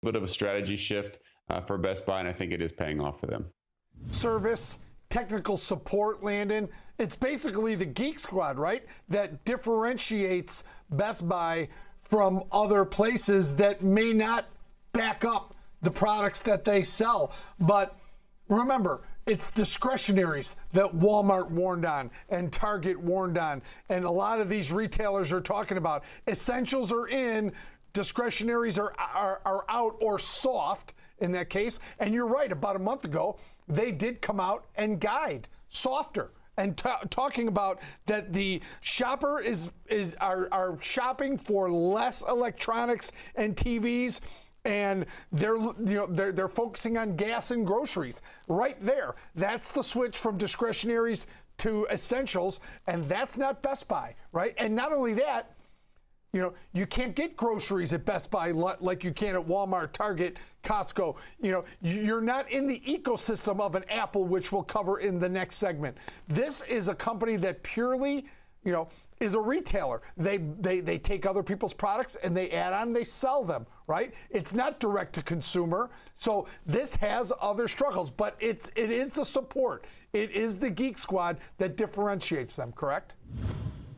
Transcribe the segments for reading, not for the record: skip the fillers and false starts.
bit of a strategy shift for Best Buy, and I think it is paying off for them. Service, technical support, Landon. It's basically the Geek Squad, right? That differentiates Best Buy from other places that may not back up the products that they sell. But remember, it's discretionaries that Walmart warned on and Target warned on, and a lot of these retailers are talking about. Essentials are in, discretionaries are out or soft in that case. And you're right, about a month ago, they did come out and guide softer and talking about that the shopper are shopping for less electronics and TVs, and they're focusing on gas and groceries. Right there, that's the switch from discretionaries to essentials, and that's not Best Buy, right? And not only that, you can't get groceries at Best Buy like you can at Walmart, Target, Costco. You're not in the ecosystem of an Apple, which we'll cover in the next segment. This is a company that purely, is a retailer. They take other people's products and they add on, they sell them, right? It's not direct to consumer. So this has other struggles, but it is the support. It is the Geek Squad that differentiates them, correct?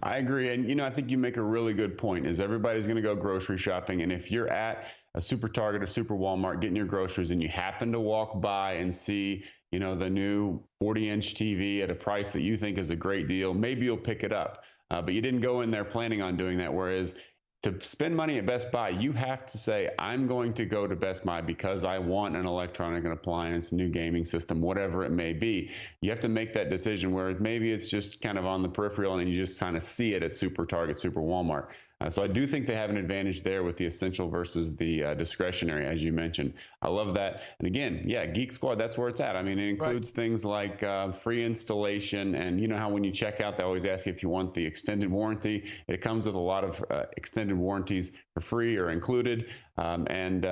I agree. And, I think you make a really good point is everybody's going to go grocery shopping. And if you're at a Super Target or Super Walmart getting your groceries and you happen to walk by and see, the new 40-inch TV at a price that you think is a great deal, maybe you'll pick it up. But you didn't go in there planning on doing that. Whereas to spend money at Best Buy, you have to say, I'm going to go to Best Buy because I want an electronic appliance, new gaming system, whatever it may be. You have to make that decision where maybe it's just kind of on the peripheral and you just kind of see it at Super Target, Super Walmart. So I do think they have an advantage there with the essential versus the discretionary, as you mentioned. I love that. And again, yeah, Geek Squad, that's where it's at. I mean, it includes things like free installation. And you know how when you check out, they always ask you if you want the extended warranty. It comes with a lot of extended warranties for free or included, and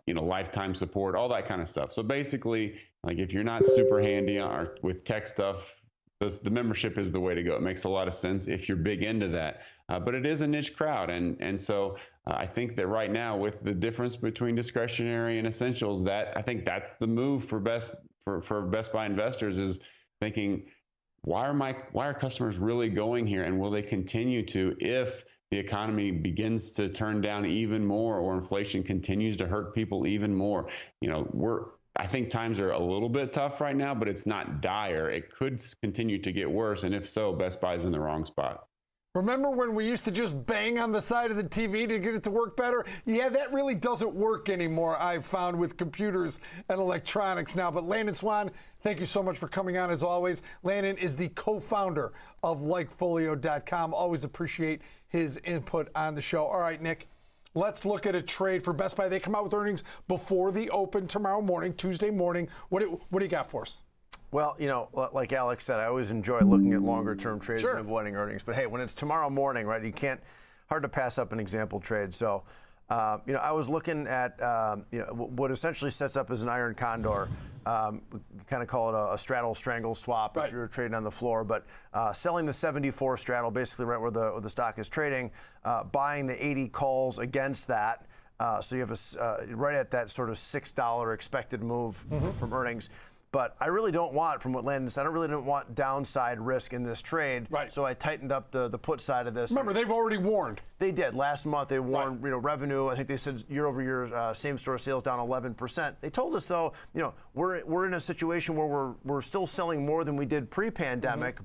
lifetime support, all that kind of stuff. So basically, like if you're not super handy or with tech stuff, the membership is the way to go. It makes a lot of sense if you're big into that. But it is a niche crowd. And so I think that right now with the difference between discretionary and essentials, I think that's the move for Best Buy investors is thinking, why are customers really going here? And will they continue to if the economy begins to turn down even more or inflation continues to hurt people even more? I think times are a little bit tough right now, but it's not dire. It could continue to get worse. And if so, Best Buy's in the wrong spot. Remember when we used to just bang on the side of the TV to get it to work better? Yeah, that really doesn't work anymore, I've found, with computers and electronics now. But Landon Swan, thank you so much for coming on as always. Landon is the co-founder of Likefolio.com. Always appreciate his input on the show. All right, Nick. Let's look at a trade for Best Buy. They come out with earnings before the open tomorrow morning, Tuesday morning. What do you got for us? Well, like Alex said, I always enjoy looking at longer-term trades and avoiding earnings. But hey, when it's tomorrow morning, right, hard to pass up an example trade. So, I was looking at, what essentially sets up as an iron condor. Kind of call it a straddle strangle swap if you're trading on the floor, but selling the 74 straddle, basically right where the stock is trading, buying the 80 calls against that. So you have right at that sort of $6 expected move from earnings. But I really don't want, from what Landon said, I really don't want downside risk in this trade. Right. So I tightened up the put side of this. Remember, they've already warned. They did. Last month they warned, revenue. I think they said year over year, same store sales down 11%. They told us though, we're in a situation where we're still selling more than we did pre-pandemic.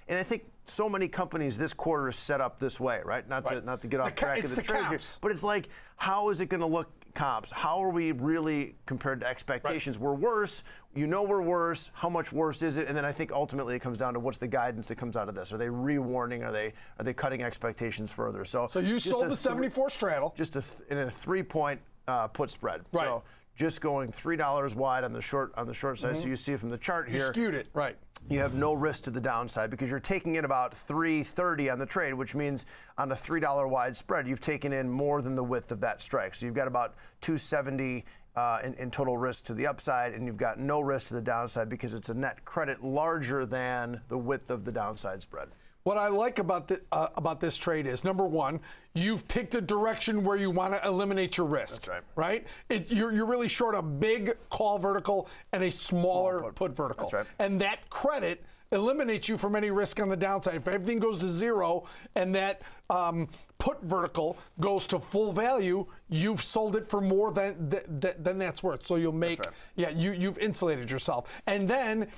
And I think so many companies this quarter is set up this way, right? Not to get off track of the trade here, but it's like, how is it going to look? Comps. How are we really compared to expectations? We're worse. We're worse. How much worse is it? And then I think ultimately it comes down to what's the guidance that comes out of this. Are they re-warning? Are they cutting expectations further? So you sold the 74 straddle. Just in a 3-point put spread. Right. So just going $3 wide on the short side. So you see from the chart here. You skewed it. Right. You have no risk to the downside because you're taking in about 330 on the trade, which means on a $3 wide spread, you've taken in more than the width of that strike. So you've got about 270 in total risk to the upside, and you've got no risk to the downside because it's a net credit larger than the width of the downside spread. what I like about this trade is, number one, you've picked a direction where you want to eliminate your risk. That's right. You're really short a big call vertical and a smaller put vertical. That's right. And that credit eliminates you from any risk on the downside. If everything goes to zero and that put vertical goes to full value, you've sold it for more than that's worth. So you'll make, you've insulated yourself. And then,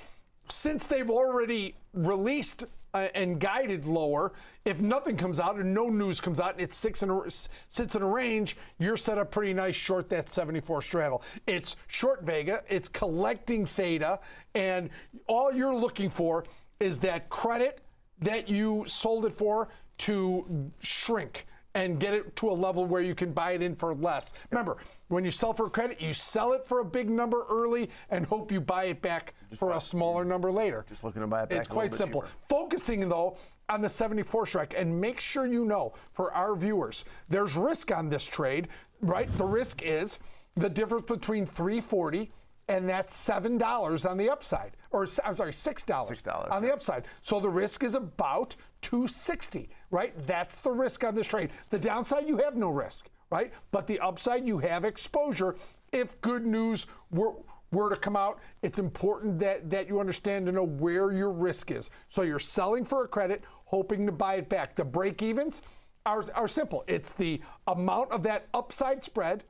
since they've already released and guided lower, if nothing comes out and no news comes out and it sits in a range, you're set up pretty nice short that 74 straddle. It's short Vega, it's collecting theta, and all you're looking for is that credit that you sold it for to shrink and get it to a level where you can buy it in for less. Remember, when you sell for credit, you sell it for a big number early and hope you buy it back for a smaller number later. Just looking to buy it back. It's quite simple. Cheaper. Focusing, though, on the 74 strike, and make sure you know, for our viewers, there's risk on this trade, right? The risk is the difference between 340 and that's $7 on the upside, or I'm sorry, $6 on the upside. So the risk is about $260, right? That's the risk on this trade. The downside, you have no risk, right? But the upside, you have exposure. If good news were to come out, it's important that you understand to know where your risk is. So you're selling for a credit, hoping to buy it back. The break evens are simple. It's the amount of that upside spread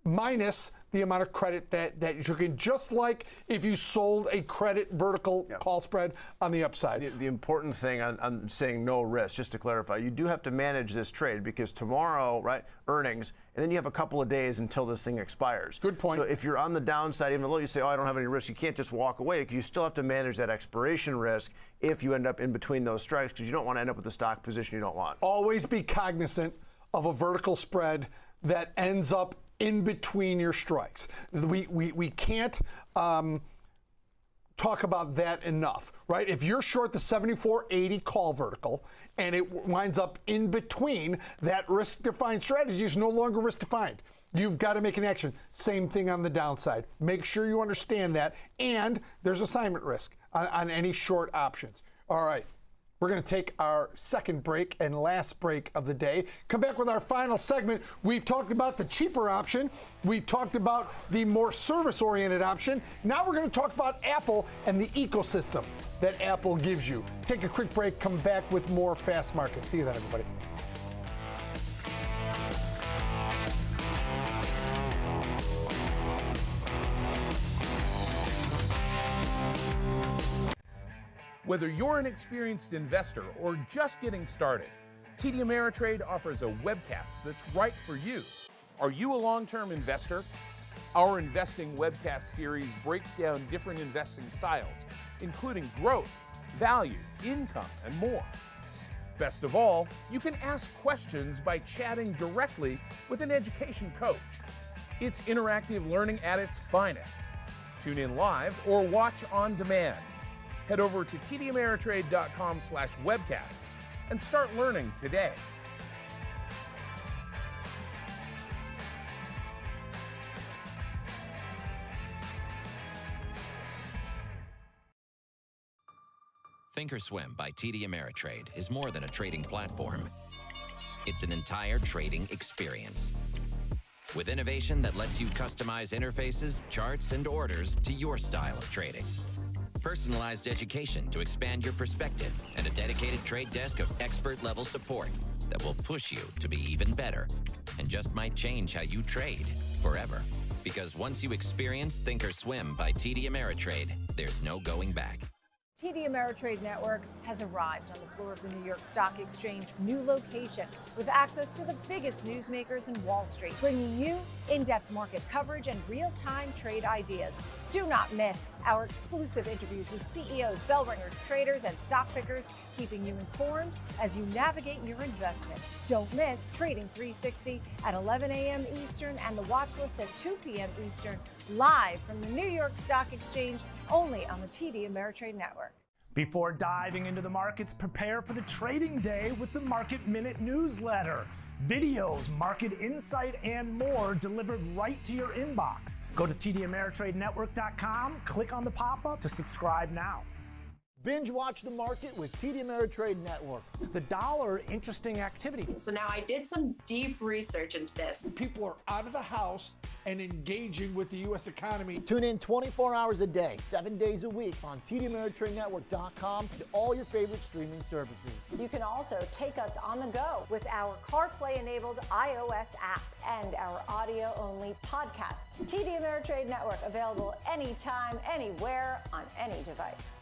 minus the amount of credit that you can, just like if you sold a credit vertical call spread on the upside. The important thing on saying no risk, just to clarify, you do have to manage this trade because tomorrow, right, earnings, and then you have a couple of days until this thing expires. Good point. So if you're on the downside, even though you say, oh, I don't have any risk, you can't just walk away because you still have to manage that expiration risk if you end up in between those strikes, because you don't want to end up with a stock position you don't want. Always be cognizant of a vertical spread that ends up in between your strikes. We can't talk about that enough, right? If you're short the 74.80 call vertical and it winds up in between, that risk-defined strategy is no longer risk-defined. You've got to make an action. Same thing on the downside. Make sure you understand that, and there's assignment risk on any short options. All right. We're going to take our second break and last break of the day. Come back with our final segment. We've talked about the cheaper option. We've talked about the more service-oriented option. Now we're going to talk about Apple and the ecosystem that Apple gives you. Take a quick break. Come back with more Fast Market. See you then, everybody. Whether you're an experienced investor or just getting started, TD Ameritrade offers a webcast that's right for you. Are you a long-term investor? Our investing webcast series breaks down different investing styles, including growth, value, income, and more. Best of all, you can ask questions by chatting directly with an education coach. It's interactive learning at its finest. Tune in live or watch on demand. Head over to tdameritrade.com/webcasts and start learning today. Thinkorswim by TD Ameritrade is more than a trading platform. It's an entire trading experience. With innovation that lets you customize interfaces, charts, and orders to your style of trading. Personalized education to expand your perspective, and a dedicated trade desk of expert-level support that will push you to be even better and just might change how you trade forever. Because once you experience Thinkorswim by TD Ameritrade, there's no going back. TD Ameritrade Network has arrived on the floor of the New York Stock Exchange new location with access to the biggest newsmakers in Wall Street, bringing you in-depth market coverage and real-time trade ideas. Do not miss our exclusive interviews with CEOs, bell ringers, traders, and stock pickers, keeping you informed as you navigate your investments. Don't miss Trading 360 at 11 a.m. Eastern and the watch list at 2 p.m. Eastern, live from the New York Stock Exchange, only on the TD Ameritrade Network. Before diving into the markets, prepare for the trading day with the Market Minute newsletter. Videos, market insight, and more delivered right to your inbox. Go to tdameritradenetwork.com, click on the pop-up to subscribe now. Binge watch the market with TD Ameritrade Network. The dollar, interesting activity. So now I did some deep research into this. People are out of the house and engaging with the U.S. economy. Tune in 24 hours a day, 7 days a week on TDAmeritradeNetwork.com and all your favorite streaming services. You can also take us on the go with our CarPlay-enabled iOS app and our audio-only podcasts. TD Ameritrade Network, available anytime, anywhere, on any device.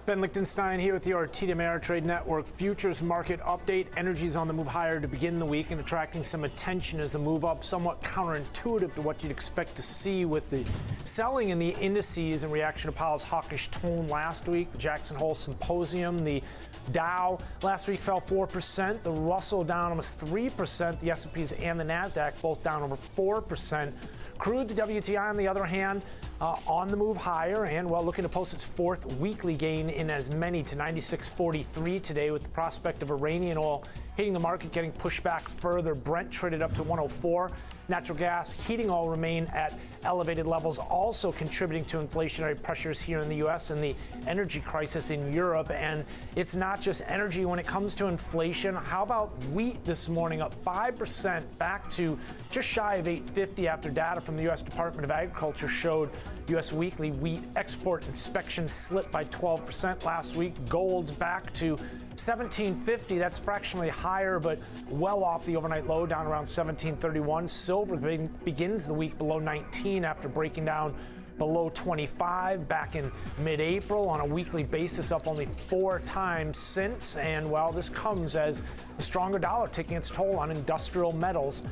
Ben Lichtenstein here with your TD Ameritrade Network futures market update. Energy's on the move higher to begin the week and attracting some attention as the move up, somewhat counterintuitive to what you'd expect to see with the selling in the indices in reaction to Powell's hawkish tone last week. The Jackson Hole Symposium, the Dow last week fell 4%, the Russell down almost 3%, the S&Ps and the NASDAQ both down over 4%. Crude, the WTI on the other hand, on the move higher and, well, looking to post its fourth weekly gain in as many to 96.43 today, with the prospect of Iranian oil hitting the market getting pushed back further. Brent traded up to 104. Natural gas, heating oil remain at elevated levels, also contributing to inflationary pressures here in the U.S. and the energy crisis in Europe. And it's not just energy when it comes to inflation. How about wheat this morning, up 5%, back to just shy of $8.50 after data from the U.S. Department of Agriculture showed U.S. weekly wheat export inspections slipped by 12% last week. Gold's back to $17.50. That's fractionally higher, but well off the overnight low, down around $17.31. Silver begins the week below 19 after breaking down below 25 back in mid-April on a weekly basis, up only 4 times since. And, well, this comes as the stronger dollar taking its toll on industrial metals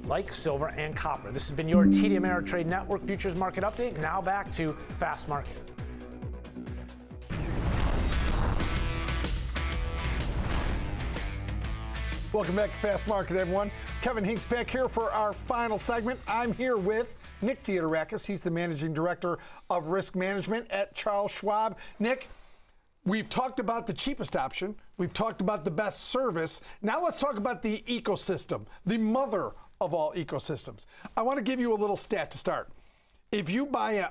like silver and copper. This has been your TD Ameritrade Network Futures Market Update. Now back to Fast Market. Welcome back to Fast Market, everyone. Kevin Hinks back here for our final segment. I'm here with Nick Theodorakis. He's the Managing Director of Risk Management at Charles Schwab. Nick, we've talked about the cheapest option. We've talked about the best service. Now let's talk about the ecosystem, the mother of all ecosystems. I want to give you a little stat to start. If you buy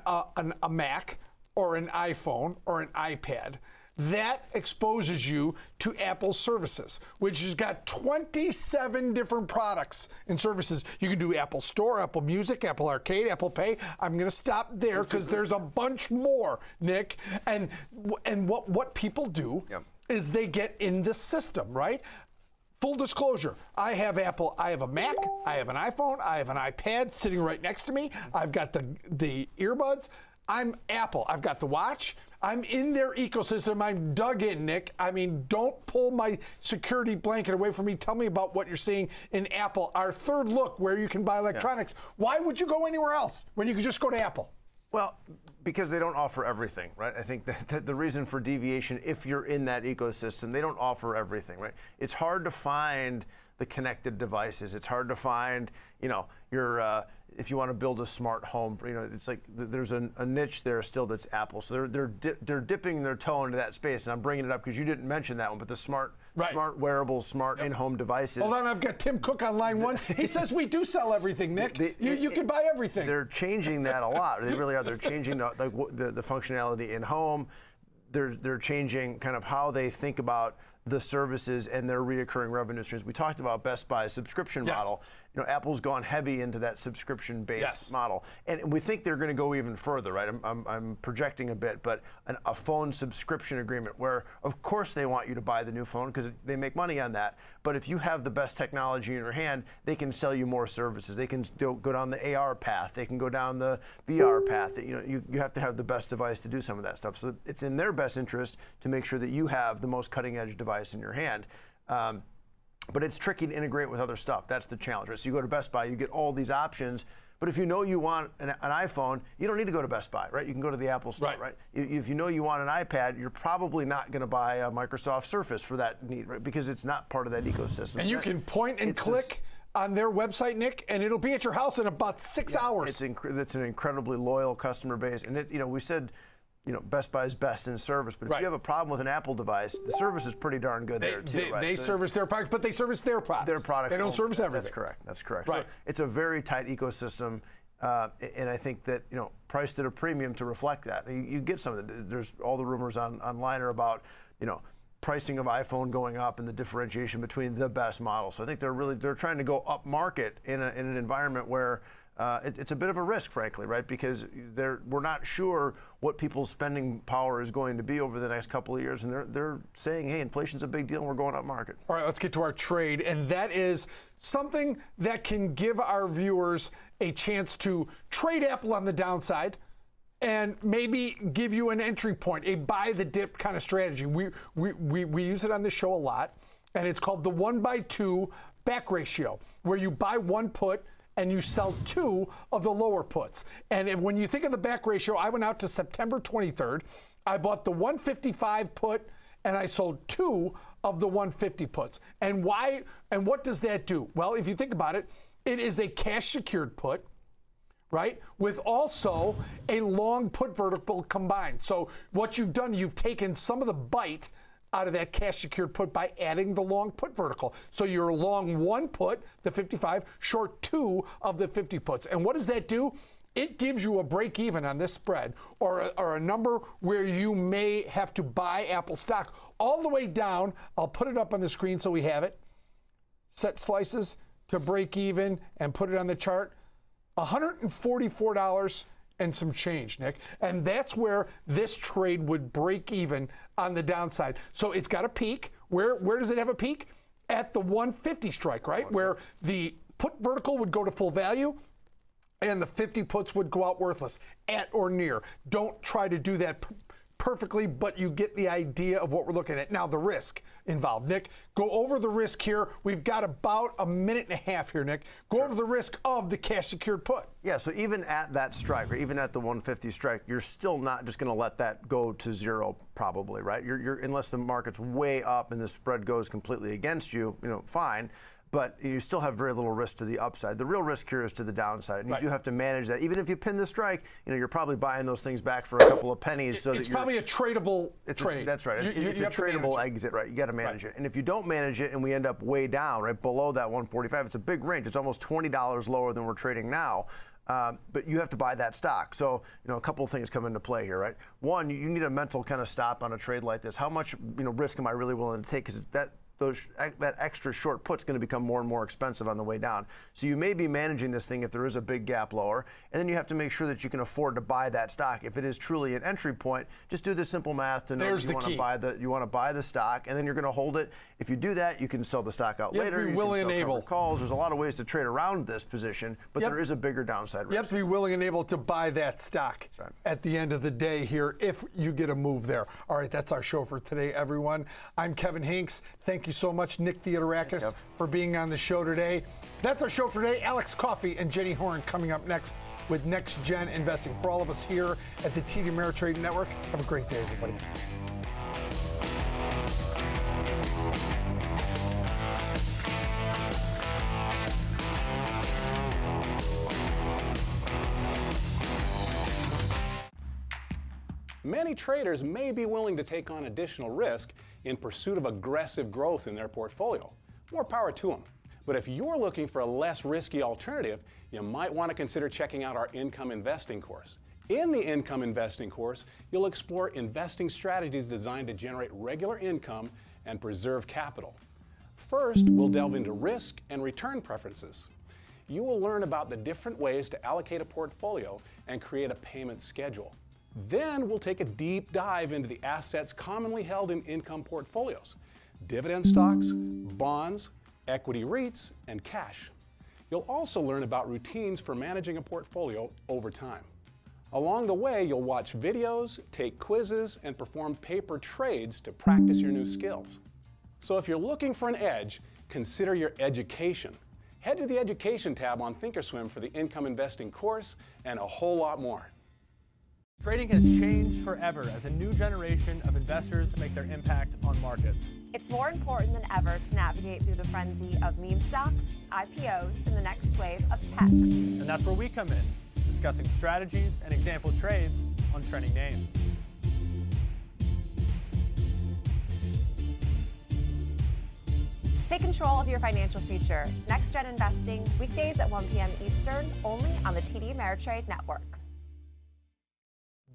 a Mac or an iPhone or an iPad, that exposes you to Apple's services, which has got 27 different products and services. You can do Apple Store, Apple Music, Apple Arcade, Apple Pay. I'm going to stop there because there's a bunch more, Nick. And what people do is they get in the system, right? Full disclosure, I have Apple, I have a Mac, I have an iPhone, I have an iPad sitting right next to me. I've got the earbuds. I'm Apple. I've got the watch. I'm in their ecosystem. I'm dug in, Nick. I mean, don't pull my security blanket away from me. Tell me about what you're seeing in Apple, our third look where you can buy electronics. Yeah. Why would you go anywhere else when you could just go to Apple? Well, because they don't offer everything, right? I think that the reason for deviation, if you're in that ecosystem, they don't offer everything, right? It's hard to find the connected devices. It's hard to find, your if you want to build a smart home, it's like there's a niche there still that's Apple. So they're dipping their toe into that space, and I'm bringing it up because you didn't mention that one, but the smart wearables, smart in-home devices. Hold on, I've got Tim Cook on line one. He says we do sell everything, Nick. You can buy everything. They're changing that a lot. They really are. They're changing the functionality in home. They're changing kind of how they think about the services and their reoccurring revenue streams. We talked about Best Buy's subscription model. Apple's gone heavy into that subscription-based model, and we think they're going to go even further, right? I'm projecting a bit, but a phone subscription agreement where, of course, they want you to buy the new phone because they make money on that. But if you have the best technology in your hand, they can sell you more services. They can still go down the AR path. They can go down the VR path. You have to have the best device to do some of that stuff. So it's in their best interest to make sure that you have the most cutting-edge device in your hand. But it's tricky to integrate with other stuff. That's the challenge, right? So you go to Best Buy, you get all these options. But if you know you want an iPhone, you don't need to go to Best Buy, right? You can go to the Apple Store, right? If you know you want an iPad, you're probably not going to buy a Microsoft Surface for that need, right? Because it's not part of that ecosystem. And you can point and click on their website, Nick, and it'll be at your house in about 6 hours. It's an incredibly loyal customer base. And we said, Best Buy is best in service, but if you have a problem with an Apple device, the service is pretty darn good there too. They service their products, but they service their products. Their products. They don't service everything. That's correct. Right. So it's a very tight ecosystem. And I think that, priced at a premium to reflect that. You get some of it. There's all the rumors online are about, pricing of iPhone going up and the differentiation between the best models. So I think they're trying to go up market in an environment where it's a bit of a risk, frankly, right? Because we're not sure what people's spending power is going to be over the next couple of years, and they're saying, hey, inflation's a big deal, and we're going up market. All right, let's get to our trade, and that is something that can give our viewers a chance to trade Apple on the downside and maybe give you an entry point, a buy the dip kind of strategy. We use it on the show a lot, and it's called the 1-by-2 back ratio, where you buy one put and you sell two of the lower puts. And when you think of the back ratio, I went out to September 23rd. I bought the 155 put and I sold two of the 150 puts. And why? And what does that do? Well, if you think about it, it is a cash secured put, right? With also a long put vertical combined. So what you've done, you've taken some of the bite out of that cash secured put by adding the long put vertical. So you're long one put, the 55, short two of the 50 puts. And what does that do? It gives you a break even on this spread, or a number where you may have to buy Apple stock all the way down. I'll put it up on the screen so we have it. Set slices to break even and put it on the chart. $144 and some change, Nick. And that's where this trade would break even on the downside. So it's got a peak. Where does it have a peak? At the 150 strike, right? Where the put vertical would go to full value and the 50 puts would go out worthless, at or near. Don't try to do that perfectly, but you get the idea of what we're looking at. Now, the risk involved. Nick, go over the risk here. We've got about a minute and a half here, Nick. Go over the risk of the cash secured put. Yeah, so even at that strike, or even at the 150 strike, you're still not just going to let that go to zero, probably, right? You're unless the market's way up and the spread goes completely against you, fine. But you still have very little risk to the upside. The real risk here is to the downside, and you do have to manage that. Even if you pin the strike, you're probably buying those things back for a couple of pennies. So it's probably a tradable trade. That's right. It's a tradable exit, right? You got to manage it. And if you don't manage it, and we end up way down, right below that 145, it's a big range. It's almost $20 lower than we're trading now. But you have to buy that stock. So, a couple of things come into play here, right? One, you need a mental kind of stop on a trade like this. How much, risk am I really willing to take? Because that extra short put's going to become more and more expensive on the way down. So you may be managing this thing if there is a big gap lower, and then you have to make sure that you can afford to buy that stock. If it is truly an entry point, just do the simple math to know you want to buy the stock, and then you're going to hold it. If you do that, you can sell the stock out later. You willing and able. Calls. There's a lot of ways to trade around this position, but there is a bigger downside risk. You have to be willing and able to buy that stock at the end of the day here if you get a move there. All right, that's our show for today, everyone. I'm Kevin Hinks. Thank you so much, Nick Theodorakis, for being on the show today. That's our show for today. Alex Coffey and Jenny Horn coming up next with Next Gen Investing. For all of us here at the TD Ameritrade Network, have a great day, everybody. Many traders may be willing to take on additional risk in pursuit of aggressive growth in their portfolio. More power to them. But if you're looking for a less risky alternative, you might want to consider checking out our Income Investing course. In the Income Investing course, you'll explore investing strategies designed to generate regular income and preserve capital. First, we'll delve into risk and return preferences. You will learn about the different ways to allocate a portfolio and create a payment schedule. Then we'll take a deep dive into the assets commonly held in income portfolios: dividend stocks, bonds, equity REITs, and cash. You'll also learn about routines for managing a portfolio over time. Along the way, you'll watch videos, take quizzes, and perform paper trades to practice your new skills. So if you're looking for an edge, consider your education. Head to the Education tab on Thinkorswim for the Income Investing course and a whole lot more. Trading has changed forever as a new generation of investors make their impact on markets. It's more important than ever to navigate through the frenzy of meme stocks, IPOs, and the next wave of tech. And that's where we come in, discussing strategies and example trades on trending names. Take control of your financial future. Next Gen Investing, weekdays at 1 p.m. Eastern, only on the TD Ameritrade Network.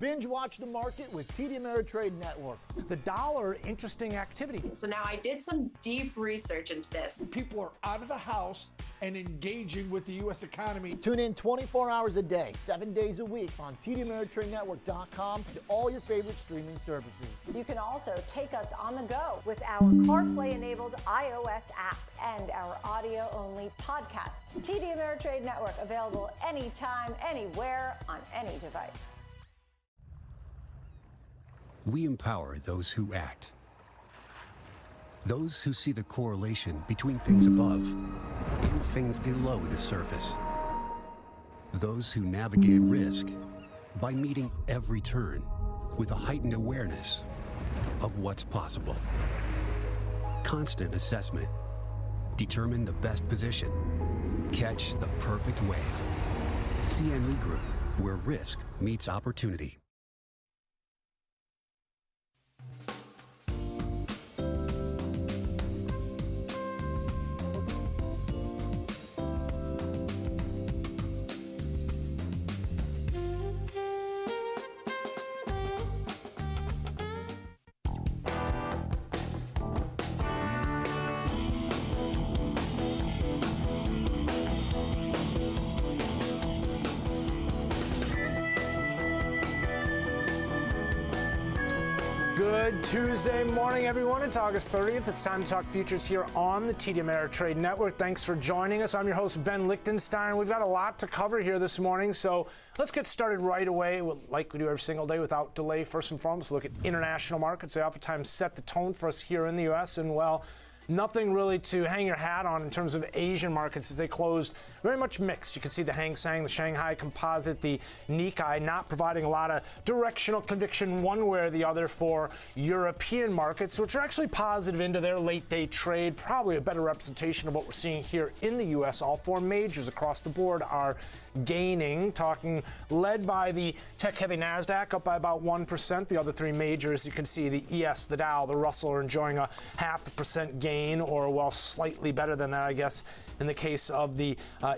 Binge watch the market with TD Ameritrade Network. The dollar, interesting activity. So now I did some deep research into this. People are out of the house and engaging with the U.S. economy. Tune in 24 hours a day, 7 days a week on TDAmeritradeNetwork.com and all your favorite streaming services. You can also take us on the go with our CarPlay-enabled iOS app and our audio-only podcasts. TD Ameritrade Network, available anytime, anywhere, on any device. We empower those who act. Those who see the correlation between things above and things below the surface. Those who navigate risk by meeting every turn with a heightened awareness of what's possible. Constant assessment. Determine the best position. Catch the perfect wave. CME Group, where risk meets opportunity. Good Tuesday morning, everyone. It's August 30th. It's time to talk futures here on the TD Ameritrade Network. Thanks for joining us. I'm your host, Ben Lichtenstein. We've got a lot to cover here this morning, so let's get started right away, like we do every single day without delay. First and foremost, look at international markets. They oftentimes set the tone for us here in the U.S., and, well, nothing really to hang your hat on in terms of Asian markets as they closed very much mixed. You can see the Hang Seng, the Shanghai Composite, the Nikkei not providing a lot of directional conviction one way or the other for European markets, which are actually positive into their late day trade. Probably a better representation of what we're seeing here in the U.S. All four majors across the board are gaining, led by the tech-heavy NASDAQ, up by about 1%. The other three majors, you can see the ES, the Dow, the Russell are enjoying a 0.5% gain, or, well, slightly better than that, I guess, in the case of the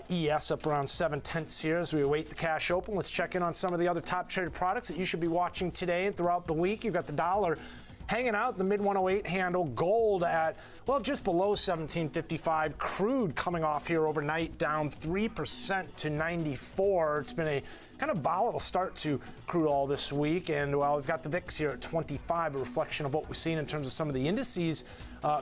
ES, up around 0.7 here as we await the cash open. Let's check in on some of the other top traded products that you should be watching today and throughout the week. You've got the dollar hanging out the mid-108 handle, gold at, well, just below 1755. Crude coming off here overnight, down 3% to 94. It's been a kind of volatile start to crude oil this week, and, well, we've got the VIX here at 25, a reflection of what we've seen in terms of some of the indices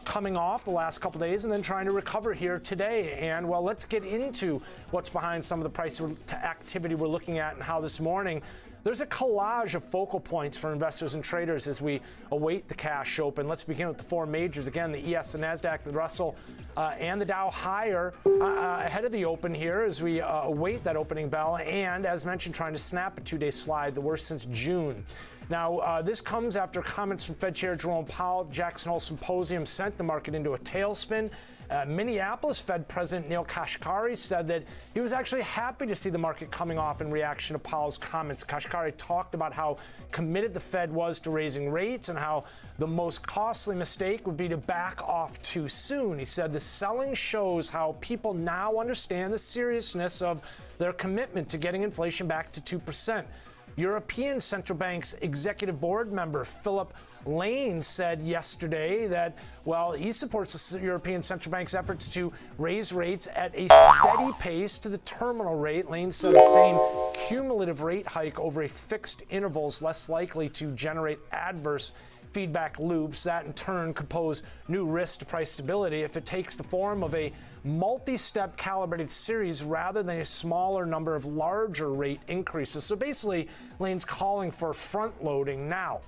coming off the last couple days and then trying to recover here today. And, well, let's get into what's behind some of the price activity we're looking at and how this morning there's a collage of focal points for investors and traders as we await the cash open. Let's begin with the four majors. Again, the ES, the NASDAQ, the Russell, and the Dow higher ahead of the open here as we await that opening bell. And, as mentioned, trying to snap a two-day slide, the worst since June. Now, this comes after comments from Fed Chair Jerome Powell at Jackson Hole Symposium sent the market into a tailspin. Minneapolis Fed President Neil Kashkari said that he was actually happy to see the market coming off in reaction to Powell's comments. Kashkari talked about how committed the Fed was to raising rates and how the most costly mistake would be to back off too soon. He said the selling shows how people now understand the seriousness of their commitment to getting inflation back to 2%. European Central Bank's executive board member Philip Lane said yesterday that, well, he supports the European Central Bank's efforts to raise rates at a steady pace to the terminal rate. Lane said the same cumulative rate hike over a fixed interval is less likely to generate adverse feedback loops that in turn could pose new risk to price stability if it takes the form of a multi-step calibrated series rather than a smaller number of larger rate increases. So basically, Lane's calling for front loading now.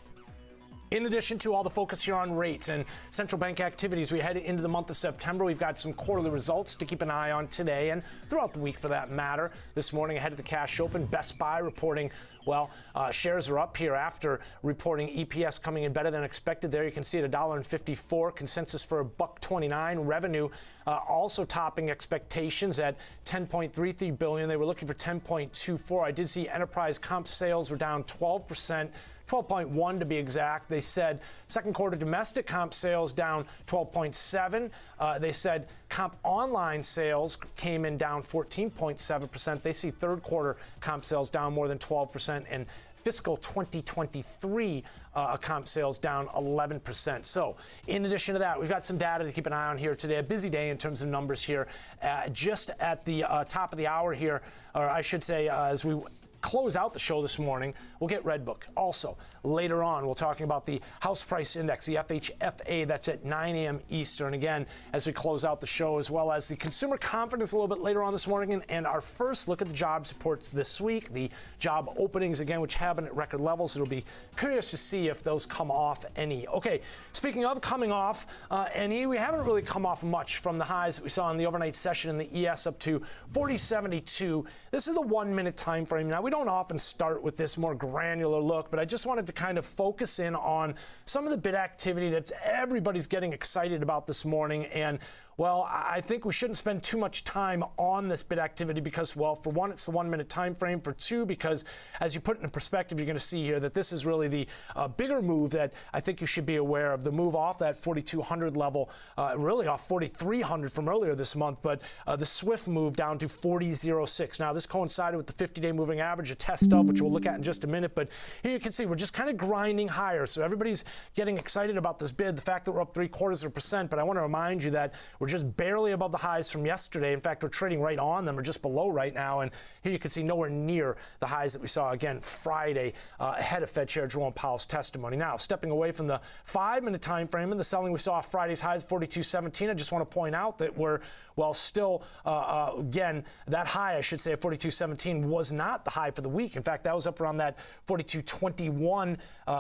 In addition to all the focus here on rates and central bank activities, we head into the month of September. We've got some quarterly results to keep an eye on today and throughout the week for that matter. This morning ahead of the cash open, Best Buy reporting Well, shares are up here after reporting EPS coming in better than expected. There you can see it, $1.54, consensus for $1.29. Revenue also topping expectations at $10.33 billion. They were looking for $10.24. I did see enterprise comp sales were down 12%. 12.1 to be exact. They said second quarter domestic comp sales down 12.7. They said comp online sales came in down 14.7%. They see third quarter comp sales down more than 12%, and fiscal 2023 comp sales down 11%. So in addition to that, we've got some data to keep an eye on here today. A busy day in terms of numbers here. Just at the top of the hour here, or I should say as we close out the show this morning, we'll get Redbook. Also, later on, we're talking about the house price index, the FHFA. That's at 9 a.m. Eastern. Again, as we close out the show, as well as the consumer confidence a little bit later on this morning, and our first look at the jobs reports this week, the job openings, again, which have been at record levels. It'll be curious to see if those come off any. Okay, speaking of coming off any, we haven't really come off much from the highs that we saw in the overnight session in the ES up to 40.72. This is the 1 minute time frame. Now, we don't often start with this more granular look, but I just wanted to kind of focus in on some of the bid activity that everybody's getting excited about this morning. And well, I think we shouldn't spend too much time on this bid activity because, well, for one, it's the 1 minute time frame. For two, because as you put it in perspective, you're going to see here that this is really the bigger move that I think you should be aware of. The move off that 4,200 level, really off 4,300 from earlier this month, but the swift move down to 40.06. Now, this coincided with the 50-day moving average, a test of, which we'll look at in just a minute. But here you can see we're just kind of grinding higher. So everybody's getting excited about this bid, the fact that we're up 0.75%. But I want to remind you that we're just barely above the highs from yesterday. In fact, we're trading right on them or just below right now. And here you can see nowhere near the highs that we saw again Friday ahead of Fed Chair Jerome Powell's testimony. Now, stepping away from the 5 minute time frame and the selling we saw Friday's highs 42.17, I just want to point out that we're, well, still, again, that high, I should say, at 42.17 was not the high for the week. In fact, that was up around that 42.21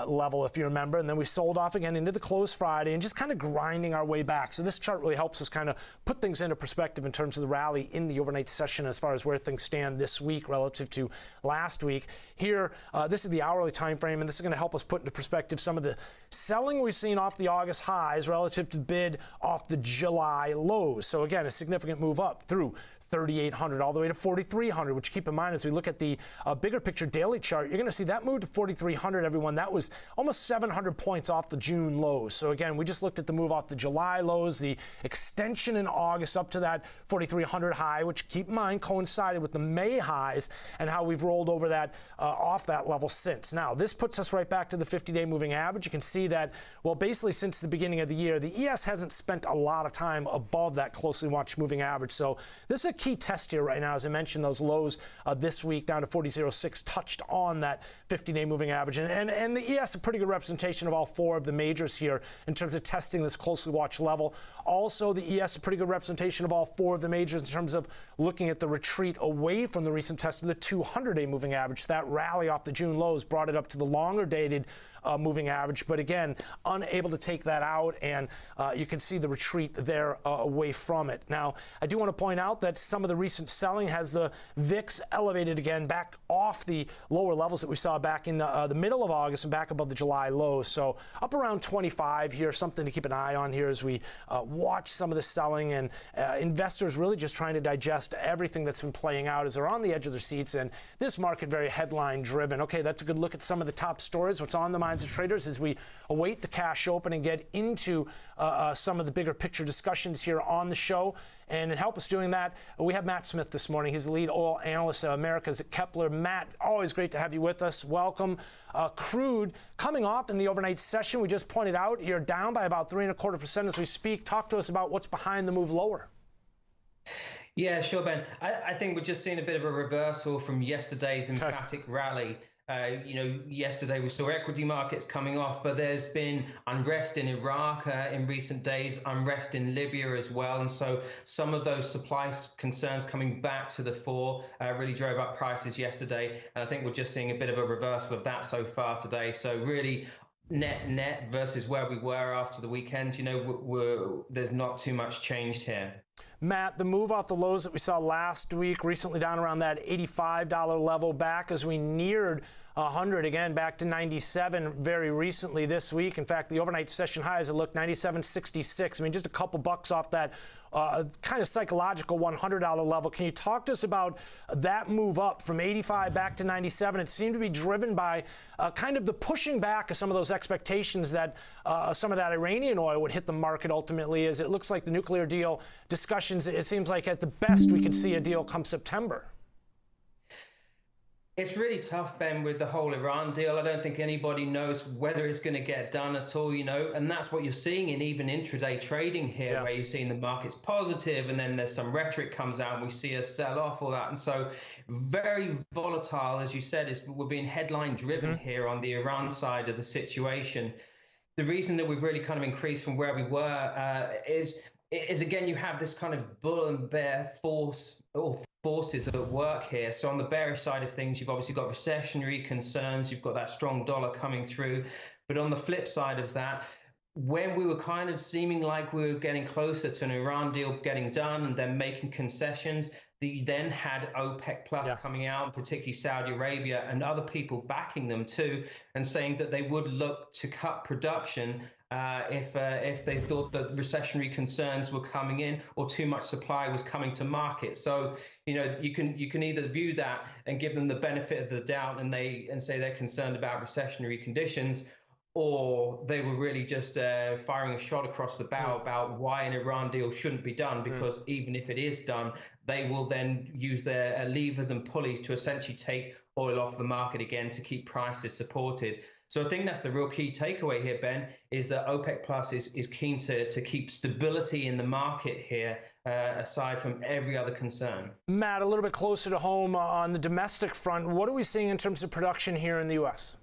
level, if you remember. And then we sold off again into the close Friday and just kind of grinding our way back. So this chart really helps us kind of put things into perspective in terms of the rally in the overnight session as far as where things stand this week relative to last week. Here, this is the hourly time frame, and this is going to help us put into perspective some of the selling we've seen off the August highs relative to the bid off the July lows. So again, a significant move up through 3,800 all the way to 4,300, which keep in mind as we look at the bigger picture daily chart, you're going to see that move to 4,300, everyone. That was almost 700 points off the June lows. So again, we just looked at the move off the July lows, the extension in August up to that 4,300 high, which keep in mind coincided with the May highs and how we've rolled over that off that level since. Now, this puts us right back to the 50-day moving average. You can see that, well, basically since the beginning of the year, the ES hasn't spent a lot of time above that closely watched moving average. So this is a key test here right now. As I mentioned, those lows this week down to 40.06 touched on that 50-day moving average. And the ES a pretty good representation of all four of the majors here in terms of testing this closely watched level. Also, the ES a pretty good representation of all four of the majors in terms of looking at the retreat away from the recent test of the 200-day moving average. That rally off the June lows brought it up to the longer dated moving average, but again, unable to take that out, and you can see the retreat there away from it. Now, I do want to point out that some of the recent selling has the VIX elevated again back off the lower levels that we saw back in the middle of August and back above the July lows. So up around 25 here, something to keep an eye on here as we watch some of the selling, and investors really just trying to digest everything that's been playing out as they're on the edge of their seats, and this market very headline driven. Okay, that's a good look at some of the top stories, what's on the minds of traders as we await the cash open and get into some of the bigger picture discussions here on the show. And to help us doing that, we have Matt Smith this morning. He's the lead oil analyst of Americas at Kepler. Matt, always great to have you with us. Welcome. Crude coming off in the overnight session. We just pointed out you're down by about 3.25% as we speak. Talk to us about what's behind the move lower. Yeah, sure, Ben. I think we're just seeing a bit of a reversal from yesterday's emphatic rally. Yesterday we saw equity markets coming off, but there's been unrest in Iraq in recent days, unrest in Libya as well. And so some of those supply concerns coming back to the fore really drove up prices yesterday. And I think we're just seeing a bit of a reversal of that so far today. So really net versus where we were after the weekend, there's not too much changed here. Matt, the move off the lows that we saw last week, recently down around that $85 level, back as we neared 100 again, back to 97 very recently this week. In fact, the overnight session highs, it looked 97.66. I mean, just a couple bucks off that kind of psychological $100 level. Can you talk to us about that move up from 85 back to 97? It seemed to be driven by kind of the pushing back of some of those expectations that some of that Iranian oil would hit the market ultimately, as it looks like the nuclear deal discussions, it seems like at the best we could see a deal come September. It's really tough, Ben, with the whole Iran deal. I don't think anybody knows whether it's going to get done at all, you know, and that's what you're seeing in even intraday trading here, where you're seeing the market's positive and then there's some rhetoric comes out and we see a sell off, all that. And so very volatile, as you said, we're being headline driven here on the Iran side of the situation. The reason that we've really kind of increased from where we were is again, you have this kind of bull and bear forces at work here. So on the bearish side of things, you've obviously got recessionary concerns, you've got that strong dollar coming through. But on the flip side of that, when we were kind of seeming like we were getting closer to an Iran deal getting done and then making concessions, you then had OPEC Plus coming out, particularly Saudi Arabia and other people backing them too, and saying that they would look to cut production if they thought that recessionary concerns were coming in or too much supply was coming to market. So, you know, you can either view that and give them the benefit of the doubt and say they're concerned about recessionary conditions, or they were really just firing a shot across the bow about why an Iran deal shouldn't be done, because even if it is done, they will then use their levers and pulleys to essentially take oil off the market again to keep prices supported. So I think that's the real key takeaway here, Ben, is that OPEC Plus is keen to keep stability in the market here, aside from every other concern. Matt, a little bit closer to home on the domestic front, what are we seeing in terms of production here in the U.S.?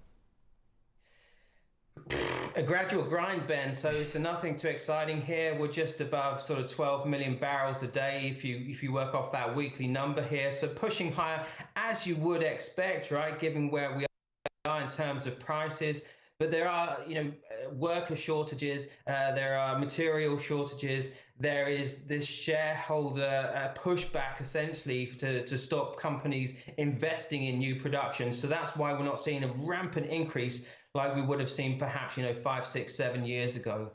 A gradual grind, Ben, so nothing too exciting here. We're just above sort of 12 million barrels a day if you work off that weekly number here. So pushing higher, as you would expect, right, given where we are in terms of prices. But there are, you know, worker shortages, there are material shortages, there is this shareholder pushback essentially to stop companies investing in new production. So that's why we're not seeing a rampant increase like we would have seen perhaps, you know, 5, 6, 7 years ago.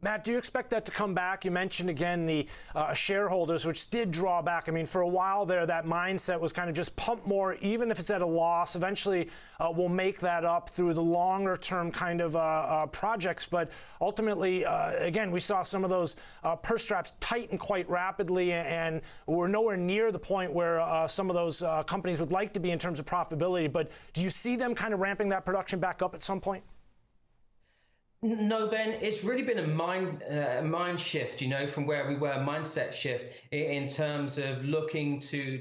Matt, do you expect that to come back? You mentioned again the shareholders, which did draw back. I mean, for a while there, that mindset was kind of just pump more, even if it's at a loss. Eventually, we'll make that up through the longer term kind of projects. But ultimately, again, we saw some of those purse straps tighten quite rapidly, and we're nowhere near the point where some of those companies would like to be in terms of profitability. But do you see them kind of ramping that production back up at some point? No, Ben, it's really been a mind shift, you know, from where we were, mindset shift in terms of looking to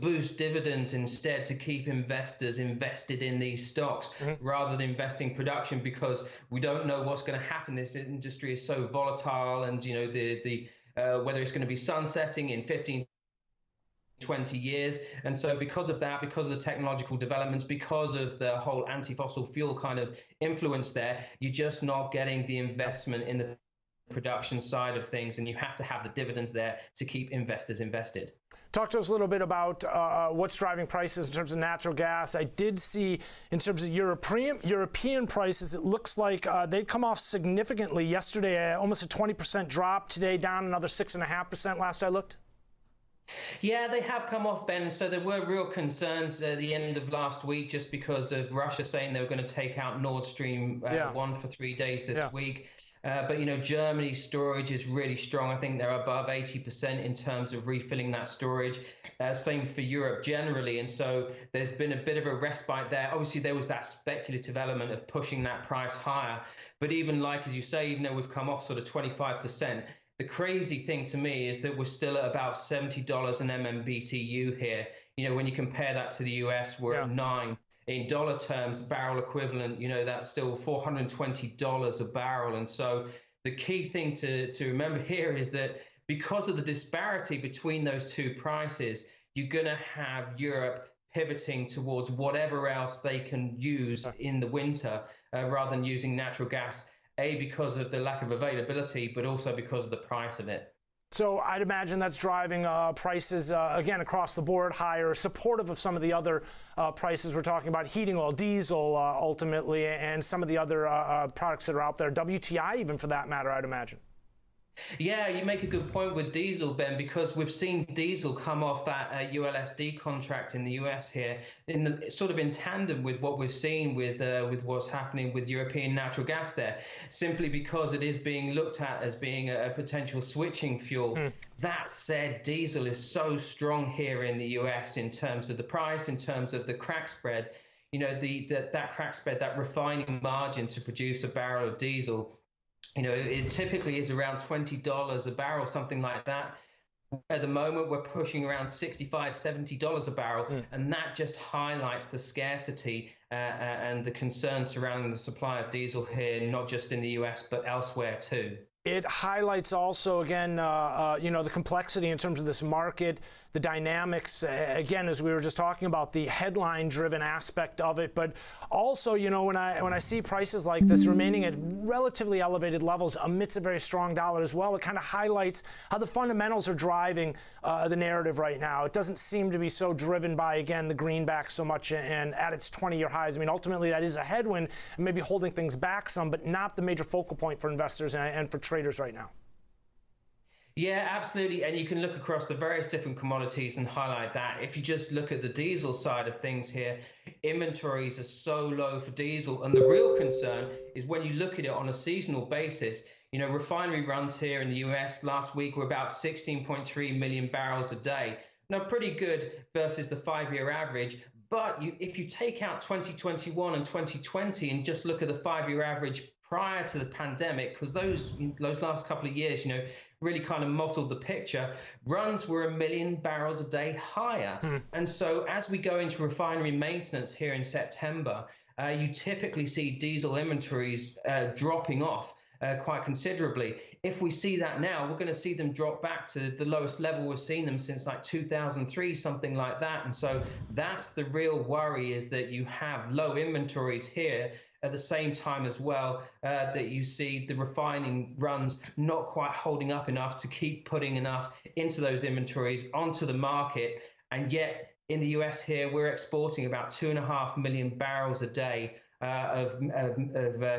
boost dividends instead, to keep investors invested in these stocks rather than investing production, because we don't know what's going to happen. This industry is so volatile, and, you know, whether it's going to be sunsetting in 15, 20 years. And so because of that, because of the technological developments, because of the whole anti-fossil fuel kind of influence there, you're just not getting the investment in the production side of things, and you have to have the dividends there to keep investors invested. Talk to us a little bit about what's driving prices in terms of natural gas. I did see in terms of European prices, it looks like they'd come off significantly yesterday, almost a 20% drop. Today down another 6.5% last I looked. Yeah, they have come off, Ben. So there were real concerns at the end of last week, just because of Russia saying they were going to take out Nord Stream 1 for 3 days this week. But, you know, Germany's storage is really strong. I think they're above 80% in terms of refilling that storage. Same for Europe generally. And so there's been a bit of a respite there. Obviously, there was that speculative element of pushing that price higher. But even like, as you say, even though we've come off sort of 25%, the crazy thing to me is that we're still at about $70 an MMBTU here. You know, when you compare that to the US, we're at 9. In dollar terms, barrel equivalent, you know, that's still $420 a barrel. And so the key thing to remember here is that because of the disparity between those two prices, you're going to have Europe pivoting towards whatever else they can use in the winter rather than using natural gas. A, because of the lack of availability, but also because of the price of it. So I'd imagine that's driving prices, again, across the board higher, supportive of some of the other prices we're talking about, heating oil, diesel, ultimately, and some of the other products that are out there, WTI even for that matter, I'd imagine. Yeah, you make a good point with diesel, Ben, because we've seen diesel come off that ULSD contract in the US here, in the sort of in tandem with what we've seen with what's happening with European natural gas there, simply because it is being looked at as being a potential switching fuel. That said, diesel is so strong here in the US in terms of the price, in terms of the crack spread. You know, that crack spread, that refining margin to produce a barrel of diesel, you know, it typically is around $20 a barrel, something like that. At the moment, we're pushing around $65, $70 a barrel, and that just highlights the scarcity and the concerns surrounding the supply of diesel here, not just in the US, but elsewhere too. It highlights also, again, you know, the complexity in terms of this market, the dynamics, again, as we were just talking about, the headline-driven aspect of it. But also, you know, when I see prices like this remaining at relatively elevated levels amidst a very strong dollar as well, it kind of highlights how the fundamentals are driving the narrative right now. It doesn't seem to be so driven by, again, the greenback so much and at its 20-year highs. I mean, ultimately, that is a headwind and maybe holding things back some, but not the major focal point for investors and for traders right now. Yeah, absolutely. And you can look across the various different commodities and highlight that. If you just look at the diesel side of things here, inventories are so low for diesel. And the real concern is when you look at it on a seasonal basis, you know, refinery runs here in the US last week were about 16.3 million barrels a day. Now, pretty good versus the 5-year average. But if you take out 2021 and 2020 and just look at the 5-year average prior to the pandemic, because those last couple of years, you know, really kind of mottled the picture, runs were 1 million barrels a day higher. And so as we go into refinery maintenance here in September, you typically see diesel inventories dropping off quite considerably. If we see that now, we're going to see them drop back to the lowest level we've seen them since like 2003, something like that. And so that's the real worry, is that you have low inventories here at the same time as well, that you see the refining runs not quite holding up enough to keep putting enough into those inventories onto the market. And yet in the US here, we're exporting about 2.5 million barrels a day of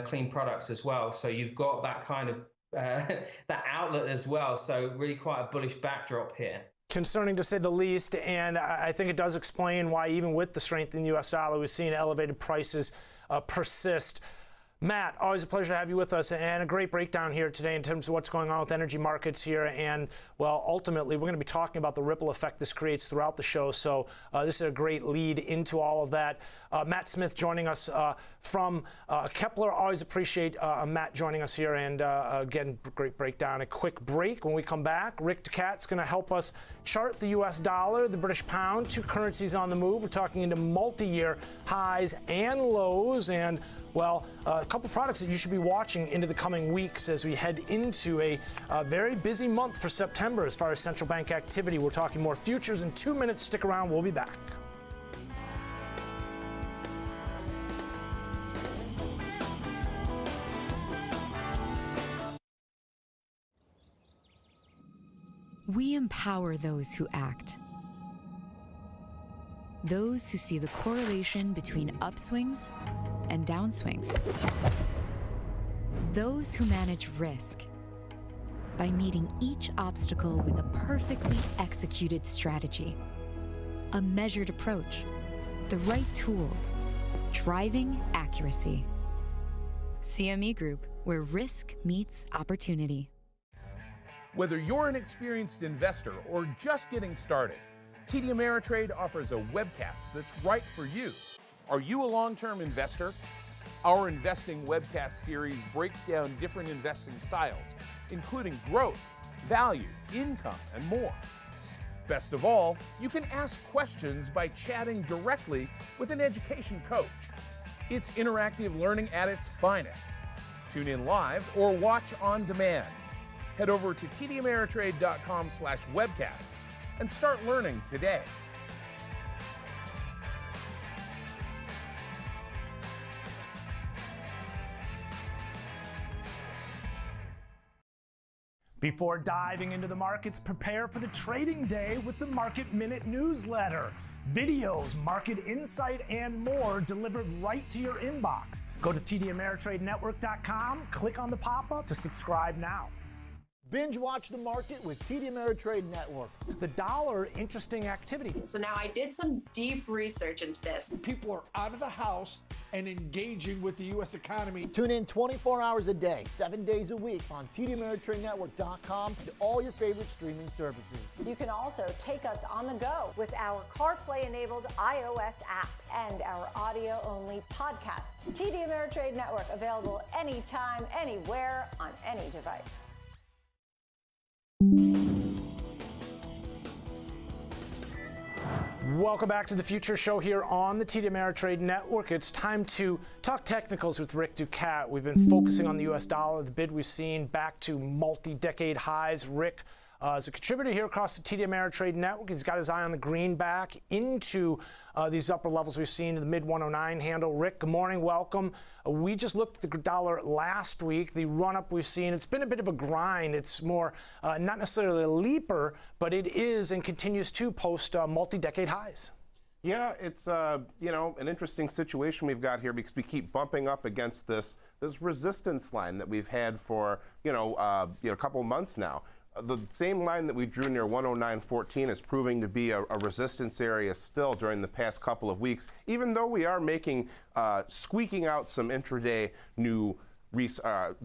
clean products as well. So you've got that kind of that outlet as well. So really quite a bullish backdrop here. Concerning to say the least, and I think it does explain why even with the strength in the US dollar, we've seen elevated prices persist. Matt, always a pleasure to have you with us, and a great breakdown here today in terms of what's going on with energy markets here. And, well, ultimately, we're going to be talking about the ripple effect this creates throughout the show. So this is a great lead into all of that. Matt Smith joining us from Kepler. Always appreciate Matt joining us here. And, again, great breakdown. A quick break. When we come back, Rick DeCat's going to help us chart the U.S. dollar, the British pound, two currencies on the move. We're talking into multi-year highs and lows, and well, a couple products that you should be watching into the coming weeks as we head into a very busy month for September as far as central bank activity. We're talking more futures in 2 minutes. Stick around. We'll be back. We empower those who act. Those who see the correlation between upswings and downswings. Those who manage risk by meeting each obstacle with a perfectly executed strategy, a measured approach, the right tools, driving accuracy. CME Group, where risk meets opportunity. Whether you're an experienced investor or just getting started, TD Ameritrade offers a webcast that's right for you. Are you a long-term investor? Our investing webcast series breaks down different investing styles, including growth, value, income, and more. Best of all, you can ask questions by chatting directly with an education coach. It's interactive learning at its finest. Tune in live or watch on demand. Head over to tdameritrade.com/webcasts and start learning today. Before diving into the markets, prepare for the trading day with the Market Minute newsletter. Videos, market insight, and more delivered right to your inbox. Go to tdameritradenetwork.com, click on the pop-up to subscribe now. Binge watch the market with TD Ameritrade Network. The dollar, interesting activity. So now I did some deep research into this. People are out of the house and engaging with the U.S. economy. Tune in 24 hours a day, 7 days a week on tdameritradenetwork.com and all your favorite streaming services. You can also take us on the go with our CarPlay-enabled iOS app and our audio-only podcasts. TD Ameritrade Network, available anytime, anywhere, on any device. Welcome back to the Future Show here on the TD Ameritrade Network. It's time to talk technicals with Rick Ducat. We've been focusing on the U.S. dollar, the bid we've seen back to multi-decade highs. Rick is a contributor here across the TD Ameritrade Network. He's got his eye on the greenback into these upper levels we've seen in the mid-109 handle. Rick, good morning, welcome. We just looked at the dollar last week, the run-up we've seen. It's been a bit of a grind. It's more not necessarily a leaper, but it is and continues to post multi-decade highs. Yeah, it's you know, an interesting situation we've got here because we keep bumping up against this resistance line that we've had for a couple of months now. The same line that we drew near 109.14 is proving to be a resistance area still during the past couple of weeks, even though we are making, squeaking out some intraday new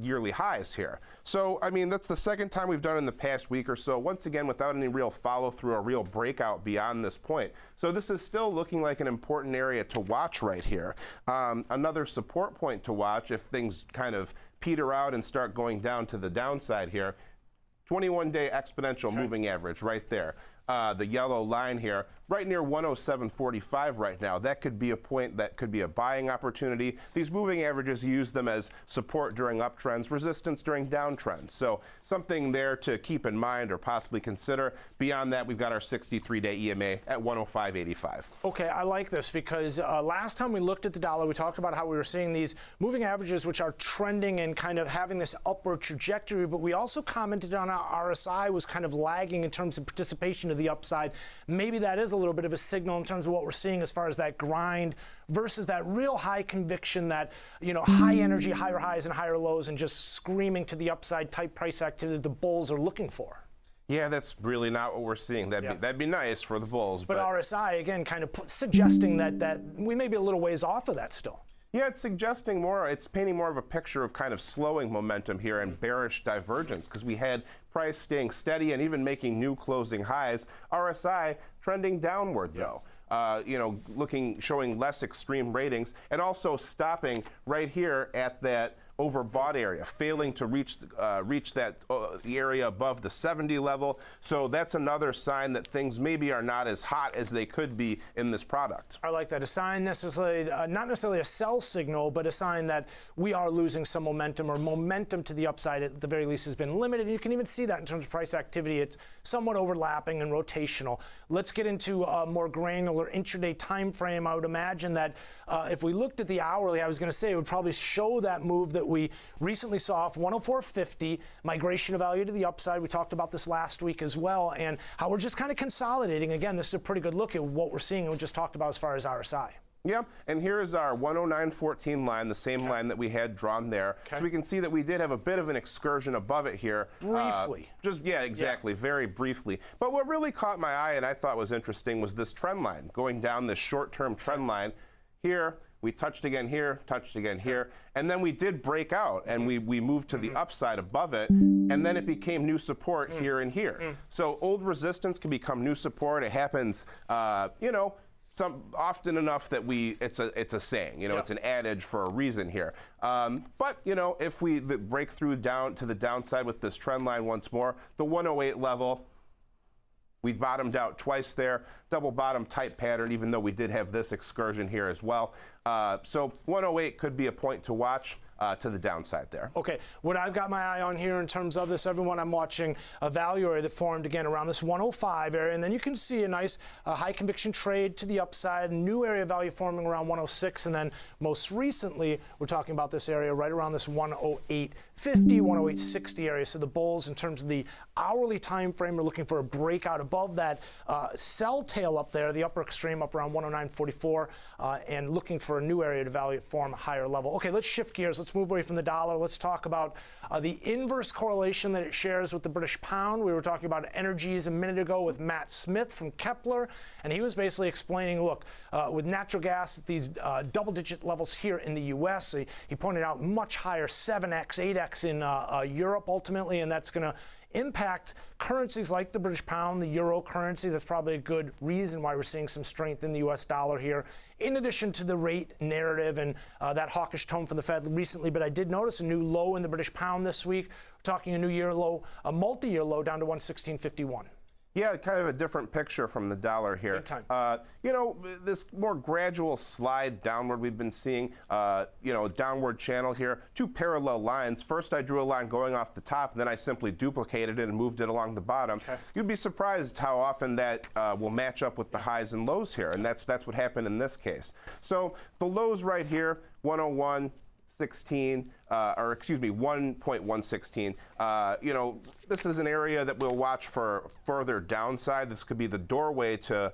yearly highs here. So, I mean, that's the second time we've done in the past week or so, once again, without any real follow-through or real breakout beyond this point. So this is still looking like an important area to watch right here. Another support point to watch if things kind of peter out and start going down to the downside here. 21-day exponential moving average right there. The yellow line here, right near 107.45 right now. That could be a point that could be a buying opportunity. These moving averages, you use them as support during uptrends, resistance during downtrends. So something there to keep in mind or possibly consider. Beyond that, we've got our 63-day EMA at 105.85. Okay, I like this because last time we looked at the dollar, we talked about how we were seeing these moving averages which are trending and kind of having this upward trajectory, but we also commented on how RSI was kind of lagging in terms of participation to the upside. Maybe that is a little bit of a signal in terms of what we're seeing as far as that grind versus that real high conviction, that, you know, high energy, higher highs and higher lows and just screaming to the upside type price activity the bulls are looking for. Yeah, that's really not what we're seeing. That'd be nice for the bulls. But RSI, again, kind of suggesting that we may be a little ways off of that still. Yeah, it's suggesting more, it's painting more of a picture of kind of slowing momentum here and bearish divergence because we had price staying steady and even making new closing highs. RSI trending downward though. Showing less extreme ratings and also stopping right here at that overbought area, failing to reach that the area above the 70 level. So that's another sign that things maybe are not as hot as they could be in this product. I like that. A sign necessarily, not necessarily a sell signal, but a sign that we are losing some momentum, or momentum to the upside at the very least has been limited. And you can even see that in terms of price activity. It's somewhat overlapping and rotational. Let's get into a more granular intraday time frame. I would imagine that if we looked at the hourly, I was going to say it would probably show that move that we recently saw off 104.50, migration of value to the upside. We talked about this last week as well, and how we're just kind of consolidating. Again, this is a pretty good look at what we're seeing and we just talked about as far as RSI. Yeah, and here's our 109.14 line, the same line that we had drawn there. So we can see that we did have a bit of an excursion above it here. Briefly. Very briefly. But what really caught my eye and I thought was interesting was this trend line, going down this short-term trend line. Here, we touched again here, and then we did break out, and we moved to the upside above it, and then it became new support here and here. So old resistance can become new support. It happens, often enough that it's a saying, it's an adage for a reason here. But if we break through down to the downside with this trend line once more, the 108 level, we bottomed out twice there, double bottom type pattern, even though we did have this excursion here as well. So 108 could be a point to watch. to the downside there. Okay, what I've got my eye on here in terms of this, everyone, I'm watching a value area that formed again around this 105 area, and then you can see a nice high conviction trade to the upside, new area of value forming around 106, and then most recently we're talking about this area right around this 108.50, 108.60 area. So the bulls in terms of the hourly time frame are looking for a breakout above that sell tail up there, the upper extreme up around 109.44, and looking for a new area to value form a higher level. Okay, let's shift gears. Let's move away from the dollar. Let's talk about the inverse correlation that it shares with the British pound. We were talking about energies a minute ago with Matt Smith from Kepler, and he was basically explaining, look, with natural gas at these double-digit levels here in the U.S., he pointed out much higher 7x, 8x in Europe ultimately, and that's going to impact currencies like the British pound, the euro currency. That's probably a good reason why we're seeing some strength in the U.S. dollar here, in addition to the rate narrative and that hawkish tone from the Fed recently. But I did notice a new low in the British pound this week. We're talking a new year low, a multi-year low down to 116.51. Yeah, kind of a different picture from the dollar here. Big time. You know, this more gradual slide downward we've been seeing, you know, downward channel here, two parallel lines. First, I drew a line going off the top, and then I simply duplicated it and moved it along the bottom. Okay. You'd be surprised how often that will match up with the highs and lows here, and that's what happened in this case. So the lows right here, 101.16, or excuse me, 1.116. You know, this is an area that we'll watch for further downside. This could be the doorway to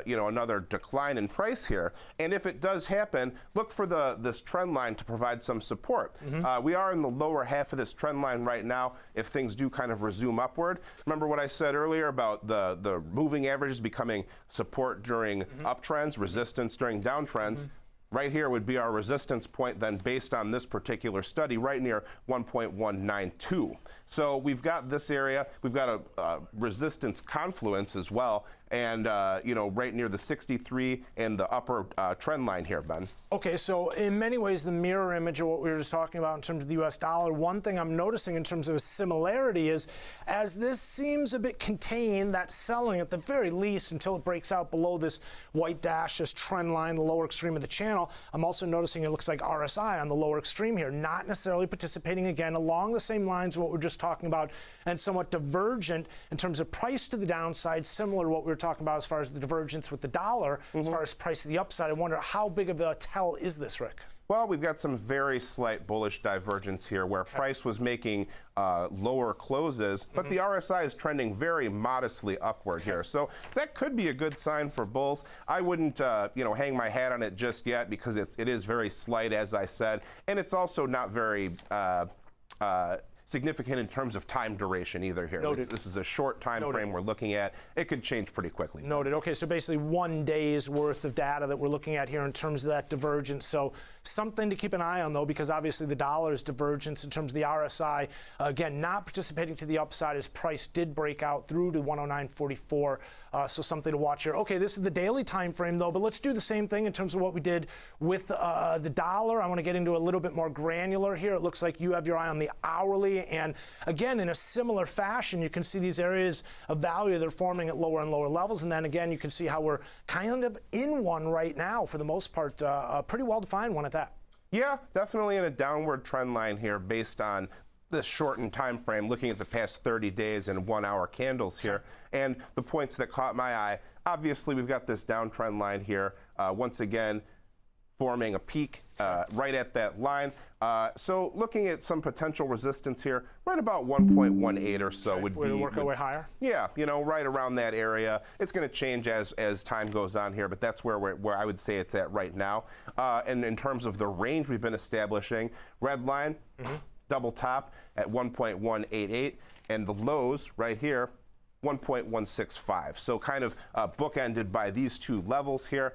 you know, another decline in price here. And if it does happen, look for this trend line to provide some support. We are in the lower half of this trend line right now. If things do kind of resume upward, remember what I said earlier about the moving averages becoming support during uptrends, resistance during downtrends. Right here would be our resistance point then based on this particular study right near 1.192. So we've got this area, we've got a resistance confluence as well, and you know, right near the 63 and the upper trend line here, Ben. Okay, so in many ways the mirror image of what we were just talking about in terms of the US dollar, one thing I'm noticing in terms of a similarity is as this seems a bit contained, that selling at the very least until it breaks out below this white dash, this trend line, the lower extreme of the channel, I'm also noticing it looks like RSI on the lower extreme here, not necessarily participating again along the same lines of what we're just talking about, and somewhat divergent in terms of price to the downside, similar to what we were talking about as far as the divergence with the dollar, as far as price to the upside. I wonder how big of a tell is this, Rick? Well, we've got some very slight bullish divergence here where price was making lower closes, but the RSI is trending very modestly upward here. So that could be a good sign for bulls. I wouldn't, you know, hang my hat on it just yet because it is very slight, as I said, and it's also not very significant in terms of time duration either here. Noted. This is a short time frame we're looking at. It could change pretty quickly. Noted. Okay, so basically 1 day's worth of data that we're looking at here in terms of that divergence. So something to keep an eye on, though, because obviously the dollar's divergence in terms of the RSI, again, not participating to the upside as price did break out through to 109.44. So something to watch here. Okay, this is the daily time frame, though, but let's do the same thing in terms of what we did with the dollar. I want to get into a little bit more granular here. It looks like you have your eye on the hourly, and again, in a similar fashion, you can see these areas of value that are forming at lower and lower levels, and then again, you can see how we're kind of in one right now, for the most part, a pretty well-defined one at that. Yeah, definitely in a downward trend line here based on this shortened time frame, looking at the past 30 days and 1 hour candles here. And the points that caught my eye, obviously we've got this downtrend line here, once again forming a peak right at that line. So looking at some potential resistance here, right about 1.18 or so would be. Work our way higher? Yeah, you know, right around that area. It's going to change as time goes on here, but that's where I would say it's at right now. And in terms of the range we've been establishing, red line, double top at 1.188, and the lows right here, 1.165. So kind of bookended by these two levels here.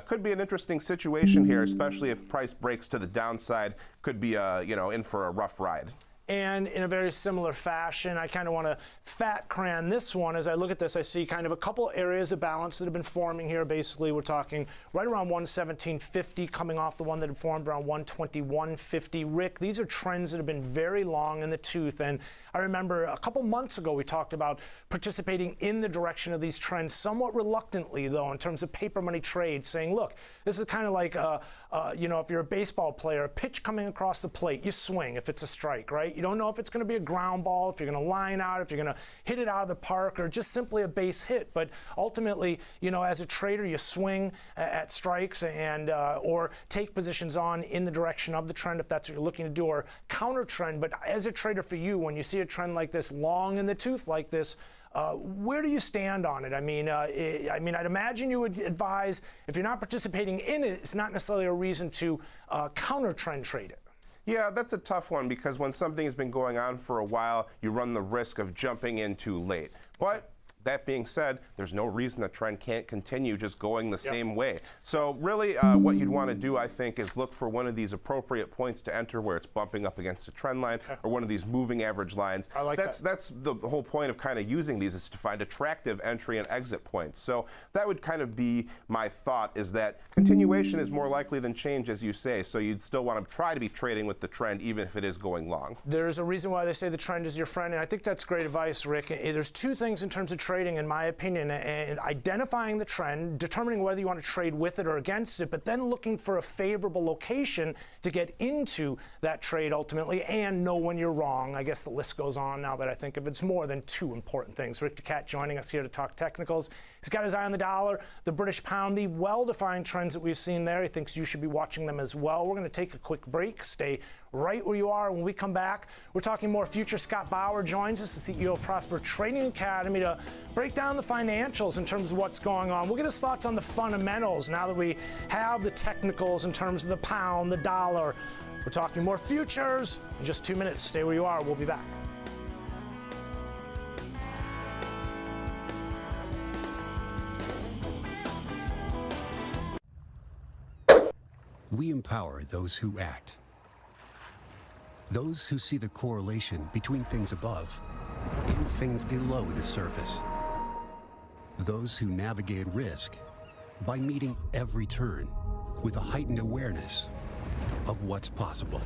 Could be an interesting situation here, especially if price breaks to the downside. Could be, you know, in for a rough ride. And in a very similar fashion, I kind of want to fat cran this one. As I look at this, I see kind of a couple areas of balance that have been forming here. Basically, we're talking right around 117.50, coming off the one that had formed around 121.50. Rick, these are trends that have been very long in the tooth. And I remember a couple months ago, we talked about participating in the direction of these trends somewhat reluctantly, though, in terms of paper money trades, saying, look, this is kind of like, if you're a baseball player, a pitch coming across the plate, you swing if it's a strike, right? You don't know if it's going to be a ground ball, if you're going to line out, if you're going to hit it out of the park, or just simply a base hit. But ultimately, as a trader, you swing at strikes and or take positions on in the direction of the trend if that's what you're looking to do, or counter trend. But as a trader for you, when you see a trend like this, long in the tooth like this, where do you stand on it? I mean, I'd imagine you would advise if you're not participating in it, it's not necessarily a reason to counter trend trade it. Yeah, that's a tough one because when something has been going on for a while, you run the risk of jumping in too late. But that being said, there's no reason the trend can't continue just going the same way. So really what you'd want to do, I think, is look for one of these appropriate points to enter where it's bumping up against a trend line or one of these moving average lines. I like that. That's the whole point of kind of using these, is to find attractive entry and exit points. So that would kind of be my thought, is that continuation is more likely than change, as you say. So you'd still want to try to be trading with the trend even if it is going long. There's a reason why they say the trend is your friend, and I think that's great advice, Rick. There's two things in terms of trading, in my opinion, and identifying the trend, determining whether you want to trade with it or against it, but then looking for a favorable location to get into that trade ultimately, and know when you're wrong. I guess the list goes on now that I think of it. It's more than two important things. Rick DeCat joining us here to talk technicals. He's got his eye on the dollar, the British pound, the well-defined trends that we've seen there. He thinks you should be watching them as well. We're going to take a quick break. Stay right where you are. When we come back, we're talking more future. Scott Bauer joins us, the CEO of Prosper Trading Academy, to break down the financials in terms of what's going on. We'll get his thoughts on the fundamentals now that we have the technicals in terms of the pound, the dollar. We're talking more futures in just 2 minutes. Stay where you are. We'll be back. We empower those who act. Those who see the correlation between things above and things below the surface. Those who navigate risk by meeting every turn with a heightened awareness of what's possible.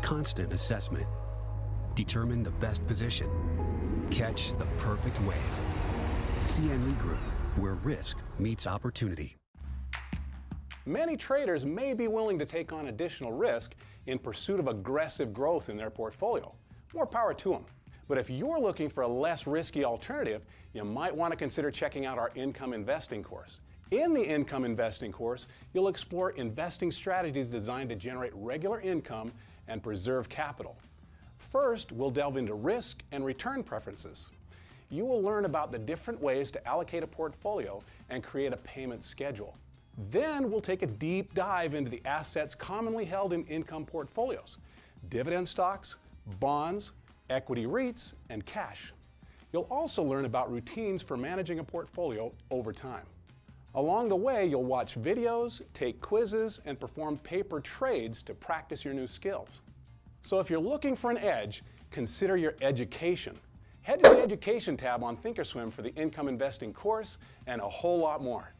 Constant assessment. Determine the best position. Catch the perfect wave. CME Group, where risk meets opportunity. Many traders may be willing to take on additional risk in pursuit of aggressive growth in their portfolio. More power to them. But if you're looking for a less risky alternative, you might want to consider checking out our income investing course. In the income investing course, you'll explore investing strategies designed to generate regular income and preserve capital. First, we'll delve into risk and return preferences. You will learn about the different ways to allocate a portfolio and create a payment schedule. Then we'll take a deep dive into the assets commonly held in income portfolios: dividend stocks, bonds, equity REITs, and cash. You'll also learn about routines for managing a portfolio over time. Along the way, you'll watch videos, take quizzes, and perform paper trades to practice your new skills. So if you're looking for an edge, consider your education. Head to the Education tab on Thinkorswim for the income investing course and a whole lot more.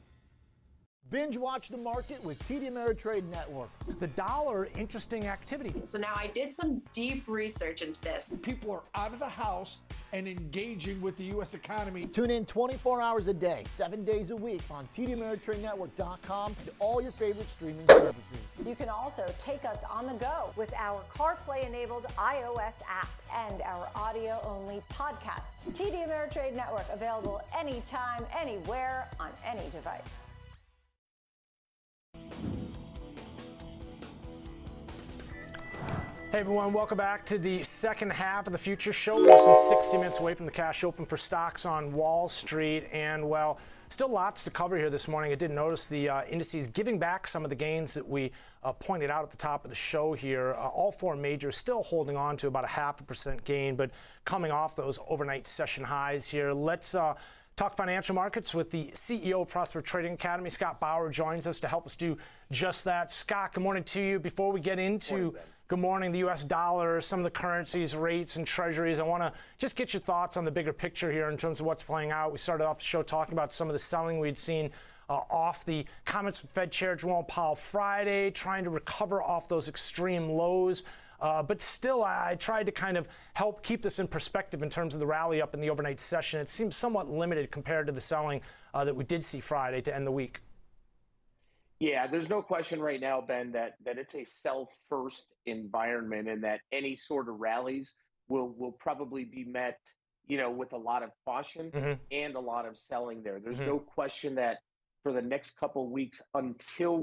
Binge watch the market with TD Ameritrade Network. The dollar, interesting activity. So now I did some deep research into this. People are out of the house and engaging with the U.S. economy. Tune in 24 hours a day, 7 days a week on TDAmeritradeNetwork.com and all your favorite streaming services. You can also take us on the go with our CarPlay-enabled iOS app and our audio-only podcasts. TD Ameritrade Network, available anytime, anywhere, on any device. Hey everyone, welcome back to the second half of the Future Show. Less than 60 minutes away from the cash open for stocks on Wall Street, and well, still lots to cover here this morning. I did notice the indices giving back some of the gains that we pointed out at the top of the show here. All four majors still holding on to about a 0.5% gain, but coming off those overnight session highs here. Let's talk financial markets with the CEO of Prosper Trading Academy. Scott Bauer joins us to help us do just that. Scott, good morning to you. Before we get into Good morning. The U.S. dollar, some of the currencies, rates, and treasuries. I want to just get your thoughts on the bigger picture here in terms of what's playing out. We started off the show talking about some of the selling we'd seen off the comments from Fed Chair Jerome Powell Friday, trying to recover off those extreme lows. But still, I tried to kind of help keep this in perspective in terms of the rally up in the overnight session. It seems somewhat limited compared to the selling that we did see Friday to end the week. Yeah, there's no question right now, Ben, that it's a sell-first environment, and that any sort of rallies will probably be met, with a lot of caution and a lot of selling there. There's no question that for the next couple of weeks until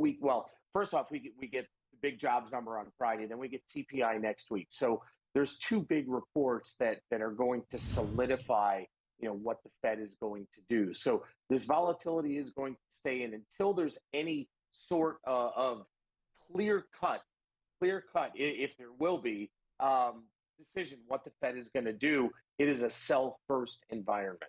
first off, we get the big jobs number on Friday, then we get CPI next week. So there's two big reports that are going to solidify, what the Fed is going to do. So this volatility is going to stay in until there's any sort of clear cut, if there will be, decision what the Fed is going to do. It is a sell-first environment.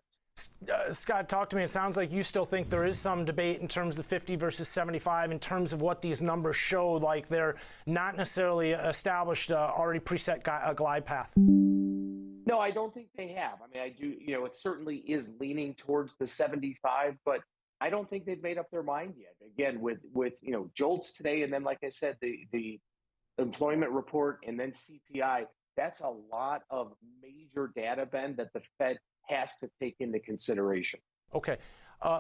Scott, talk to me. It sounds like you still think there is some debate in terms of 50 versus 75 in terms of what these numbers show, like they're not necessarily established, already preset glide path. No, I don't think they have. I mean, I do, it certainly is leaning towards the 75, but I don't think they've made up their mind yet. Again, with jolts today, and then, like I said, the employment report, and then CPI, that's a lot of major data, Ben, that the Fed has to take into consideration. Okay.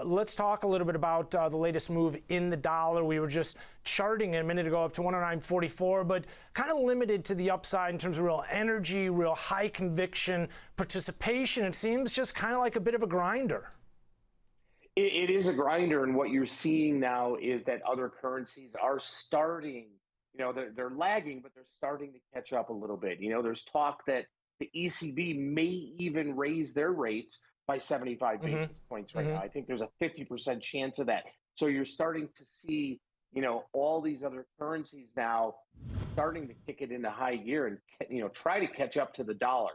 Let's talk a little bit about the latest move in the dollar. We were just charting a minute ago up to 109.44, but kind of limited to the upside in terms of real energy, real high conviction participation. It seems just kind of like a bit of a grinder. It is a grinder, and what you're seeing now is that other currencies are starting, they're lagging, but they're starting to catch up a little bit. There's talk that the ECB may even raise their rates by 75 basis points right now. I think there's a 50% chance of that. So you're starting to see, all these other currencies now starting to kick it into high gear and, try to catch up to the dollar.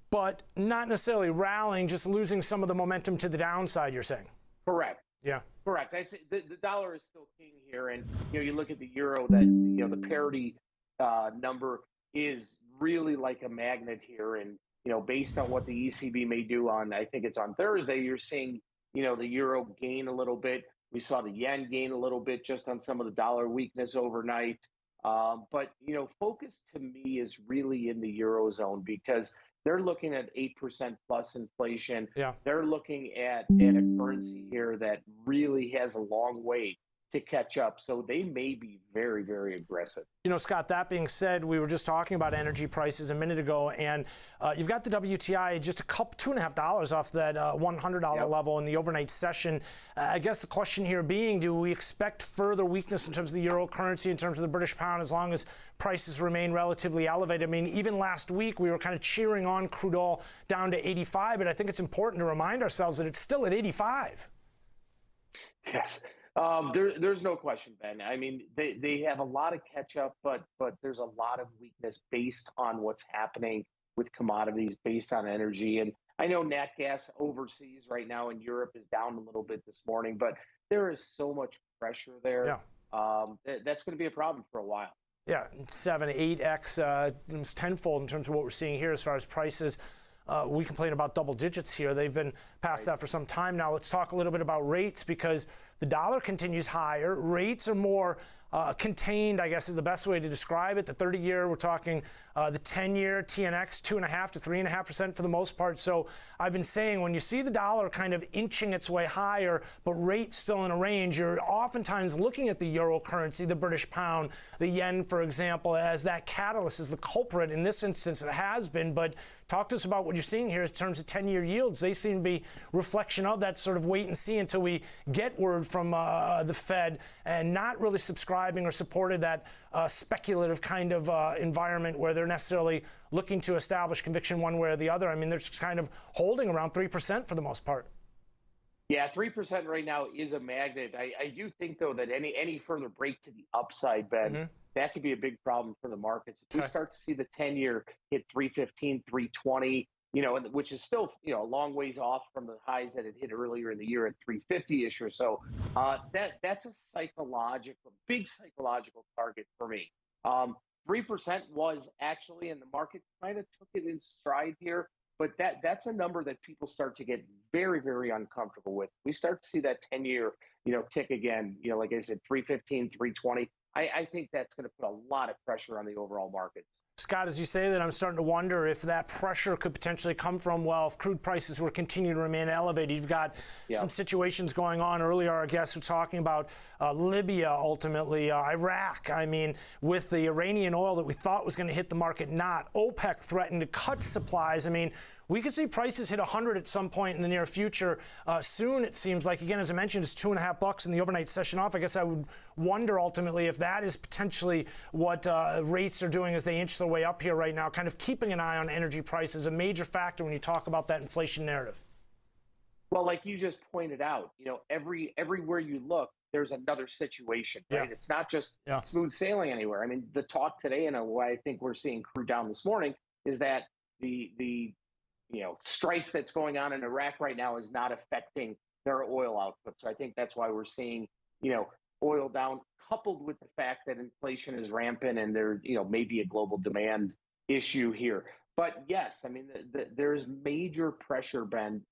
But not necessarily rallying, just losing some of the momentum to the downside, you're saying? Correct. Yeah. Correct. I'd say the dollar is still king here. And, you look at the euro, that, the parity number is really like a magnet here. And, based on what the ECB may do on, I think it's on Thursday, you're seeing, the euro gain a little bit. We saw the yen gain a little bit just on some of the dollar weakness overnight. But, focus to me is really in the Eurozone, because they're looking at 8% plus inflation. Yeah. They're looking at a currency here that really has a long way to catch up. So they may be very, very aggressive. Scott, that being said, we were just talking about energy prices a minute ago, and you've got the WTI just a couple, $2.50 off that $100 level in the overnight session. I guess the question here being, do we expect further weakness in terms of the euro currency, in terms of the British pound, as long as prices remain relatively elevated? I mean, even last week, we were kind of cheering on crude oil down to 85, but I think it's important to remind ourselves that it's still at 85. Yes. There's no question, Ben. I mean, they have a lot of catch up, but there's a lot of weakness based on what's happening with commodities, based on energy. And I know nat gas overseas right now in Europe is down a little bit this morning, but there is so much pressure there. Yeah. That's going to be a problem for a while. Yeah, 7, 8x, it's tenfold in terms of what we're seeing here as far as prices. We complain about double digits here. They've been past that for some time now. Let's talk a little bit about rates, because the dollar continues higher. Rates are more contained, I guess is the best way to describe it. The 30-year, we're talking the 10-year TNX, 2.5% to 3.5% for the most part. So I've been saying, when you see the dollar kind of inching its way higher, but rates still in a range, you're oftentimes looking at the euro currency, the British pound, the yen, for example, as that catalyst, as the culprit. In this instance, it has been. But talk to us about what you're seeing here in terms of 10-year yields. They seem to be reflection of that sort of wait and see until we get word from the Fed, and not really subscribing or supported that speculative kind of environment where they're necessarily looking to establish conviction one way or the other. I mean, they're just kind of holding around 3% for the most part. Yeah, 3% right now is a magnet. I do think, though, that any further break to the upside, Ben, that could be a big problem for the markets. If we start to see the 10-year hit 315, 320, which is still, a long ways off from the highs that it hit earlier in the year at 350-ish or so, that's a big psychological target for me. 3% was actually, and the market kind of took it in stride here, but that's a number that people start to get very, very uncomfortable with. We start to see that 10-year, tick again, like I said, 315, 320. I think that's going to put a lot of pressure on the overall markets. Scott, as you say that, I'm starting to wonder if that pressure could potentially come from, well, if crude prices were continuing to remain elevated. You've got some situations going on. Earlier, our guests were talking about Libya, ultimately, Iraq. I mean, with the Iranian oil that we thought was going to hit the market, not. OPEC threatened to cut supplies. I mean, we could see prices hit 100 at some point in the near future. Soon, it seems like, again, as I mentioned, it's $2.50 in the overnight session off. I guess I would wonder ultimately if that is potentially what rates are doing as they inch their way up here right now, kind of keeping an eye on energy prices, a major factor when you talk about that inflation narrative. Well, like you just pointed out, everywhere you look, there's another situation, right? It's not just smooth sailing anywhere. I mean, the talk today, and why I think we're seeing crude down this morning, is that the strife that's going on in Iraq right now is not affecting their oil output. So I think that's why we're seeing, oil down, coupled with the fact that inflation is rampant and there, may be a global demand issue here. But yes, I mean, there's major pressure, Ben,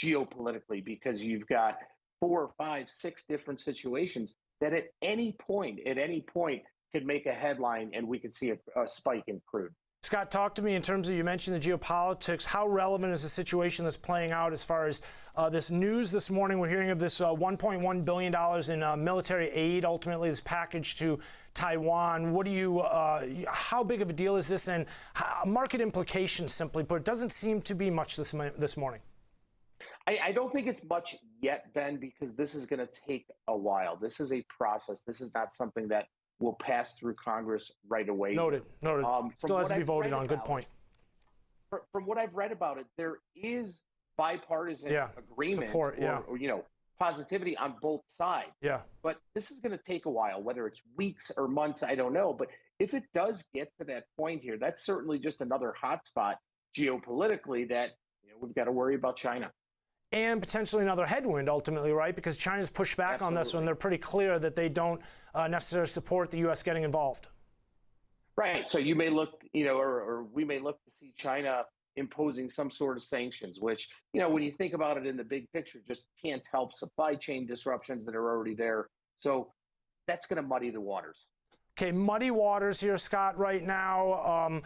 geopolitically, because you've got 4, 5, 6 different situations that at any point could make a headline and we could see a spike in crude. Scott, talk to me in terms of, you mentioned the geopolitics. How relevant is the situation that's playing out as far as this news this morning? We're hearing of this $1.1 billion in military aid, ultimately this package to Taiwan. What do you, how big of a deal is this, and market implications, simply put? It doesn't seem to be much this morning. I don't think it's much yet, Ben, because this is going to take a while. This is a process. This is not something that will pass through Congress right away. Noted. Still has to be voted on. Good point. From what I've read about it, there is bipartisan agreement support, or positivity on both sides. But this is going to take a while, whether it's weeks or months, I don't know. But if it does get to that point here, that's certainly just another hot spot geopolitically that we've got to worry about China. And potentially another headwind, ultimately, right? Because China's pushed back on this one. They're pretty clear that they don't necessarily support the U.S. getting involved. Right. So you may look, or we may look to see China imposing some sort of sanctions, which, when you think about it in the big picture, just can't help supply chain disruptions that are already there. So that's going to muddy the waters. Okay, muddy waters here, Scott, right now.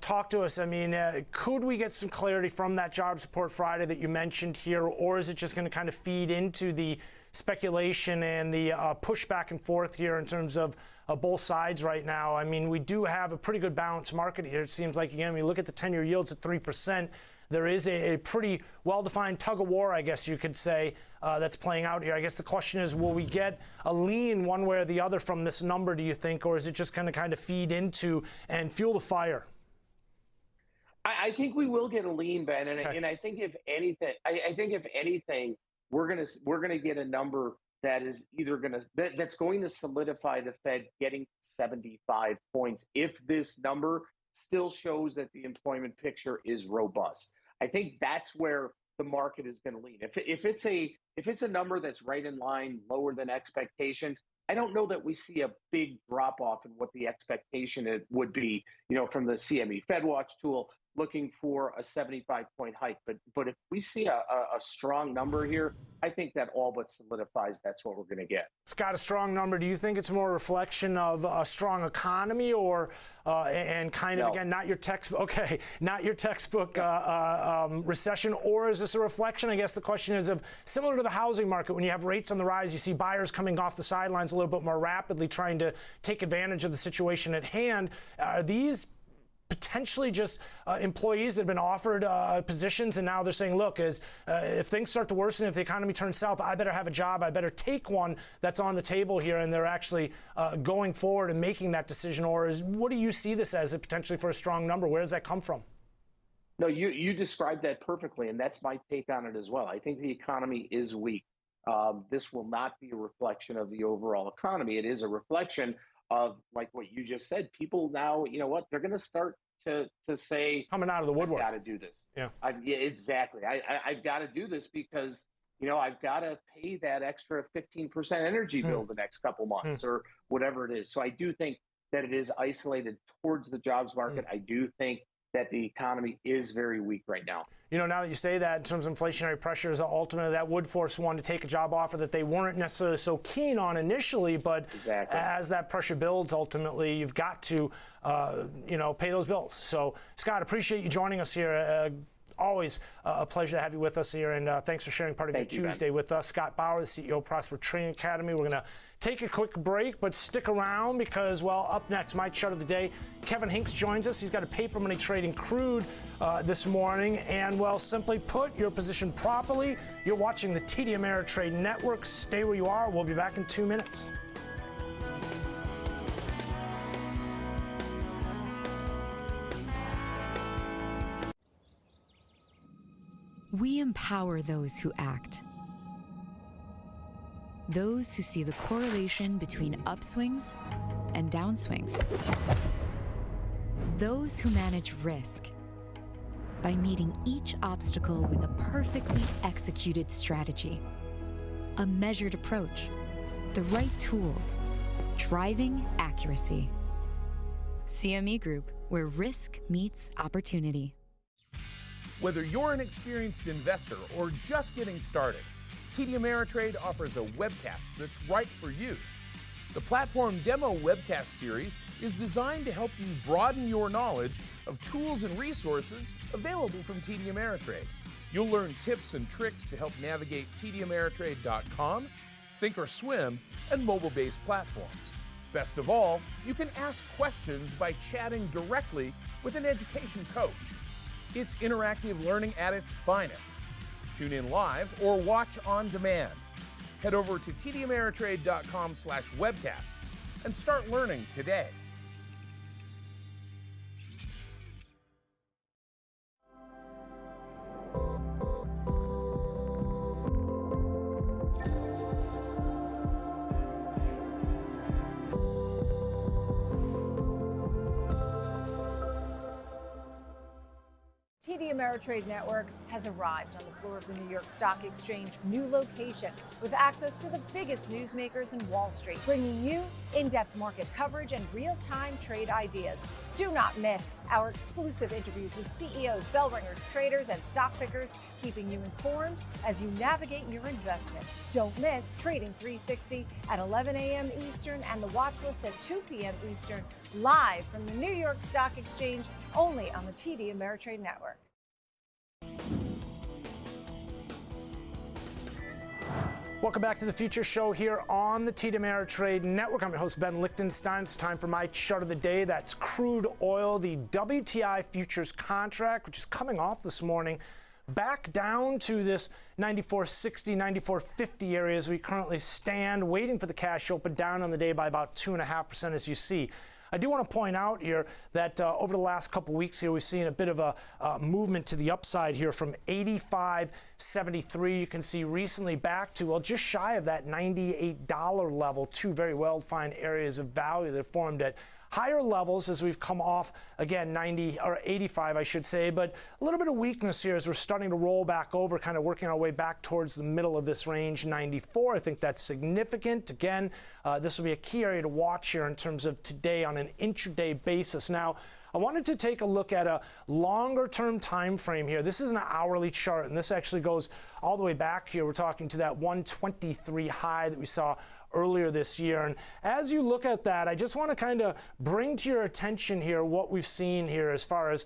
Talk to us. I mean, could we get some clarity from that jobs report Friday that you mentioned here, or is it just going to kind of feed into the speculation and the push back and forth here in terms of both sides right now? I mean, we do have a pretty good balanced market here. It seems like, again, when you look at the 10-year yields at 3%, there is a pretty well-defined tug-of-war, I guess you could say, that's playing out here. I guess the question is, will we get a lean one way or the other from this number, do you think, or is it just going to kind of feed into and fuel the fire? I think we will get a lean, Ben, and I think if anything, we're gonna get a number that is either that's going to solidify the Fed getting 75 points if this number still shows that the employment picture is robust. I think that's where the market is going to lean. If it's a number that's right in line, lower than expectations, I don't know that we see a big drop off in what the expectation it would be, from the CME FedWatch tool, looking for a 75-point hike. But if we see a strong number here, I think that all but solidifies that's what we're going to get. It's got a strong number. Do you think it's more a reflection of a strong economy, or and kind of, again, not your textbook, not your textbook recession, or is this a reflection? I guess the question is of similar to the housing market, when you have rates on the rise, you see buyers coming off the sidelines a little bit more rapidly, trying to take advantage of the situation at hand. Are these potentially just employees that have been offered positions, and now they're saying, look, if things start to worsen, if the economy turns south, I better have a job, I better take one that's on the table here, and they're actually going forward and making that decision? Or what do you see this as potentially for a strong number? Where does that come from? No, you described that perfectly, and that's my take on it as well. I think the economy is weak. This will not be a reflection of the overall economy. It is a reflection of, like what you just said, people now, they're going to start to say, coming out of the woodwork, I've got to do this. Yeah, exactly. I've got to do this because, I've got to pay that extra 15% energy bill the next couple months or whatever it is. So I do think that it is isolated towards the jobs market. I do think that the economy is very weak right now. You know, now that you say that, in terms of inflationary pressures, ultimately that would force one to take a job offer that they weren't necessarily so keen on initially, but as that pressure builds, ultimately you've got to, you know, pay those bills. So, Scott, appreciate you joining us here. Always a pleasure to have you with us here, and thanks for sharing part of your Tuesday with us. Scott Bauer, the CEO of Prosper Trading Academy. We're going to take a quick break, but stick around because, well, up next, my chart of the day, Kevin Hinks joins us. He's got a paper money trading crude this morning, and, well, simply put, your position properly. You're watching the TD Ameritrade Network. Stay where you are. We'll be back in 2 minutes. We empower those who act. Those who see the correlation between upswings and downswings. Those who manage risk by meeting each obstacle with a perfectly executed strategy. A measured approach, the right tools, driving accuracy. CME Group, where risk meets opportunity. Whether you're an experienced investor or just getting started, TD Ameritrade offers a webcast that's right for you. The platform demo webcast series is designed to help you broaden your knowledge of tools and resources available from TD Ameritrade. You'll learn tips and tricks to help navigate tdameritrade.com, Thinkorswim, and mobile-based platforms. Best of all, you can ask questions by chatting directly with an education coach. It's interactive learning at its finest. Tune in live or watch on demand. Head over to tdameritrade.com/webcasts and start learning today. TD Ameritrade Network has arrived on the floor of the New York Stock Exchange new location with access to the biggest newsmakers in Wall Street, bringing you in-depth market coverage and real-time trade ideas. Do not miss our exclusive interviews with CEOs, bell ringers, traders, and stock pickers, keeping you informed as you navigate your investments. Don't miss Trading 360 at 11 a.m. Eastern and the watch list at 2 p.m. Eastern, live from the New York Stock Exchange, only on the TD Ameritrade Network. Welcome back to the Future Show here on the TD Ameritrade Network. I'm your host, Ben Lichtenstein. It's time for my chart of the day. That's crude oil, the WTI futures contract, which is coming off this morning, back down to this 94.60, 94.50 area as we currently stand, waiting for the cash open, down on the day by about 2.5%, as you see. I do want to point out here that over the last couple weeks here, we've seen a bit of a movement to the upside here from 85.73. You can see recently back to, well, just shy of that $98 level. Two very well-defined areas of value that formed at higher levels as we've come off, again, 90 or 85, I should say, but a little bit of weakness here as we're starting to roll back over, kind of working our way back towards the middle of this range, 94. I think that's significant. Again, this will be a key area to watch here in terms of today on an intraday basis. Now, I wanted to take a look at a longer-term time frame here. This is an hourly chart, and this actually goes all the way back here. We're talking to that 123 high that we saw earlier this year. And as you look at that, I just want to kind of bring to your attention here what we've seen here as far as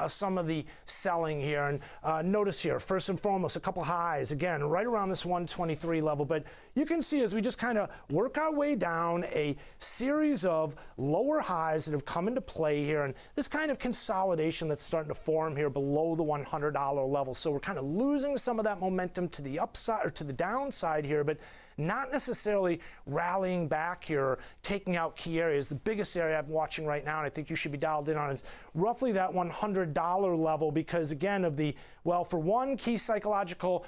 some of the selling here. And notice here, first and foremost, a couple highs, again, right around this 123 level. But you can see as we just kind of work our way down a series of lower highs that have come into play here, and this kind of consolidation that's starting to form here below the $100 level. So we're kind of losing some of that momentum to the upside or to the downside here, but not necessarily rallying back here or taking out key areas. The biggest area I'm watching right now, and I think you should be dialed in on, is roughly that $100 level because, again, of the, well, for one key psychological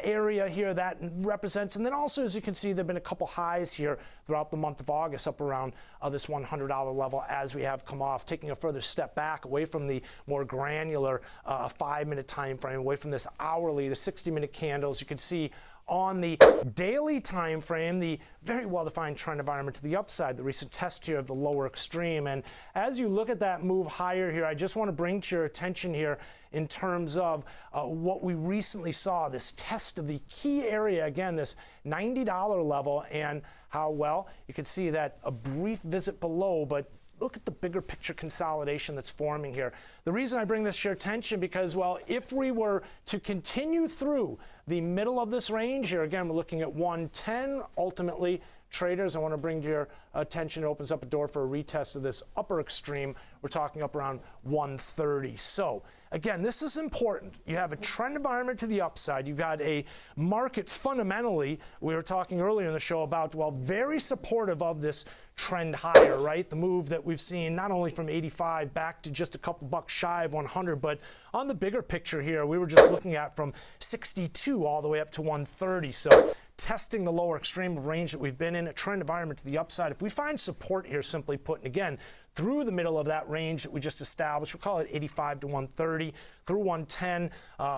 area here that represents, and then also, as you can see, there have been a couple highs here throughout the month of August up around this $100 level as we have come off, taking a further step back away from the more granular 5-minute time frame, away from this hourly, the 60-minute candles. You can see on the daily time frame, the very well-defined trend environment to the upside, the recent test here of the lower extreme. And as you look at that move higher here, I just want to bring to your attention here in terms of what we recently saw, this test of the key area, again, this $90 level, and how well you can see that a brief visit below, but look at the bigger picture consolidation that's forming here. The reason I bring this to your attention because, well, if we were to continue through the middle of this range here, again, we're looking at 110. Ultimately, traders, I want to bring to your attention, it opens up a door for a retest of this upper extreme. We're talking up around 130. So, again, this is important. You have a trend environment to the upside. You've got a market fundamentally, we were talking earlier in the show about, well, very supportive of this trend higher, right? The move that we've seen not only from 85 back to just a couple bucks shy of 100, but on the bigger picture here, we were just looking at from 62 all the way up to 130. So testing the lower extreme of range that we've been in, a trend environment to the upside. If we find support here, simply put, and again, through the middle of that range that we just established, we'll call it 85 to 130, through 110,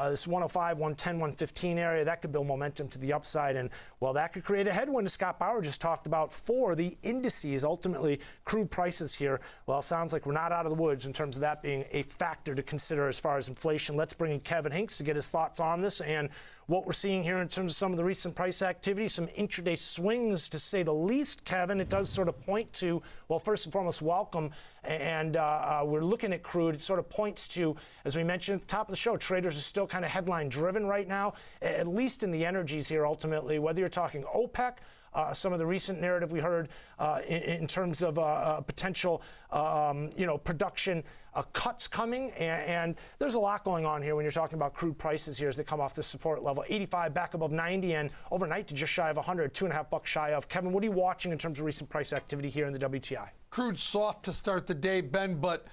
this 105, 110, 115 area, that could build momentum to the upside. And, well, that could create a headwind, as Scott Bauer just talked about, for the indices. Ultimately, crude prices here, well, it sounds like we're not out of the woods in terms of that being a factor to consider as far as inflation. Let's bring in Kevin Hinks to get his thoughts on this and what we're seeing here in terms of some of the recent price activity, some intraday swings, to say the least. Kevin, it does sort of point to, well, first and foremost, welcome. And we're looking at crude. It sort of points to, as we mentioned at the top of the show, traders are still kind of headline driven right now, at least in the energies here ultimately, whether you're talking OPEC, some of the recent narrative we heard in terms of potential, production cuts coming, and there's a lot going on here when you're talking about crude prices here as they come off this support level. 85 back above 90, and overnight to just shy of 100, $2.5 shy of. Kevin, what are you watching in terms of recent price activity here in the WTI? Crude soft to start the day, Ben, but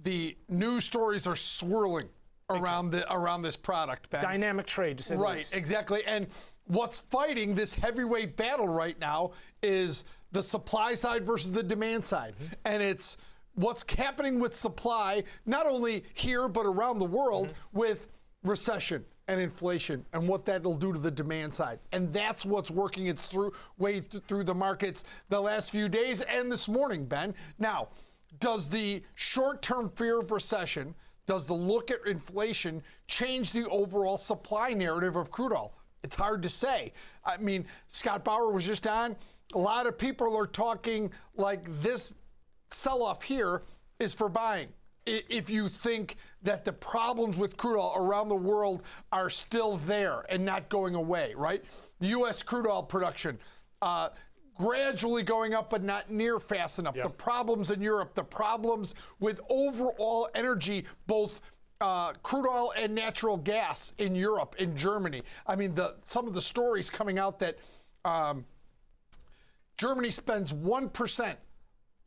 the news stories are swirling around this product, Ben. Dynamic trade, to say the least. Right, exactly. And what's fighting this heavyweight battle right now is the supply side versus the demand side. Mm-hmm. And it's what's happening with supply, not only here but around the world, with recession and inflation and what that'll do to the demand side. And that's what's working its way through the markets the last few days and this morning, Ben. Now, does the short-term fear of recession, does the look at inflation change the overall supply narrative of crude oil? It's hard to say. I mean, Scott Bauer was just on. A lot of people are talking like this sell-off here is for buying. If you think that the problems with crude oil around the world are still there and not going away, right? U.S. crude oil production gradually going up but not near fast enough. Yep. The problems in Europe, the problems with overall energy, both crude oil and natural gas in Europe, in Germany. I mean, some of the stories coming out that Germany spends 1%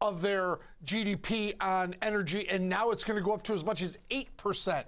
of their GDP on energy, and now it's going to go up to as much as 8%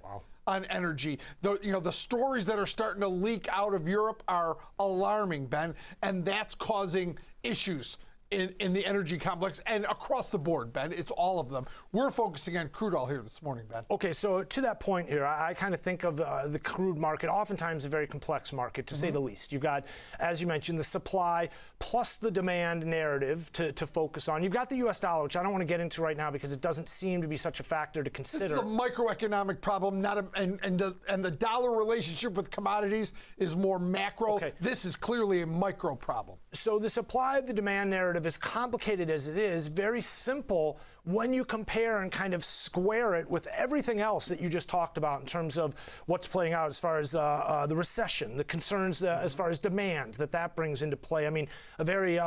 on energy. The stories that are starting to leak out of Europe are alarming, Ben, and that's causing issues in the energy complex and across the board, Ben. It's all of them. We're focusing on crude oil here this morning, Ben. Okay, so to that point here, I kind of think of the crude market, oftentimes a very complex market, to say the least. You've got, as you mentioned, the supply plus the demand narrative to focus on. You've got the U.S. dollar, which I don't want to get into right now because it doesn't seem to be such a factor to consider. This is a microeconomic problem, and the dollar relationship with commodities is more macro. Okay. This is clearly a micro problem. So the supply of the demand narrative, as complicated as it is, very simple when you compare and kind of square it with everything else that you just talked about in terms of what's playing out as far as the recession, the concerns as far as demand that brings into play. I mean, a very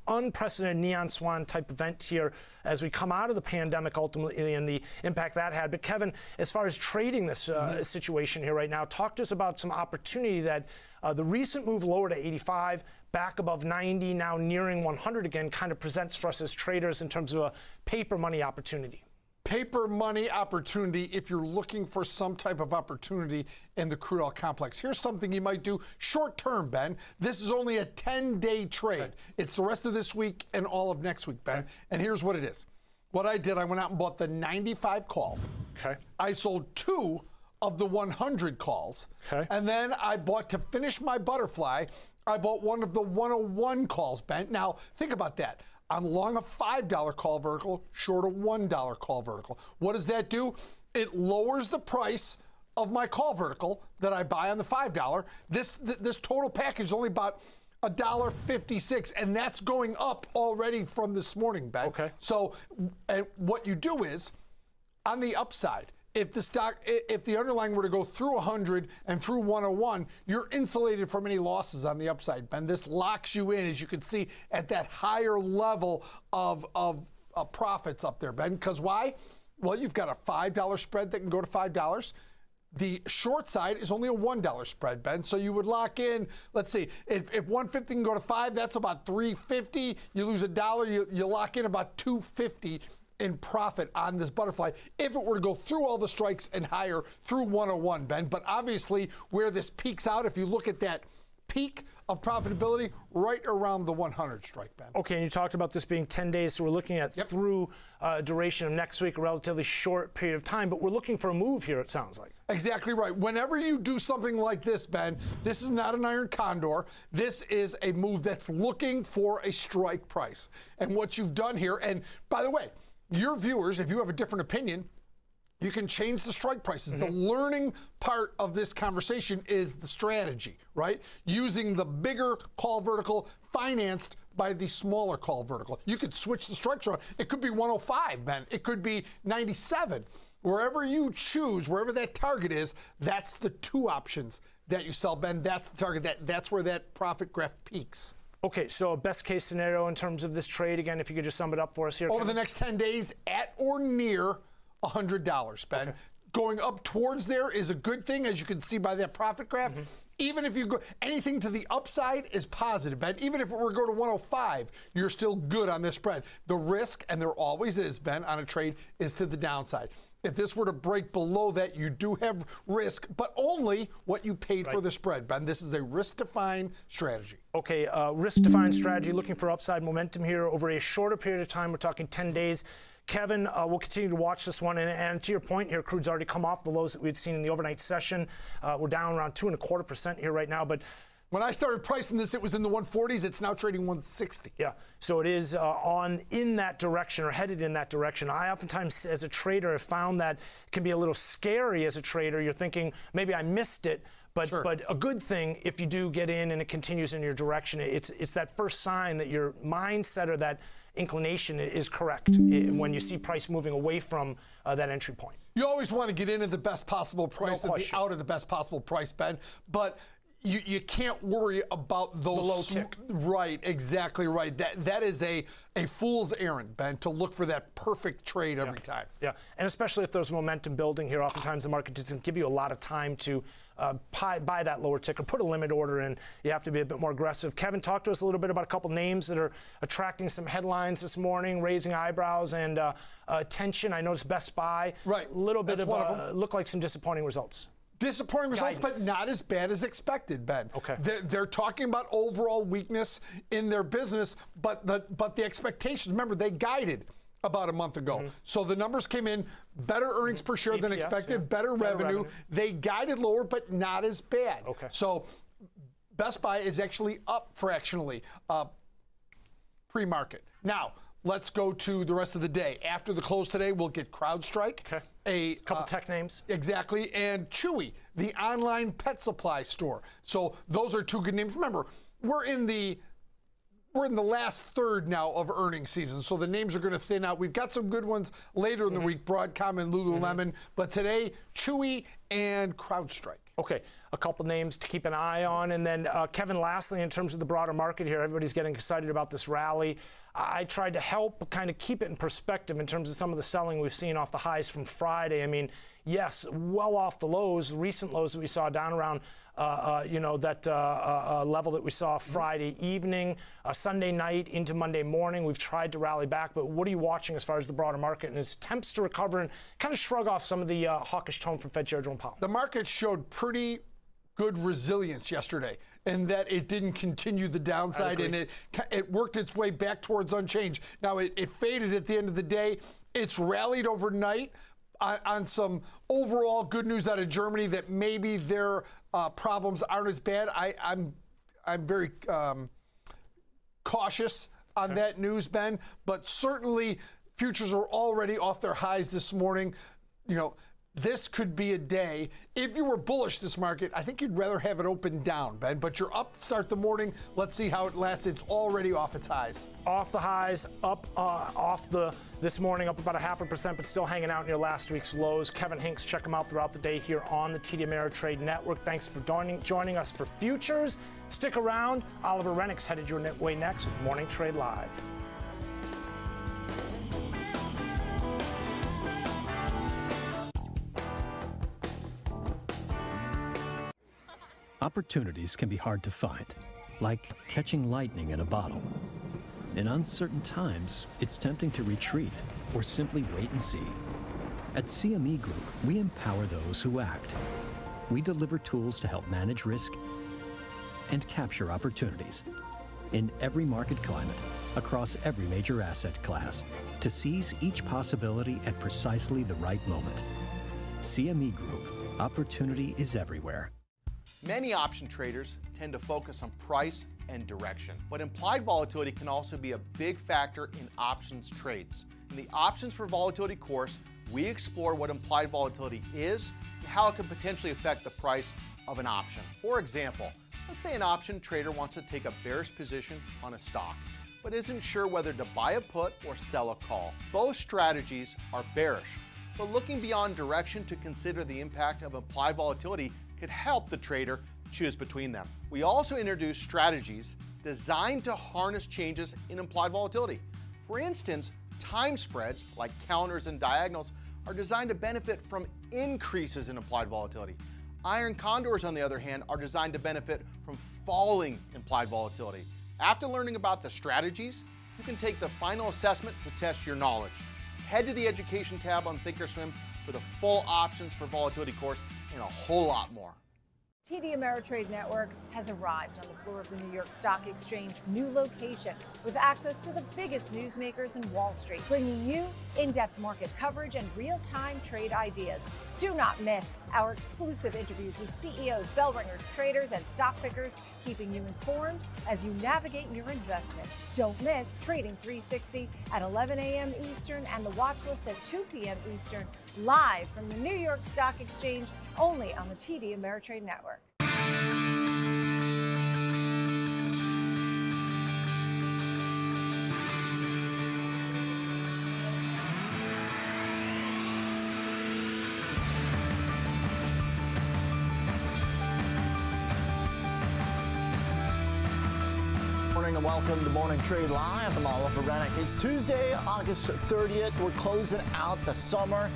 unprecedented neon swan type event here as we come out of the pandemic ultimately and the impact that had. But Kevin, as far as trading this situation here right now, talk to us about some opportunity that the recent move lower to 85, back above 90, now nearing 100 again, kind of presents for us as traders in terms of a paper money opportunity. Paper money opportunity if you're looking for some type of opportunity in the crude oil complex. Here's something you might do short term, Ben. This is only a 10-day trade. Okay. It's the rest of this week and all of next week, Ben. Okay. And here's what it is. What I did, I went out and bought the 95 call. Okay. I sold 2 of the 100 calls. Okay. And then I bought, to finish my butterfly, I bought one of the 101 calls, Ben. Now, think about that. I'm long a $5 call vertical, short a $1 call vertical. What does that do? It lowers the price of my call vertical that I buy on the $5. This total package is only about $1.56, and that's going up already from this morning, Ben. Okay. So, and what you do is, on the upside, if the underlying were to go through 100 and through 101, you're insulated from any losses on the upside, Ben. This locks you in, as you can see, at that higher level of profits up there, Ben. Because why? Well, you've got a $5 spread that can go to $5. The short side is only a $1 spread, Ben. So you would lock in, let's see, if 150 can go to 5, that's about $3.50. You lose $1, you lock in about $2.50 in profit on this butterfly if it were to go through all the strikes and higher through 101, Ben. But obviously, where this peaks out, if you look at that peak of profitability, right around the 100 strike, Ben. Okay, and you talked about this being 10 days, so we're looking at through duration of next week, a relatively short period of time, but we're looking for a move here, it sounds like. Exactly right. Whenever you do something like this, Ben, this is not an iron condor. This is a move that's looking for a strike price. And what you've done here, and by the way, your viewers, if you have a different opinion, you can change the strike prices. The learning part of this conversation is the strategy, right? Using the bigger call vertical financed by the smaller call vertical. You could switch the strikes around. It could be 105, Ben. It could be 97. Wherever you choose, wherever that target is, that's the two options that you sell, Ben. That's the target. That's where that profit graph peaks. Okay, so best case scenario in terms of this trade, again, if you could just sum it up for us here. Over the next 10 days, at or near $100, Ben. Okay. Going up towards there is a good thing, as you can see by that profit graph. Even if you go, anything to the upside is positive, Ben. Even if it were to go to 105, you're still good on this spread. The risk, and there always is, Ben, on a trade, is to the downside. If this were to break below that, you do have risk, but only what you paid for the spread, Ben. This is a risk-defined strategy. Okay, risk-defined strategy, looking for upside momentum here over a shorter period of time. We're talking 10 days. Kevin, we'll continue to watch this one. And to your point here, crude's already come off the lows that we had seen in the overnight session. We're down around 2.25% here right now. But when I started pricing this, it was in the 140s. It's now trading 160. Yeah, so it is in that direction, or headed in that direction. I oftentimes, as a trader, have found that it can be a little scary as a trader. You're thinking, maybe I missed it. But a good thing, if you do get in and it continues in your direction, it's that first sign that your mindset or that inclination is correct when you see price moving away from that entry point. You always want to get in at the best possible price and be out at the best possible price, Ben. But you can't worry about those the low tick. Right, exactly right. That is a fool's errand, Ben, to look for that perfect trade every time. Yeah, and especially if there's momentum building here, oftentimes the market doesn't give you a lot of time to buy that lower tick or put a limit order in. You have to be a bit more aggressive. Kevin, talk to us a little bit about a couple names that are attracting some headlines this morning, raising eyebrows and attention. I noticed Best Buy. Right. A little bit look like some disappointing results. Disappointing results, but not as bad as expected, Ben. Okay. They're talking about overall weakness in their business, but the expectations, remember, they guided about a month ago. So the numbers came in better earnings per share than expected, better revenue. They guided lower, but not as bad. Okay. So Best Buy is actually up fractionally pre-market. Now, let's go to the rest of the day. After the close today, we'll get CrowdStrike. Okay. A couple tech names. Exactly. And Chewy, the online pet supply store. So those are two good names. Remember, we're in the last third now of earnings season, so the names are going to thin out. We've got some good ones later in the week, Broadcom and Lululemon, but today, Chewy and CrowdStrike. Okay, a couple names to keep an eye on. And then, Kevin, lastly, in terms of the broader market here, everybody's getting excited about this rally. I tried to help kind of keep it in perspective in terms of some of the selling we've seen off the highs from Friday. I mean, yes, well off the lows, recent lows that we saw down around that level that we saw Friday evening, Sunday night into Monday morning. We've tried to rally back, but what are you watching as far as the broader market and its attempts to recover and kind of shrug off some of the hawkish tone from Fed Chair Jerome Powell? The market showed pretty good resilience yesterday in that it didn't continue the downside and it worked its way back towards unchanged. Now, it faded at the end of the day. It's rallied overnight. on some overall good news out of Germany that maybe their problems aren't as bad. I'm very cautious on that news, Ben, but certainly futures are already off their highs this morning. You know, this could be a day. If you were bullish this market, I think you'd rather have it open down, Ben, but you're up to start the morning. Let's see how it lasts. It's already off its highs. Off the highs, up this morning, up about 0.5%, but still hanging out near last week's lows. Kevin Hinks, check him out throughout the day here on the TD Ameritrade Network. Thanks for joining us for futures. Stick around. Oliver Rennick's headed your way next with Morning Trade Live. Opportunities can be hard to find, like catching lightning in a bottle. In uncertain times, it's tempting to retreat or simply wait and see. At CME Group, we empower those who act. We deliver tools to help manage risk and capture opportunities in every market climate, across every major asset class, to seize each possibility at precisely the right moment. CME Group, opportunity is everywhere. Many option traders tend to focus on price and direction, but implied volatility can also be a big factor in options trades. In the Options for Volatility course, we explore what implied volatility is and how it can potentially affect the price of an option. For example, let's say an option trader wants to take a bearish position on a stock, but isn't sure whether to buy a put or sell a call. Both strategies are bearish, but looking beyond direction to consider the impact of implied volatility could help the trader choose between them. We also introduce strategies designed to harness changes in implied volatility. For instance, time spreads like counters and diagonals are designed to benefit from increases in implied volatility. Iron condors, on the other hand, are designed to benefit from falling implied volatility. After learning about the strategies, you can take the final assessment to test your knowledge. Head to the Education tab on Thinkorswim for the full Options for Volatility course and a whole lot more. TD Ameritrade Network has arrived on the floor of the New York Stock Exchange new location with access to the biggest newsmakers in Wall Street, bringing you in-depth market coverage and real-time trade ideas. Do not miss our exclusive interviews with CEOs, bell ringers, traders, and stock pickers, keeping you informed as you navigate your investments. Don't miss Trading 360 at 11 a.m. Eastern and the watch list at 2 p.m. Eastern, live from the New York Stock Exchange, only on the TD Ameritrade Network. Morning and welcome to Morning Trade Live. I'm Oliver Rennick. It's Tuesday, August 30th. We're closing out the summer,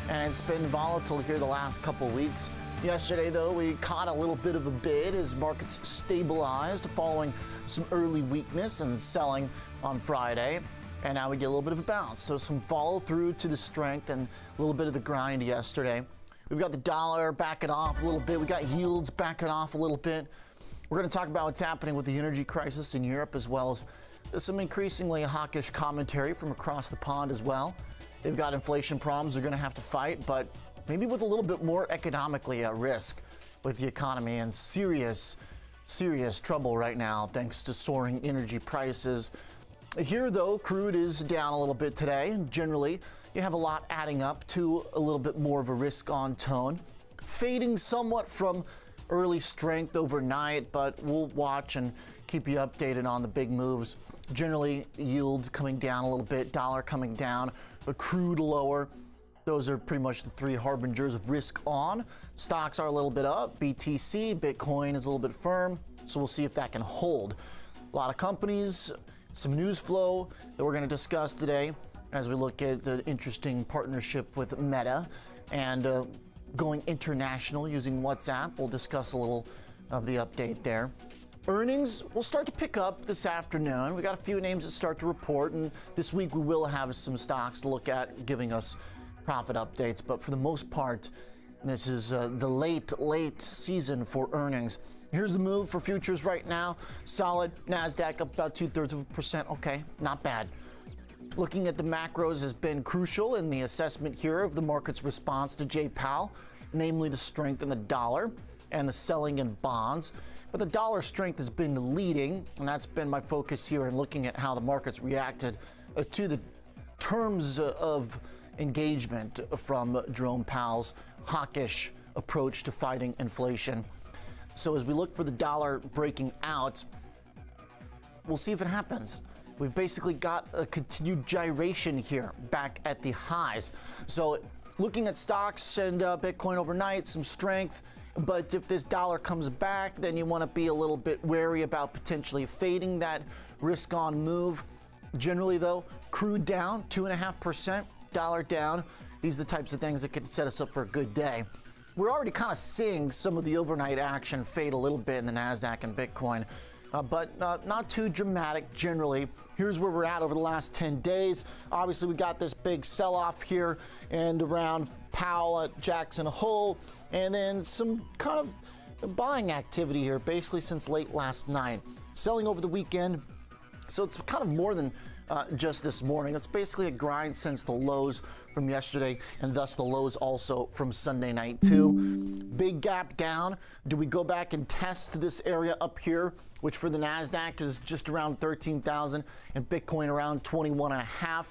and it's been volatile here the last couple weeks. Yesterday, though, we caught a little bit of a bid as markets stabilized following some early weakness and selling on Friday. And now we get a little bit of a bounce. So some follow through to the strength and a little bit of the grind yesterday. We've got the dollar backing off a little bit. We got yields backing off a little bit. We're going to talk about what's happening with the energy crisis in Europe, as well as some increasingly hawkish commentary from across the pond as well. They've got inflation problems they're going to have to fight, but maybe with a little bit more economically at risk with the economy and serious trouble right now thanks to soaring energy prices. Here, though, crude is down a little bit today. Generally, you have a lot adding up to a little bit more of a risk-on tone, fading somewhat from early strength overnight, but we'll watch and keep you updated on the big moves. Generally, yield coming down a little bit, dollar coming down, a crude lower. Those are pretty much the three harbingers of risk on. Stocks are a little bit up. BTC, Bitcoin is a little bit firm, so we'll see if that can hold. A lot of companies, some news flow that we're going to discuss today as we look at the interesting partnership with Meta and going international using WhatsApp. We'll discuss a little of the update there. Earnings will start to pick up this afternoon. We got a few names that start to report, and this week we will have some stocks to look at giving us profit updates. But for the most part, this is the late season for earnings. Here's the move for futures right now. Solid. NASDAQ up about 2/3%. Okay, not bad. Looking at the macros has been crucial in the assessment here of the market's response to Jay Powell, namely the strength in the dollar and the selling in bonds. But the dollar strength has been leading, and that's been my focus here in looking at how the market's reacted to the terms of engagement from Jerome Powell's hawkish approach to fighting inflation. So as we look for the dollar breaking out, we'll see if it happens. We've basically got a continued gyration here back at the highs. So looking at stocks and Bitcoin overnight, some strength. But if this dollar comes back, then you want to be a little bit wary about potentially fading that risk-on move. Generally, though, crude down 2.5%, dollar down. These are the types of things that could set us up for a good day. We're already kind of seeing some of the overnight action fade a little bit in the NASDAQ and Bitcoin, but not too dramatic generally. Here's where we're at over the last 10 days. Obviously, we got this big sell-off here and around Powell at Jackson Hole, and then some kind of buying activity here basically since late last night. Selling over the weekend, so it's kind of more than just this morning. It's basically a grind since the lows from yesterday, and thus the lows also from Sunday night too. Big gap down. Do we go back and test this area up here, which for the NASDAQ is just around 13,000 and Bitcoin around 21.5?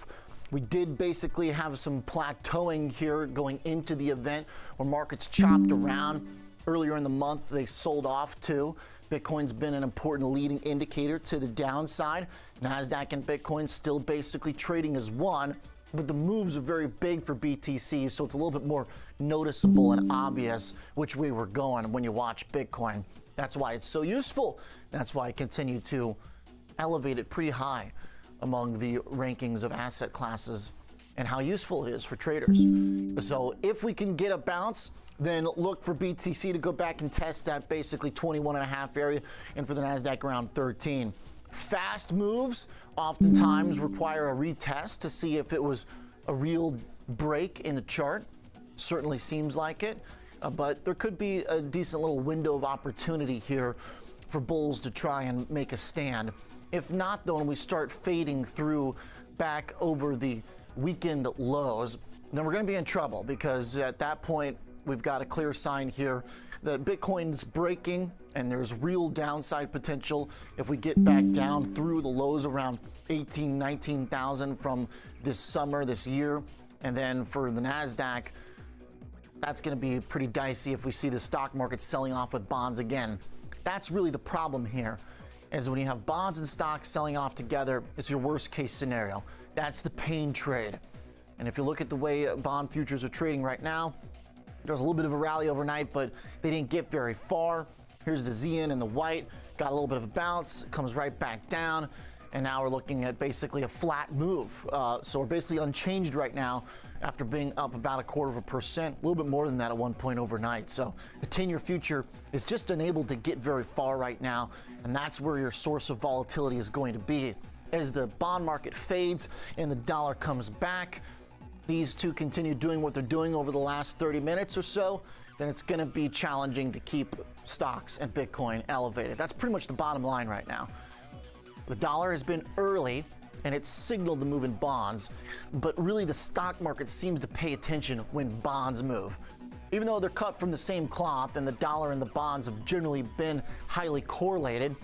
We did basically have some plateauing here going into the event where markets chopped around. Earlier in the month, they sold off too. Bitcoin's been an important leading indicator to the downside. NASDAQ and Bitcoin still basically trading as one, but the moves are very big for BTC, so it's a little bit more noticeable and obvious which way we're going when you watch Bitcoin. That's why it's so useful. That's why I continue to elevate it pretty high among the rankings of asset classes and how useful it is for traders. So if we can get a bounce, then look for BTC to go back and test that basically 21.5 area, and for the NASDAQ around 13. Fast moves oftentimes require a retest to see if it was a real break in the chart. Certainly seems like it, but there could be a decent little window of opportunity here for bulls to try and make a stand. If not, though, when we start fading through back over the weekend lows, then we're going to be in trouble, because at that point, we've got a clear sign here that Bitcoin's breaking and there's real downside potential if we get back down through the lows around 18,000, 19,000 from this summer, this year. And then for the NASDAQ, that's going to be pretty dicey if we see the stock market selling off with bonds again. That's really the problem here, is when you have bonds and stocks selling off together, it's your worst case scenario. That's the pain trade. And if you look at the way bond futures are trading right now, there was a little bit of a rally overnight, but they didn't get very far. Here's the ZN in the white, got a little bit of a bounce, comes right back down, and now we're looking at basically a flat move. So we're basically unchanged right now after being up about 0.25%, a little bit more than that at one point overnight. So the 10-year future is just unable to get very far right now, and that's where your source of volatility is going to be. As the bond market fades and the dollar comes back, these two continue doing what they're doing over the last 30 minutes or so, then it's going to be challenging to keep stocks and Bitcoin elevated. That's pretty much the bottom line right now. The dollar has been early, and it's signaled the move in bonds, but really the stock market seems to pay attention when bonds move. Even though they're cut from the same cloth and the dollar and the bonds have generally been highly correlated,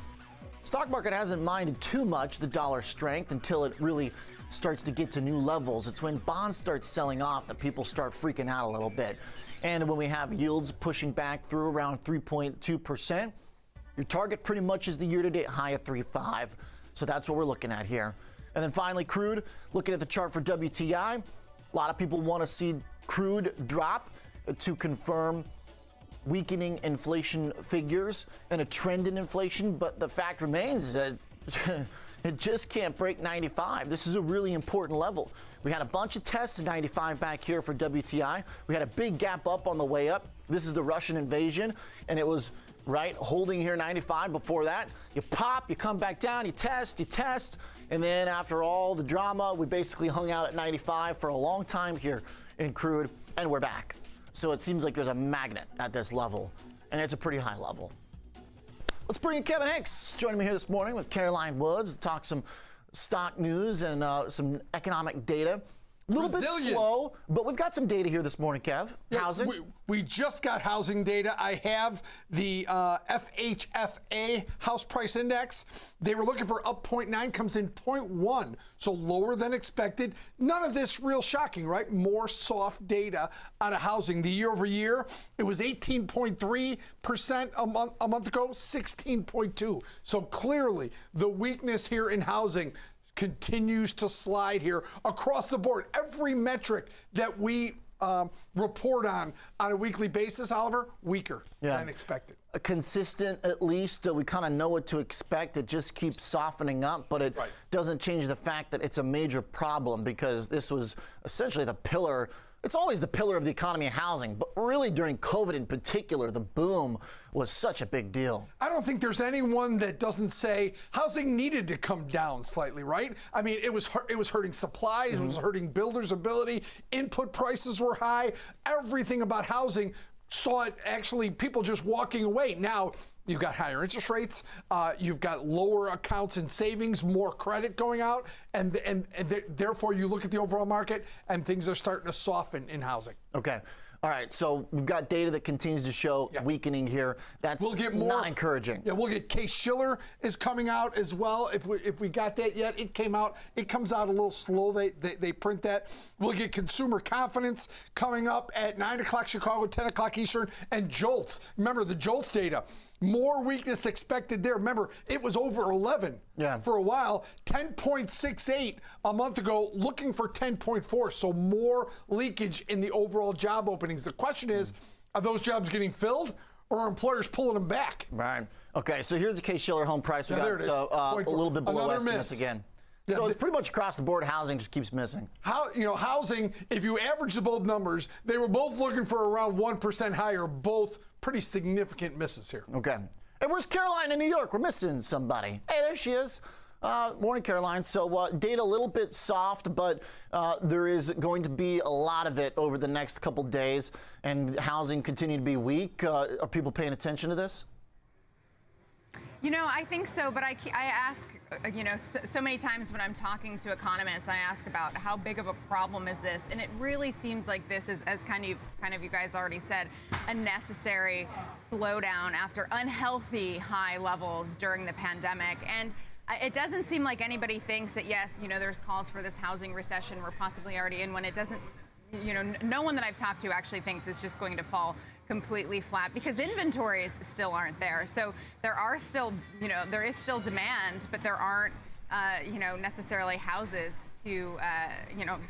stock market hasn't minded too much the dollar strength until it really starts to get to new levels. It's when bonds start selling off that people start freaking out a little bit. And when we have yields pushing back through around 3.2%, your target pretty much is the year-to-date high of 3.5. So that's what we're looking at here. And then finally, crude, looking at the chart for WTI, a lot of people want to see crude drop to confirm weakening inflation figures and a trend in inflation, but the fact remains that it just can't break 95. This is a really important level. We had a bunch of tests at 95 back here for WTI. We had a big gap up on the way up. This is the Russian invasion, and it was right holding here 95 before that. You pop, you come back down, you test, and then after all the drama, we basically hung out at 95 for a long time here in crude, and we're back. So it seems like there's a magnet at this level, and it's a pretty high level. Let's bring in Kevin Hicks, joining me here this morning with Caroline Woods to talk some stock news and some economic data. A little bit slow, but we've got some data here this morning, Kev. Yeah, Housing. We just got housing data. I have the FHFA house price index. They were looking for up 0.9, comes in 0.1, so lower than expected. None of this real shocking, right? More soft data out of housing. The year over year, it was 18.3% a month ago, 16.2. So clearly, the weakness here in housing continues to slide here across the board. Every metric that we report on a weekly basis, Oliver, weaker than expected. Consistent, at least. We kind of know what to expect. It just keeps softening up, but it doesn't change the fact that it's a major problem, because this was essentially the pillar. It's always the pillar of the economy of housing, but really during COVID in particular, the boom was such a big deal. I don't think there's anyone that doesn't say housing needed to come down slightly, right? I mean, it was hurting supplies, it was hurting builders' ability, input prices were high, everything about housing saw it actually people just walking away. Now, you've got higher interest rates, you've got lower accounts and savings, more credit going out, and therefore you look at the overall market and things are starting to soften in housing. Okay. All right, so we've got data that continues to show weakening here. That's not encouraging. Yeah, we'll get Case-Shiller is coming out as well. If we got that yet, it came out. It comes out a little slow. They print that. We'll get consumer confidence coming up at 9 o'clock Chicago, 10 o'clock Eastern, and JOLTS. Remember the JOLTS data. More weakness expected there. Remember, it was over 11 for a while, 10.68 a month ago, looking for 10.4. So more leakage in the overall job openings. The question is, are those jobs getting filled, or are employers pulling them back? Right. Okay, so here's the Case-Shiller home price. We got a little bit below estimates again. Yeah, so it's pretty much across the board. Housing just keeps missing. Housing, if you average the both numbers, they were both looking for around 1% higher, both pretty significant misses here. Okay. Hey, where's Caroline in New York? We're missing somebody. Hey, there she is. Morning, Caroline. So data a little bit soft, but there is going to be a lot of it over the next couple days, and housing continue to be weak. Are people paying attention to this? You know, I think so, but I ask, so many times when I'm talking to economists, I ask about how big of a problem is this, and it really seems like this is, as kind of you guys already said, a necessary slowdown after unhealthy high levels during the pandemic. And it doesn't seem like anybody thinks that, yes, there's calls for this housing recession. We're possibly already in one. It doesn't, no one that I've talked to actually thinks it's just going to fall completely flat, because inventories still aren't there. So there are still, there is still demand, but there aren't, necessarily houses to,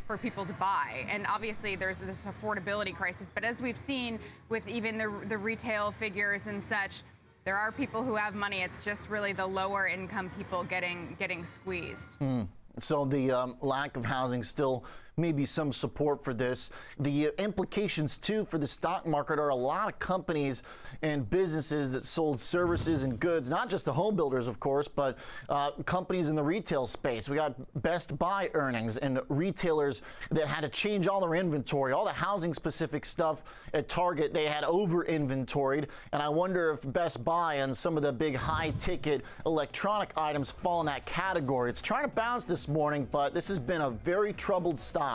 for people to buy. And obviously there's this affordability crisis. But as we've seen with even the retail figures and such, there are people who have money. It's just really the lower income people getting squeezed. So the lack of housing still maybe some support for this. The implications, too, for the stock market are a lot of companies and businesses that sold services and goods, not just the home builders, of course, but companies in the retail space. We got Best Buy earnings and retailers that had to change all their inventory, all the housing-specific stuff at Target they had over-inventoried. And I wonder if Best Buy and some of the big high-ticket electronic items fall in that category. It's trying to bounce this morning, but this has been a very troubled stock.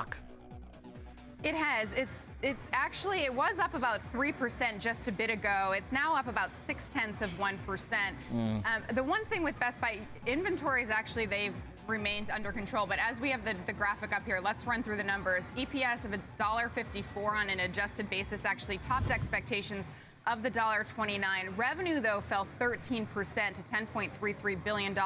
It has. It's actually, it was up about 3% just a bit ago. It's now up about 0.6%. The one thing with Best Buy, inventories actually, they've remained under control. But as we have the graphic up here, let's run through the numbers. EPS of $1.54 on an adjusted basis actually topped expectations of the $1.29. Revenue, though, fell 13% to $10.33 billion.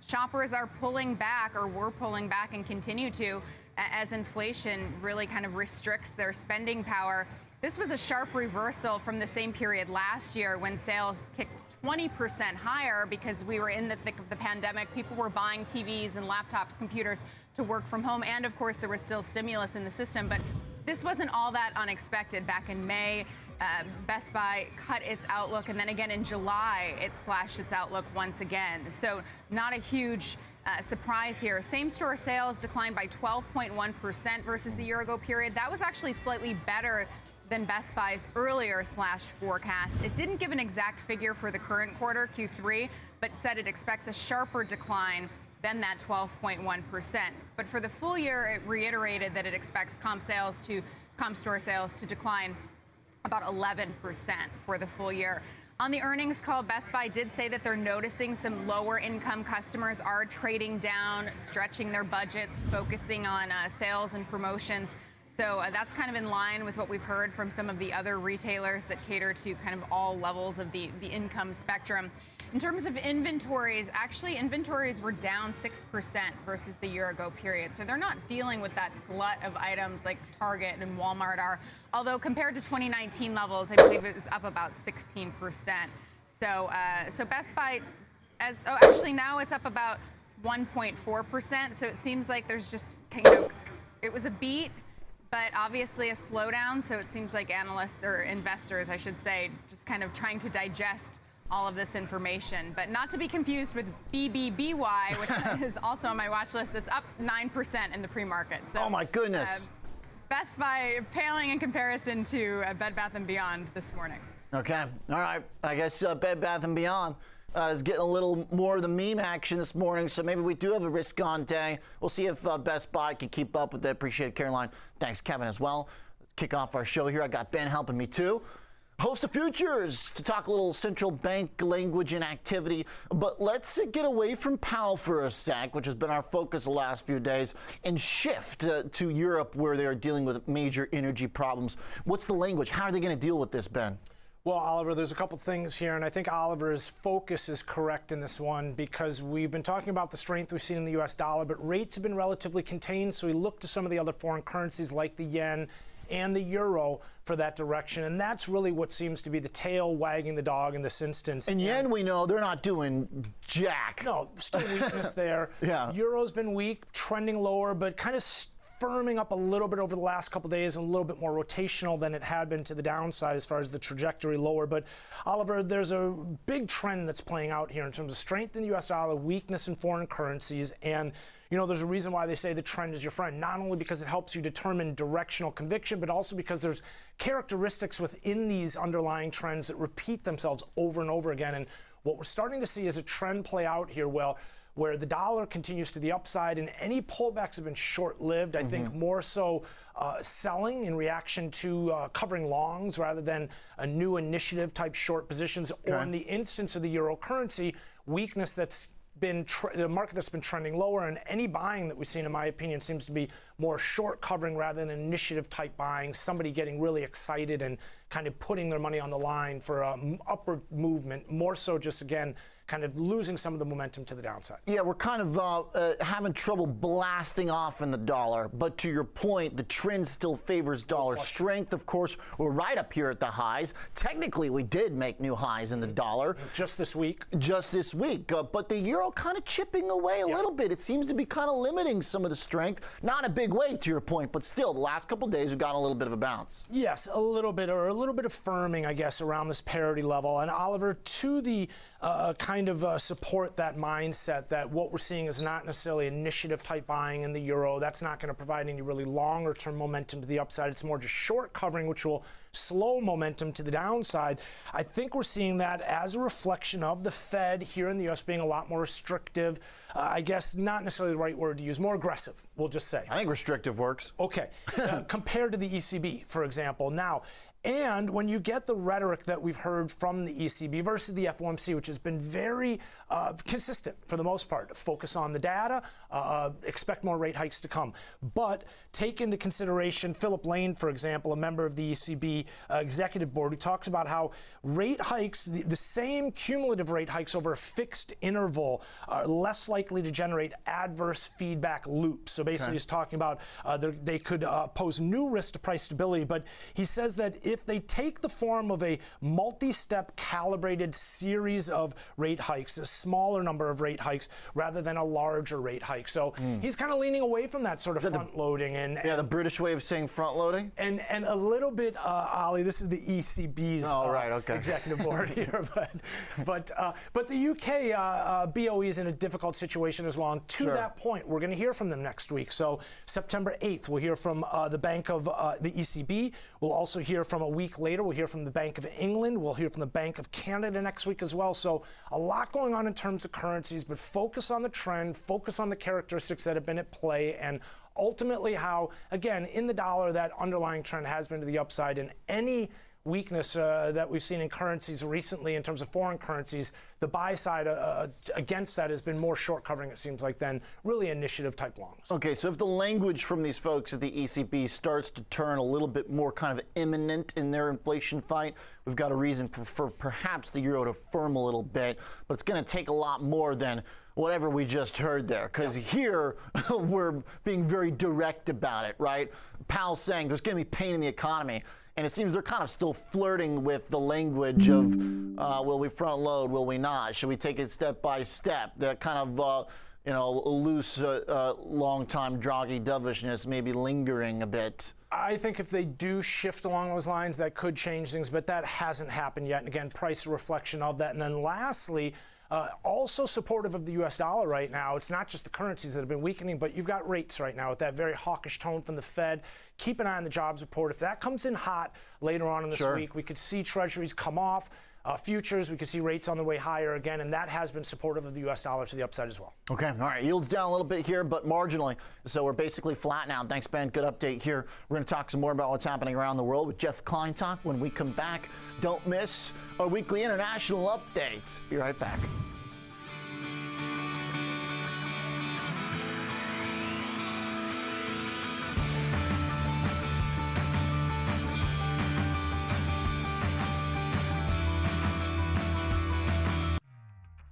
Shoppers are pulling back, or were pulling back and continue to, as inflation really kind of restricts their spending power. This was a sharp reversal from the same period last year when sales ticked 20% higher because we were in the thick of the pandemic. People were buying TVs and laptops, computers to work from home. And of course, there was still stimulus in the system. But this wasn't all that unexpected. Back in May, Best Buy cut its outlook. And then again in July, it slashed its outlook once again. So not a huge surprise here. Same-store sales declined by 12.1% versus the year-ago period. That was actually slightly better than Best Buy's earlier slashed forecast. It didn't give an exact figure for the current quarter, Q3, but said it expects a sharper decline than that 12.1%. But for the full year, it reiterated that it expects comp store sales to decline about 11% for the full year. On the earnings call, Best Buy did say that they're noticing some lower income customers are trading down, stretching their budgets, focusing on sales and promotions. So that's kind of in line with what we've heard from some of the other retailers that cater to kind of all levels of the income spectrum. In terms of inventories, actually inventories were down 6% versus the year ago period. So they're not dealing with that glut of items like Target and Walmart are. Although compared to 2019 levels, I believe it was up about 16%. So Best Buy, actually now it's up about 1.4%. So it seems like there's just it was a beat, but obviously a slowdown. So it seems like analysts or investors, I should say, just kind of trying to digest all of this information, but not to be confused with BBBY, which is also on my watch list. It's up 9% in the pre-market. So, oh my goodness. Best Buy paling in comparison to Bed Bath & Beyond this morning. Okay. All right. I guess Bed Bath & Beyond is getting a little more of the meme action this morning, so maybe we do have a risk-on day. We'll see if Best Buy can keep up with it. Appreciate it, Caroline. Thanks, Kevin, as well. Kick off our show here. I got Ben helping me, too. Host of Futures to talk a little central bank language and activity. But let's get away from Powell for a sec, which has been our focus the last few days, and shift to Europe, where they are dealing with major energy problems. What's the language? How are they going to deal with this, Ben? Well, Oliver, there's a couple things here, and I think Oliver's focus is correct in this one, because we've been talking about the strength we've seen in the U.S. dollar, but rates have been relatively contained, so we look to some of the other foreign currencies like the yen and the euro for that direction. And that's really what seems to be the tail wagging the dog in this instance. And yen, we know they're not doing jack. No, still weakness there. Yeah. Euro's been weak, trending lower, but kind of firming up a little bit over the last couple days, and a little bit more rotational than it had been to the downside as far as the trajectory lower. But Oliver, there's a big trend that's playing out here in terms of strength in the U.S. dollar, weakness in foreign currencies, and there's a reason why they say the trend is your friend, not only because it helps you determine directional conviction, but also because there's characteristics within these underlying trends that repeat themselves over and over again. And what we're starting to see is a trend play out here, where the dollar continues to the upside, and any pullbacks have been short-lived. I think more so selling in reaction to covering longs rather than a new initiative type short positions, or in the instance of the euro currency, weakness that's been the market that's been trending lower, and any buying that we've seen, in my opinion, seems to be more short covering rather than initiative type buying, somebody getting really excited and kind of putting their money on the line for an upward movement, more so just, again, kind of losing some of the momentum to the downside. Yeah, we're kind of having trouble blasting off in the dollar. But to your point, the trend still favors dollar strength. Of course, we're right up here at the highs. Technically, we did make new highs in the dollar. Just this week. Just this week. But the euro kind of chipping away a little bit. It seems to be kind of limiting some of the strength. Not in a big way, to your point, but still, the last couple of days we've gotten a little bit of a bounce. Yes, a little bit of firming, I guess, around this parity level. And Oliver, to the kind of support that mindset that what we're seeing is not necessarily initiative type buying in the euro. That's not going to provide any really longer term momentum to the upside. It's more just short covering, which will slow momentum to the downside. I think we're seeing that as a reflection of the Fed here in the U.S. being a lot more restrictive. I guess not necessarily the right word to use, more aggressive, we'll just say. I think restrictive works. Okay. Compared to the ECB, for example. Now, and when you get the rhetoric that we've heard from the ECB versus the FOMC, which has been very consistent for the most part, focus on the data, expect more rate hikes to come. But take into consideration Philip Lane, for example, a member of the ECB executive board, who talks about how rate hikes, the same cumulative rate hikes over a fixed interval, are less likely to generate adverse feedback loops. So basically he's talking about they could pose new risk to price stability. But he says that if they take the form of a multi-step calibrated series of rate hikes, a smaller number of rate hikes rather than a larger rate hike. So he's kind of leaning away from that sort of front loading. And the British way of saying front loading? And a little bit, Ollie, this is the ECB's executive board here. But the UK BOE is in a difficult situation as well. And to that point, we're going to hear from them next week. So September 8th, we'll hear from the Bank of the ECB. We'll also hear from a week later, we'll hear from the Bank of England. We'll hear from the Bank of Canada next week as well. So a lot going on in terms of currencies, but focus on the trend, focus on the characteristics that have been at play, and ultimately how, again, in the dollar, that underlying trend has been to the upside. And any weakness that we've seen in currencies recently in terms of foreign currencies, the buy side against that has been more short covering, it seems like, than really initiative type longs. Okay, so if the language from these folks at the ECB starts to turn a little bit more kind of imminent in their inflation fight, we've got a reason for perhaps the euro to firm a little bit, but it's going to take a lot more than whatever we just heard there, because here we're being very direct about it, right? Powell's saying there's going to be pain in the economy. And it seems they're kind of still flirting with the language of, will we front load, will we not? Should we take it step by step? That kind of, loose, long-time Draghi dovishness maybe lingering a bit. I think if they do shift along those lines, that could change things, but that hasn't happened yet. And again, price a reflection of that. And then lastly, also supportive of the U.S. dollar right now. It's not just the currencies that have been weakening, but you've got rates right now with that very hawkish tone from the Fed. Keep an eye on the jobs report. If that comes in hot later on in this week, we could see treasuries come off. Futures, we could see rates on the way higher again, and that has been supportive of the U.S. dollar to the upside as well. Okay, all right, yields down a little bit here, but marginally. So we're basically flat now. Thanks, Ben. Good update here. We're going to talk some more about what's happening around the world with Jeff Kleintalk when we come back. Don't miss our weekly international update. Be right back.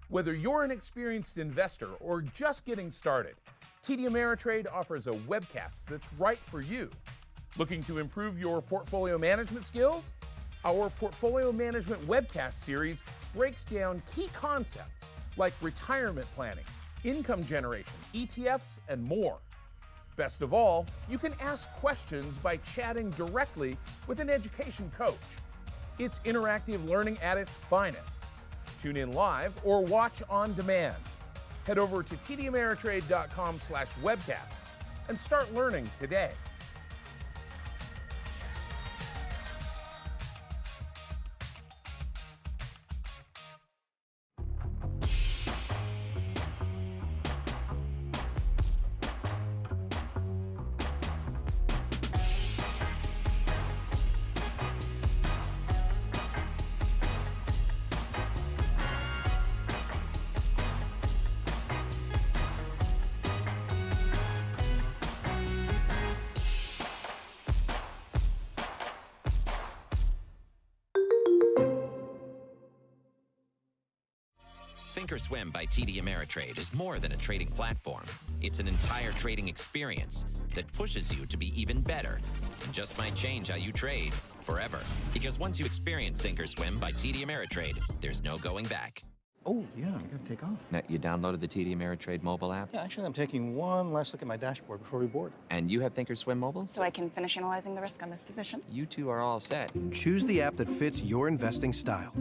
Whether you're an experienced investor or just getting started, TD Ameritrade offers a webcast that's right for you. Looking to improve your portfolio management skills? Our Portfolio Management webcast series breaks down key concepts like retirement planning, income generation, ETFs, and more. Best of all, you can ask questions by chatting directly with an education coach. It's interactive learning at its finest. Tune in live or watch on demand. Head over to tdameritrade.com/webcasts and start learning today. Thinkorswim by TD Ameritrade is more than a trading platform. It's an entire trading experience that pushes you to be even better and just might change how you trade forever. Because once you experience Thinkorswim by TD Ameritrade, there's no going back. Oh, yeah, I'm going to take off. Now, you downloaded the TD Ameritrade mobile app? Yeah, actually, I'm taking one last look at my dashboard before we board. And you have Thinkorswim mobile? So I can finish analyzing the risk on this position. You two are all set. Choose the app that fits your investing style.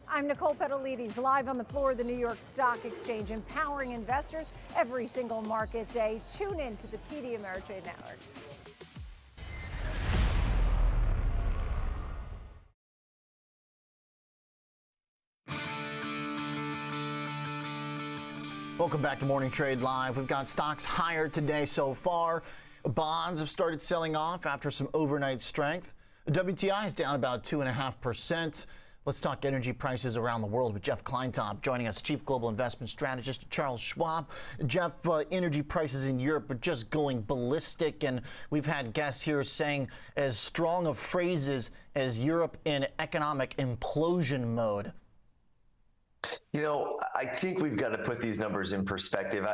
I'm Nicole Petalides, live on the floor of the New York Stock Exchange, empowering investors every single market day. Tune in to the TD Ameritrade Network. Welcome back to Morning Trade Live. We've got stocks higher today so far. Bonds have started selling off after some overnight strength. The WTI is down about 2.5%. Let's talk energy prices around the world with Jeff Kleintalk joining us, Chief Global Investment Strategist at Charles Schwab. Jeff, energy prices in Europe are just going ballistic, and we've had guests here saying as strong of phrases as Europe in economic implosion mode. You know, I think we've got to put these numbers in perspective.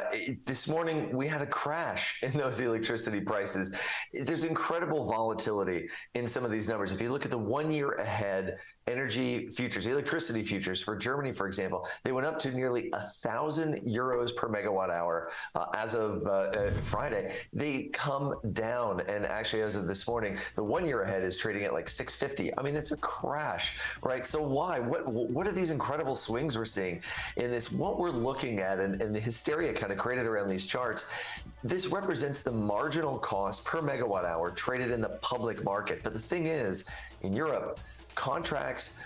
This morning, we had a crash in those electricity prices. There's incredible volatility in some of these numbers. If you look at the 1 year ahead energy futures, electricity futures for Germany, for example, they went up to nearly 1,000 euros per megawatt hour as of Friday. They come down, and actually as of this morning, the 1 year ahead is trading at like 650. I mean, it's a crash, right? So why? What are these incredible swings we're seeing in this? What we're looking at and the hysteria kind of created around these charts, this represents the marginal cost per megawatt hour traded in the public market. But the thing is, in Europe, companies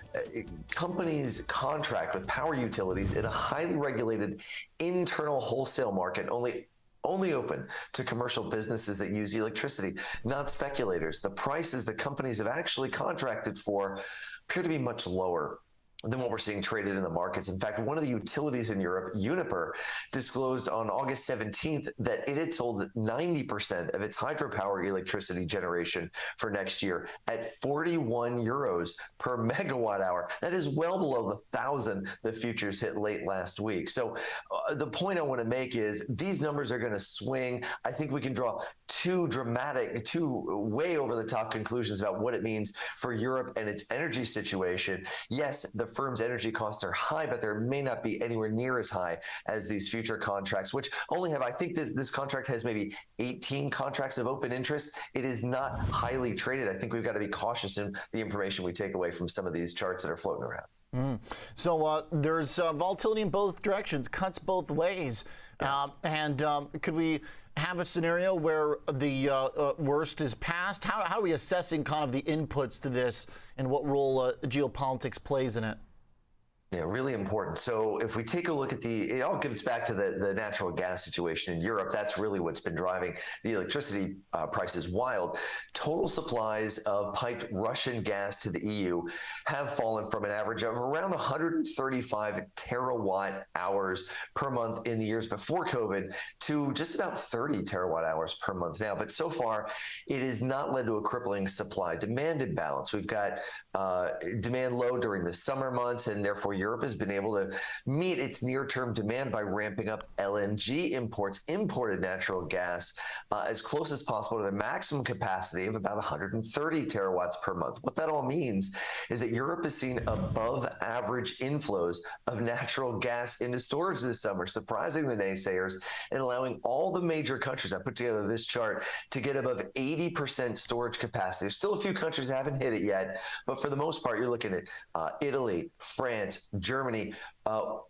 contract with power utilities in a highly regulated internal wholesale market, only open to commercial businesses that use electricity, not speculators. The prices that companies have actually contracted for appear to be much lower than what we're seeing traded in the markets. In fact, one of the utilities in Europe, Uniper, disclosed on August 17th that it had sold 90% of its hydropower electricity generation for next year at 41 euros per megawatt hour. That is well below the 1,000 the futures hit late last week. So the point I want to make is these numbers are going to swing. I think we can draw two way over the top conclusions about what it means for Europe and its energy situation. Yes, the firm's energy costs are high, but there may not be anywhere near as high as these future contracts, which only have, I think this contract has maybe 18 contracts of open interest. It is not highly traded. I think we've got to be cautious in the information we take away from some of these charts that are floating around. So there's volatility in both directions, cuts both ways. Could we have a scenario where the worst is past? How are we assessing kind of the inputs to this and what role geopolitics plays in it? Yeah, really important. So if we take a look at it all gets back to the natural gas situation in Europe. That's really what's been driving the electricity prices wild. Total supplies of piped Russian gas to the EU have fallen from an average of around 135 terawatt hours per month in the years before COVID to just about 30 terawatt hours per month now. But so far, it has not led to a crippling supply-demand imbalance. We've got demand low during the summer months, and therefore Europe has been able to meet its near-term demand by ramping up LNG imports, imported natural gas, as close as possible to the maximum capacity of about 130 terawatts per month. What that all means is that Europe has seen above average inflows of natural gas into storage this summer, surprising the naysayers and allowing all the major countries, I put together this chart, to get above 80% storage capacity. There's still a few countries that haven't hit it yet, but for the most part, you're looking at Italy, France, Germany,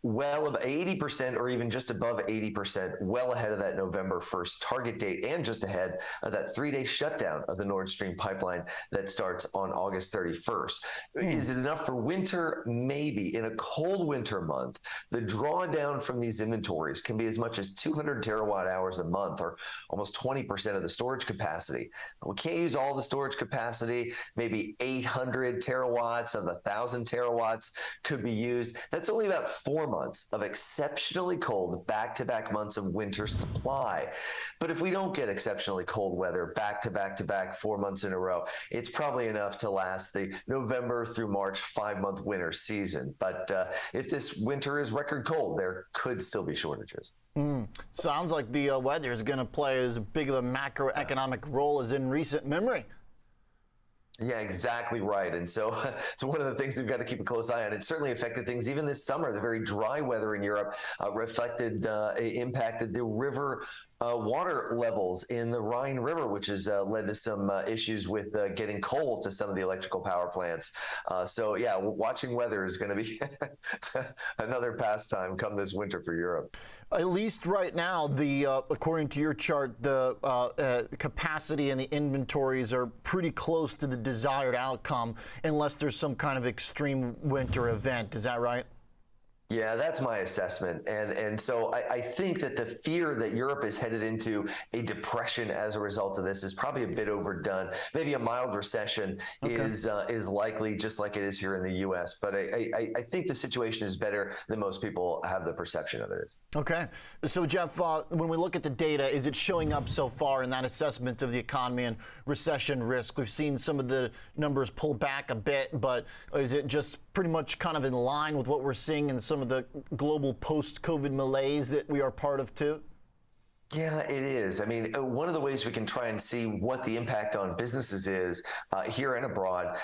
well above 80% or even just above 80%, well ahead of that November 1st target date and just ahead of that 3-day shutdown of the Nord Stream pipeline that starts on August 31st. Is it enough for winter? Maybe. In a cold winter month, the drawdown from these inventories can be as much as 200 terawatt hours a month, or almost 20% of the storage capacity. We can't use all the storage capacity. Maybe 800 terawatts of the 1,000 terawatts could be used. That's only about 4 months of exceptionally cold back-to-back months of winter supply. But if we don't get exceptionally cold weather back-to-back 4 months in a row, it's probably enough to last the November through March 5-month winter season. But if this winter is record cold, there could still be shortages. Sounds like the weather is going to play as big of a macroeconomic role as in recent memory. Yeah, exactly right. And so one of the things we've got to keep a close eye on. It certainly affected things even this summer. The very dry weather in Europe impacted the river water levels in the Rhine River, which has led to some issues with getting coal to some of the electrical power plants. So yeah, watching weather is going to be another pastime come this winter for Europe. At least right now, according to your chart, the capacity and the inventories are pretty close to the desired outcome, unless there's some kind of extreme winter event. Is that right? Yeah, that's my assessment. And so I think that the fear that Europe is headed into a depression as a result of this is probably a bit overdone. Maybe a mild recession is likely, just like it is here in the U.S. But I think the situation is better than most people have the perception of it is. Okay. So, Jeff, when we look at the data, is it showing up so far in that assessment of the economy and recession risk? We've seen some of the numbers pull back a bit, but is it just pretty much kind of in line with what we're seeing in some of the global post-COVID malaise that we are part of too? Yeah, it is. I mean, one of the ways we can try and see what the impact on businesses is here and abroad,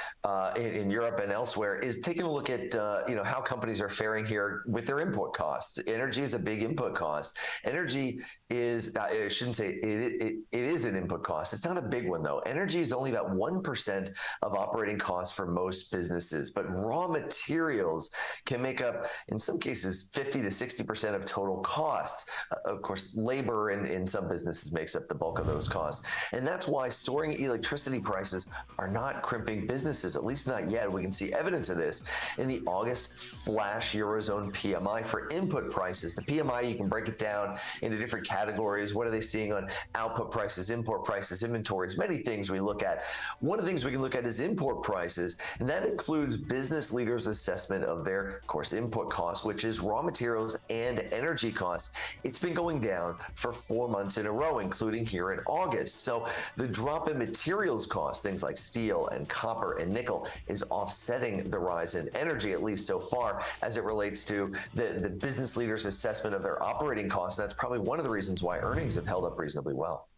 in Europe and elsewhere, is taking a look at how companies are faring here with their input costs. Energy is a big input cost. Energy is, I shouldn't say it is an input cost. It's not a big one though. Energy is only about 1% of operating costs for most businesses, but raw materials can make up, in some cases, 50 to 60% of total costs. Of course, labor in some businesses makes up the bulk of those costs. And that's why soaring electricity prices are not crimping businesses, at least not yet. We can see evidence of this in the August flash Eurozone PMI for input prices. The PMI, you can break it down into different categories. What are they seeing on output prices, import prices, inventories, many things we look at. One of the things we can look at is import prices, and that includes business leaders' assessment of their, of course, input costs, which is raw materials and energy costs. It's been going down for 4 months in a row, including here in August. So the drop in materials costs, things like steel and copper and nickel, is offsetting the rise in energy, at least so far, as it relates to the business leaders' assessment of their operating costs. That's probably one of the reasons why earnings have held up reasonably well.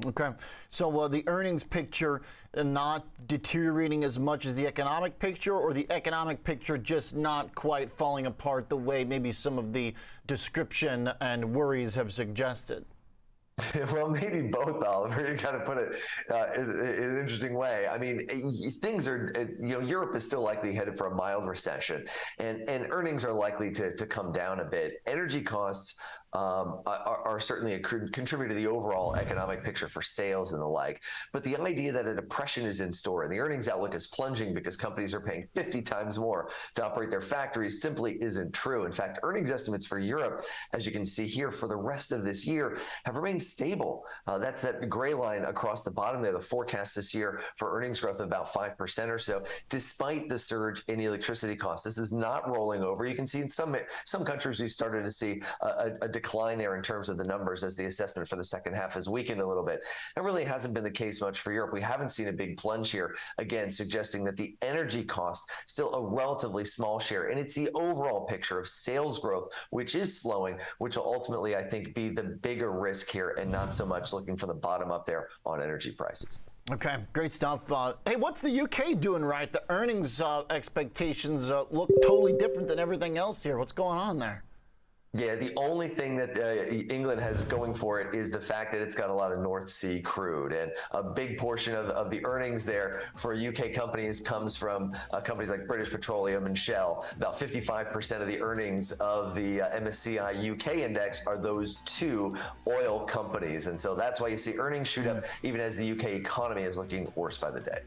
Okay. So the earnings picture not deteriorating as much as the economic picture, or the economic picture just not quite falling apart the way maybe some of the description and worries have suggested? Well, maybe both, Oliver. You kind of put it in an interesting way. I mean, things are, Europe is still likely headed for a mild recession, and earnings are likely to come down a bit. Energy costs are certainly a contributor to the overall economic picture for sales and the like. But the idea that a depression is in store and the earnings outlook is plunging because companies are paying 50 times more to operate their factories simply isn't true. In fact, earnings estimates for Europe, as you can see here, for the rest of this year have remained stable. That's that gray line across the bottom there, the forecast this year for earnings growth of about 5% or so, despite the surge in electricity costs. This is not rolling over. You can see in some countries we've started to see a decline there in terms of the numbers as the assessment for the second half has weakened a little bit. That really hasn't been the case much for Europe. We haven't seen a big plunge here, again, suggesting that the energy cost still a relatively small share. And it's the overall picture of sales growth, which is slowing, which will ultimately, I think, be the bigger risk here, and not so much looking for the bottom up there on energy prices. Okay, great stuff. Hey, what's the UK doing right? The earnings expectations look totally different than everything else here. What's going on there? Yeah, the only thing that England has going for it is the fact that it's got a lot of North Sea crude, and a big portion of the earnings there for UK companies comes from companies like British Petroleum and Shell. About 55% of the earnings of the MSCI UK index are those two oil companies, and so that's why you see earnings shoot up even as the UK economy is looking worse by the day.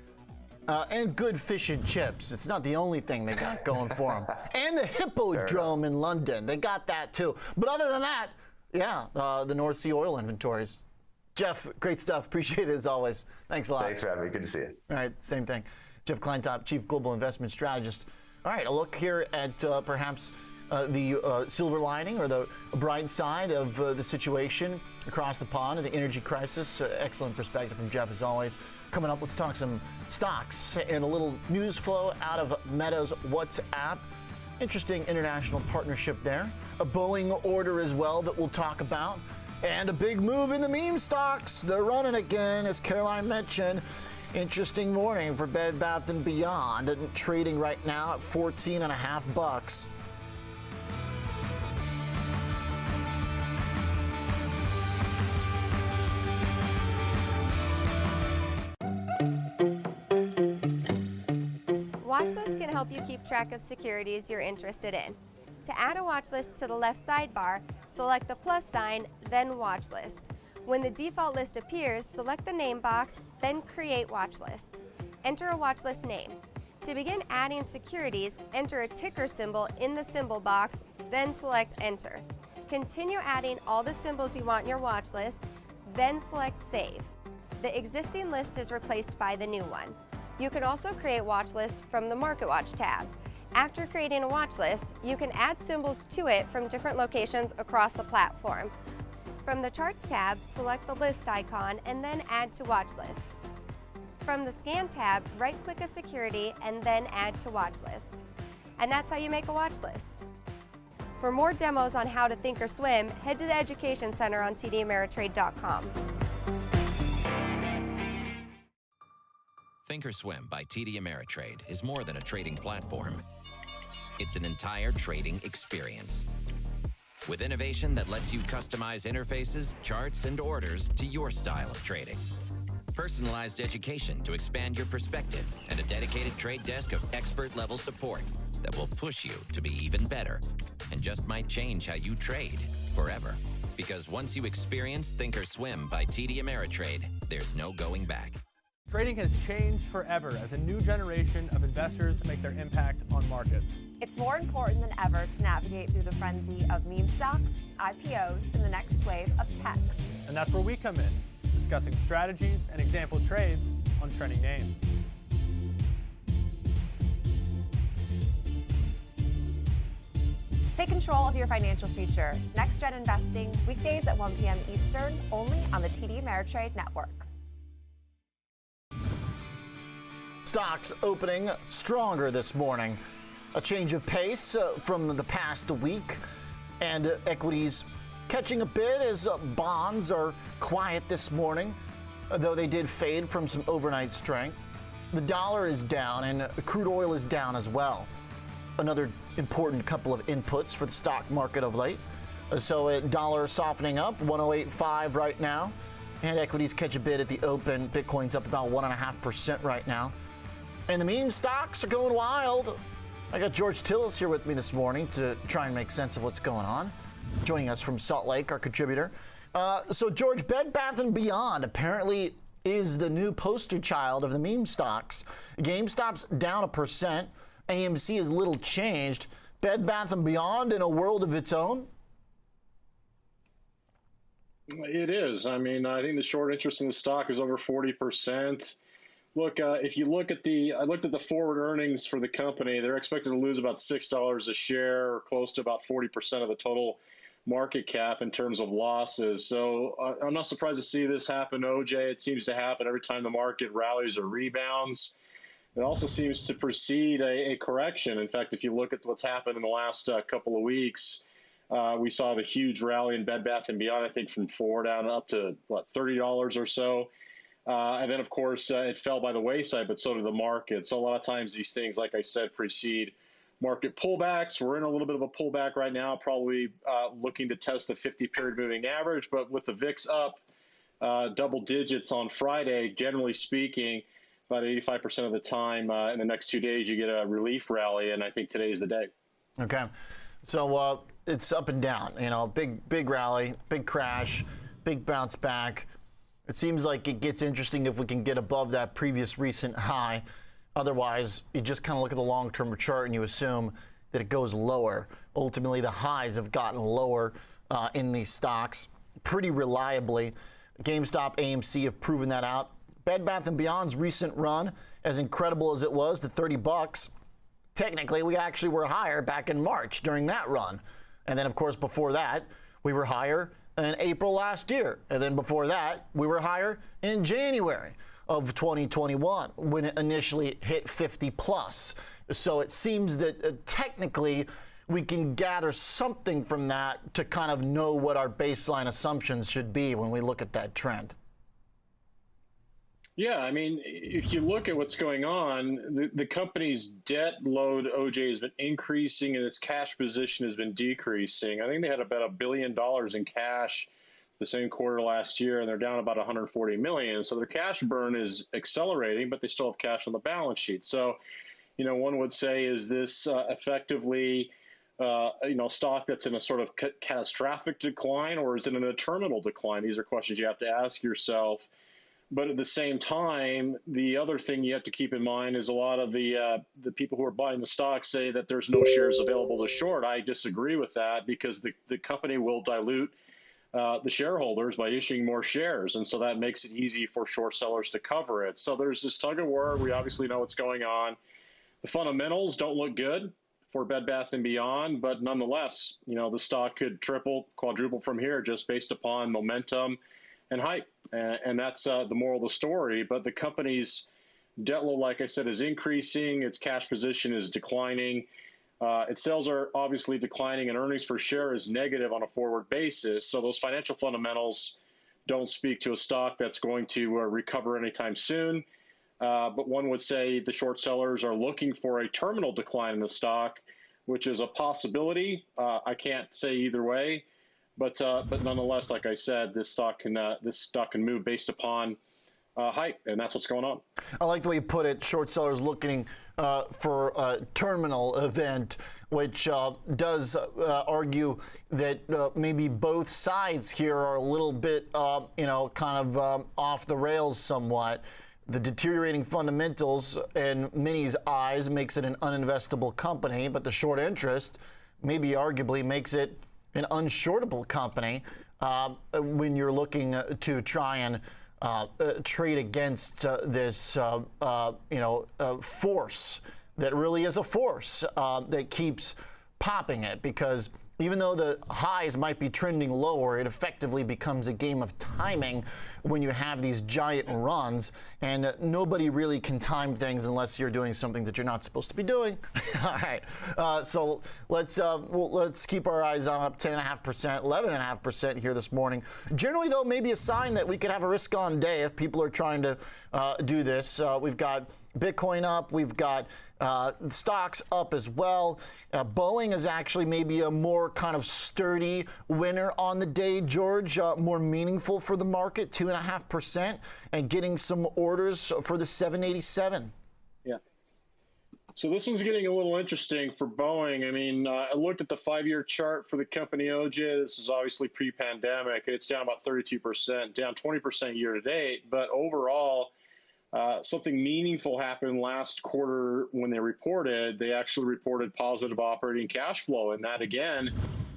And good fish and chips. It's not the only thing they got going for them. And the Hippodrome in London. They got that too. But other than that, yeah, the North Sea oil inventories. Jeff, great stuff. Appreciate it as always. Thanks a lot. Thanks for having me. Good to see you. All right, same thing. Jeff Kleintop, Chief Global Investment Strategist. All right, a look here at perhaps the silver lining or the bright side of the situation across the pond and the energy crisis. Excellent perspective from Jeff as always. Coming up, let's talk some stocks and a little news flow out of Meta's WhatsApp. Interesting international partnership there. A Boeing order as well that we'll talk about. And a big move in the meme stocks. They're running again, as Caroline mentioned. Interesting morning for Bed Bath & Beyond. Trading right now at $14.50. Watchlist can help you keep track of securities you're interested in. To add a watch list to the left sidebar, select the plus sign, then Watch List. When the default list appears, select the name box, then Create Watch List. Enter a watch list name. To begin adding securities, enter a ticker symbol in the symbol box, then select Enter. Continue adding all the symbols you want in your watch list, then select Save. The existing list is replaced by the new one. You can also create watch lists from the Market Watch tab. After creating a watch list, you can add symbols to it from different locations across the platform. From the Charts tab, select the list icon and then Add to Watch List. From the Scan tab, right-click a security and then Add to Watch List. And that's how you make a watch list. For more demos on how to think or swim, head to the Education Center on tdameritrade.com. Thinkorswim by TD Ameritrade is more than a trading platform. It's an entire trading experience. With innovation that lets you customize interfaces, charts, and orders to your style of trading. Personalized education to expand your perspective, and a dedicated trade desk of expert-level support that will push you to be even better and just might change how you trade forever. Because once you experience Thinkorswim by TD Ameritrade, there's no going back. Trading has changed forever as a new generation of investors make their impact on markets. It's more important than ever to navigate through the frenzy of meme stocks, IPOs, and the next wave of tech. And that's where we come in, discussing strategies and example trades on trending names. Take control of your financial future. Next Gen Investing, weekdays at 1 p.m. Eastern, only on the TD Ameritrade Network. Stocks opening stronger this morning. A change of pace from the past week, and equities catching a bit as bonds are quiet this morning, though they did fade from some overnight strength. The dollar is down, and crude oil is down as well. Another important couple of inputs for the stock market of late. So a dollar softening up, 108.5 right now, and equities catch a bit at the open. Bitcoin's up about 1.5% right now. And the meme stocks are going wild. I got George Tillis here with me this morning to try and make sense of what's going on. Joining us from Salt Lake, our contributor. So George, Bed Bath & Beyond apparently is the new poster child of the meme stocks. GameStop's down 1%. AMC is little changed. Bed Bath & Beyond in a world of its own? It is. I mean, I think the short interest in the stock is over 40%. Look, if you look at I looked at the forward earnings for the company. They're expected to lose about $6 a share, or close to about 40% of the total market cap in terms of losses. So I'm not surprised to see this happen, OJ. It seems to happen every time the market rallies or rebounds. It also seems to precede a correction. In fact, if you look at what's happened in the last couple of weeks, we saw the huge rally in Bed Bath & Beyond, I think from $4 down up to, $30 or so. And then, of course, it fell by the wayside, but so did the market. So a lot of times these things, like I said, precede market pullbacks. We're in a little bit of a pullback right now, probably looking to test the 50-period moving average. But with the VIX up double digits on Friday, generally speaking, about 85% of the time in the next 2 days, you get a relief rally. And I think today is the day. Okay. So it's up and down, big rally, big crash, big bounce back. It seems like it gets interesting if we can get above that previous recent high. Otherwise, you just kind of look at the long-term chart and you assume that it goes lower. Ultimately, the highs have gotten lower in these stocks pretty reliably. GameStop, AMC have proven that out. Bed Bath & Beyond's recent run, as incredible as it was, to $30, technically we actually were higher back in March during that run. And then, of course, before that, we were higher in April last year. And then before that, we were higher in January of 2021 when it initially hit 50 plus. So it seems that technically we can gather something from that to kind of know what our baseline assumptions should be when we look at that trend. Yeah, I mean, if you look at what's going on, the company's debt load, OJ, has been increasing and its cash position has been decreasing. I think they had about $1 billion in cash the same quarter last year, and they're down about $140 million. So their cash burn is accelerating, but they still have cash on the balance sheet. So, one would say, is this effectively, stock that's in a sort of catastrophic decline, or is it in a terminal decline? These are questions you have to ask yourself. But at the same time, the other thing you have to keep in mind is a lot of the people who are buying the stock say that there's no shares available to short. I disagree with that because the company will dilute the shareholders by issuing more shares. And so that makes it easy for short sellers to cover it. So there's this tug of war. We obviously know what's going on. The fundamentals don't look good for Bed Bath & Beyond, but nonetheless, the stock could triple, quadruple from here just based upon momentum and hype. And that's the moral of the story. But the company's debt load, like I said, is increasing. Its cash position is declining. Its sales are obviously declining and earnings per share is negative on a forward basis. So those financial fundamentals don't speak to a stock that's going to recover anytime soon. But one would say the short sellers are looking for a terminal decline in the stock, which is a possibility. I can't say either way, but nonetheless, like I said, this stock can move based upon hype, and that's what's going on. I like the way you put it. Short sellers looking for a terminal event, which does argue that maybe both sides here are a little bit, kind of off the rails somewhat. The deteriorating fundamentals in many's eyes makes it an uninvestable company, but the short interest maybe arguably makes it an unshortable company when you're looking to try and trade against this, force that really is a force that keeps popping it, because even though the highs might be trending lower, it effectively becomes a game of timing when you have these giant runs, and nobody really can time things unless you're doing something that you're not supposed to be doing. All right, so let's keep our eyes on up 10.5%, 11.5% here this morning. Generally, though, maybe a sign that we could have a risk-on day if people are trying to do this. We've got Bitcoin up, we've got stocks up as well. Boeing is actually maybe a more kind of sturdy winner on the day, George, more meaningful for the market, 2.5%, and getting some orders for the 787. Yeah. So this one's getting a little interesting for Boeing. I mean, I looked at the 5-year chart for the company, OJ. This is obviously pre-pandemic. It's down about 32%, down 20% year to date. But overall, something meaningful happened last quarter when they reported. They actually reported positive operating cash flow, and that, again,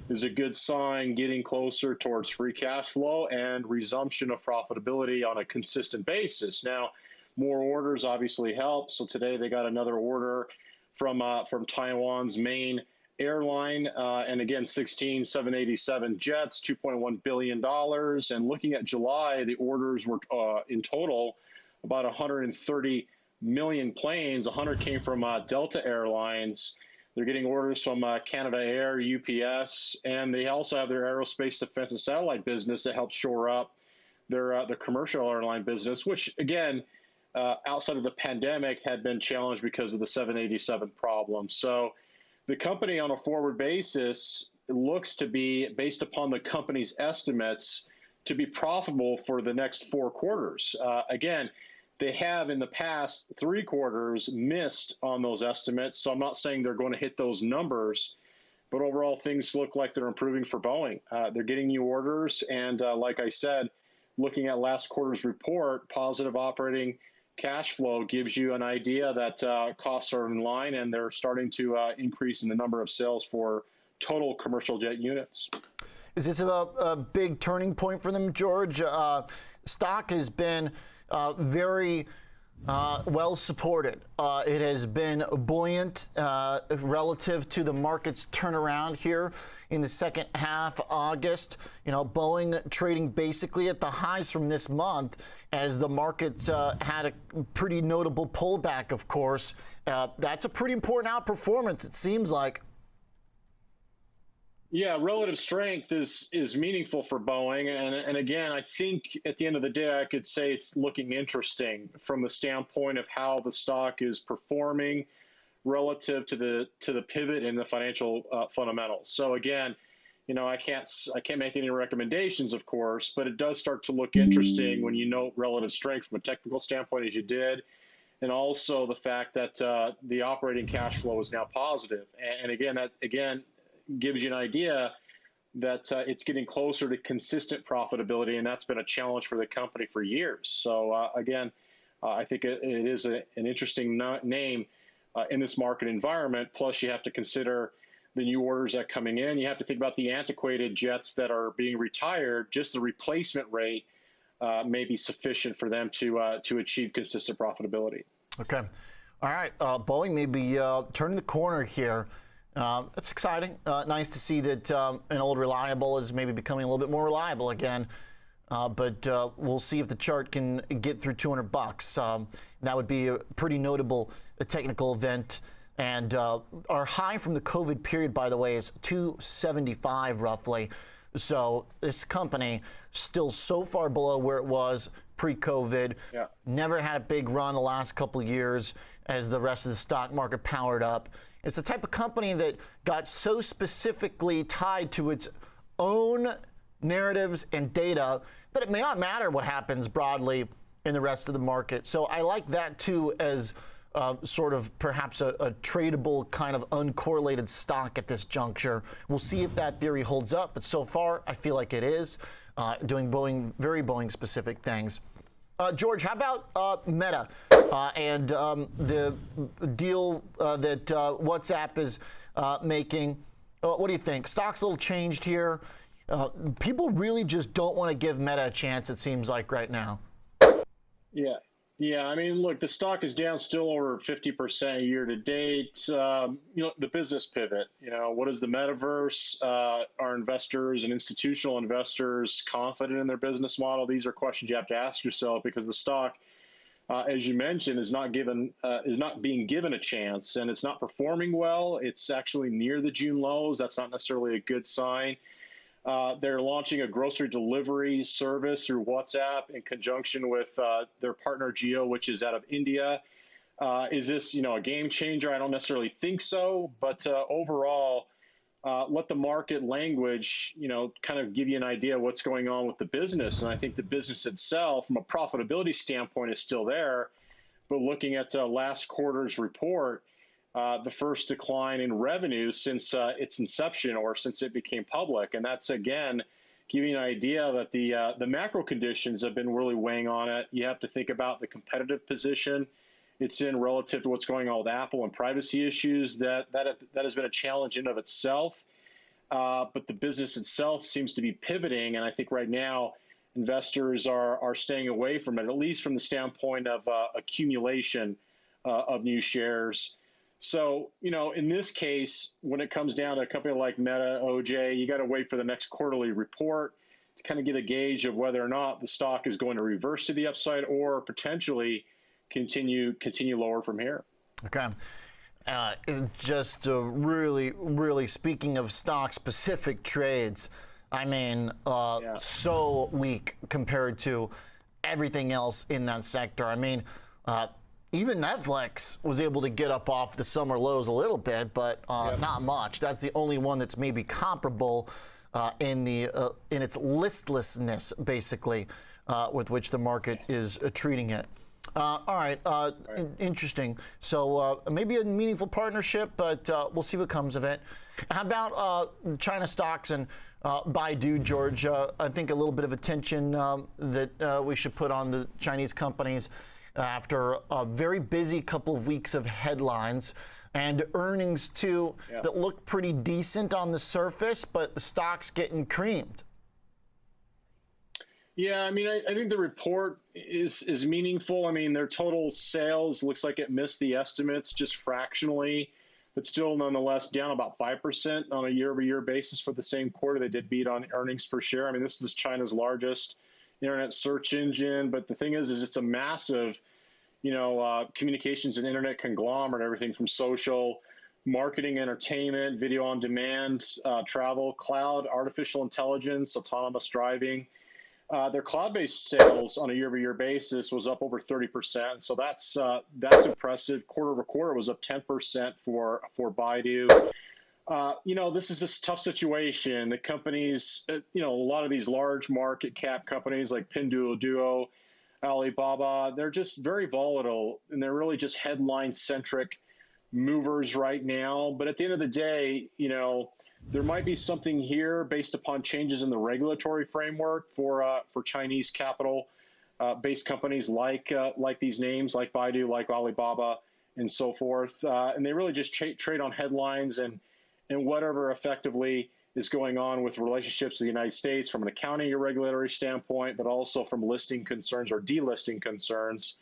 is a good sign getting closer towards free cash flow and resumption of profitability on a consistent basis. Now, more orders obviously help. So today they got another order from Taiwan's main airline, and again, 16 787 jets, $2.1 billion. And looking at July, the orders were in total about 130 million planes. 100 came from Delta Airlines. They're getting orders from Canada Air, UPS, and they also have their aerospace, defense, and satellite business that helps shore up their commercial airline business, which, again, outside of the pandemic had been challenged because of the 787 problem. So the company on a forward basis looks to be, based upon the company's estimates, to be profitable for the next 4 quarters. Again, they have in the past 3 quarters missed on those estimates, so I'm not saying they're going to hit those numbers, but overall things look like they're improving for Boeing. They're getting new orders, and like I said, looking at last quarter's report, positive operating cash flow gives you an idea that costs are in line, and they're starting to increase in the number of sales for total commercial jet units. Is this a big turning point for them, George? Stock has been very well supported. It has been buoyant relative to the market's turnaround here in the second half of August. Boeing trading basically at the highs from this month as the market had a pretty notable pullback, of course. That's a pretty important outperformance, it seems like. Yeah, relative strength is meaningful for Boeing. And again, I think at the end of the day, I could say it's looking interesting from the standpoint of how the stock is performing relative to the pivot in the financial fundamentals. So again, I can't make any recommendations, of course, but it does start to look interesting when you note relative strength from a technical standpoint, as you did, and also the fact that the operating cash flow is now positive. And again, that gives you an idea that it's getting closer to consistent profitability, and that's been a challenge for the company for years. So again, I think it is an interesting name in this market environment. Plus, you have to consider the new orders that are coming in. You have to think about the antiquated jets that are being retired. Just the replacement rate may be sufficient for them to achieve consistent profitability. Okay. All right. Boeing may be turning the corner here. It's exciting. Nice to see that an old reliable is maybe becoming a little bit more reliable again. But we'll see if the chart can get through $200. That would be a pretty notable technical event And our high from the COVID period, by the way, is 275 roughly. So this company still so far below where it was pre-COVID. Yeah. Never had a big run the last couple of years as the rest of the stock market powered up. It's the type of company that got so specifically tied to its own narratives and data that it may not matter what happens broadly in the rest of the market. So I like that too as sort of perhaps a tradable kind of uncorrelated stock at this juncture. We'll see if that theory holds up, but so far I feel like it is doing very Boeing specific things. George, how about Meta and the deal that WhatsApp is making? What do you think? Stock's a little changed here. People really just don't want to give Meta a chance, it seems like right now. Yeah. I mean, look, the stock is down still over 50% year to date. The business pivot, what is the metaverse? Are investors and institutional investors confident in their business model? These are questions you have to ask yourself because the stock, as you mentioned, is not being given a chance, and it's not performing well. It's actually near the June lows. That's not necessarily a good sign. They're launching a grocery delivery service through WhatsApp in conjunction with their partner Jio, which is out of India. Is this, a game changer? I don't necessarily think so, but overall, let the market language, kind of give you an idea of what's going on with the business. And I think the business itself, from a profitability standpoint, is still there. But looking at last quarter's report, the first decline in revenue since its inception or since it became public. And that's, again, giving you an idea that the macro conditions have been really weighing on it. You have to think about the competitive position it's in relative to what's going on with Apple and privacy issues. That has been a challenge in of itself. But the business itself seems to be pivoting. And I think right now investors are staying away from it, at least from the standpoint of accumulation of new shares. So, in this case, when it comes down to a company like Meta, OJ, you got to wait for the next quarterly report to kind of get a gauge of whether or not the stock is going to reverse to the upside or potentially continue lower from here. Okay. Just really speaking of stock-specific trades, I mean, so weak compared to everything else in that sector. I mean, even Netflix was able to get up off the summer lows a little bit, but not much. That's the only one that's maybe comparable in its listlessness, basically, with which the market is treating it. All right, interesting. So maybe a meaningful partnership, but we'll see what comes of it. How about China stocks and Baidu, George? I think a little bit of attention that we should put on the Chinese companies after a very busy couple of weeks of headlines and earnings too that look pretty decent on the surface, but the stock's getting creamed. Yeah, I mean, I think the report is meaningful. I mean, their total sales looks like it missed the estimates just fractionally, but still nonetheless down about 5% on a year-over-year basis for the same quarter. They did beat on earnings per share. I mean, this is China's largest internet search engine, but the thing is it's a massive, communications and internet conglomerate, everything from social, marketing, entertainment, video on demand, travel, cloud, artificial intelligence, autonomous driving. Their cloud-based sales on a year-over-year basis was up over 30%. So that's impressive. Quarter over quarter was up 10% for Baidu. This is a tough situation. The companies, a lot of these large market cap companies like Pinduoduo, Alibaba, they're just very volatile, and they're really just headline-centric movers right now. But at the end of the day, there might be something here based upon changes in the regulatory framework for Chinese capital-based companies like these names, like Baidu, like Alibaba, and so forth. And they really just trade on headlines and whatever effectively is going on with relationships with the United States from an accounting or regulatory standpoint, but also from listing concerns or delisting concerns.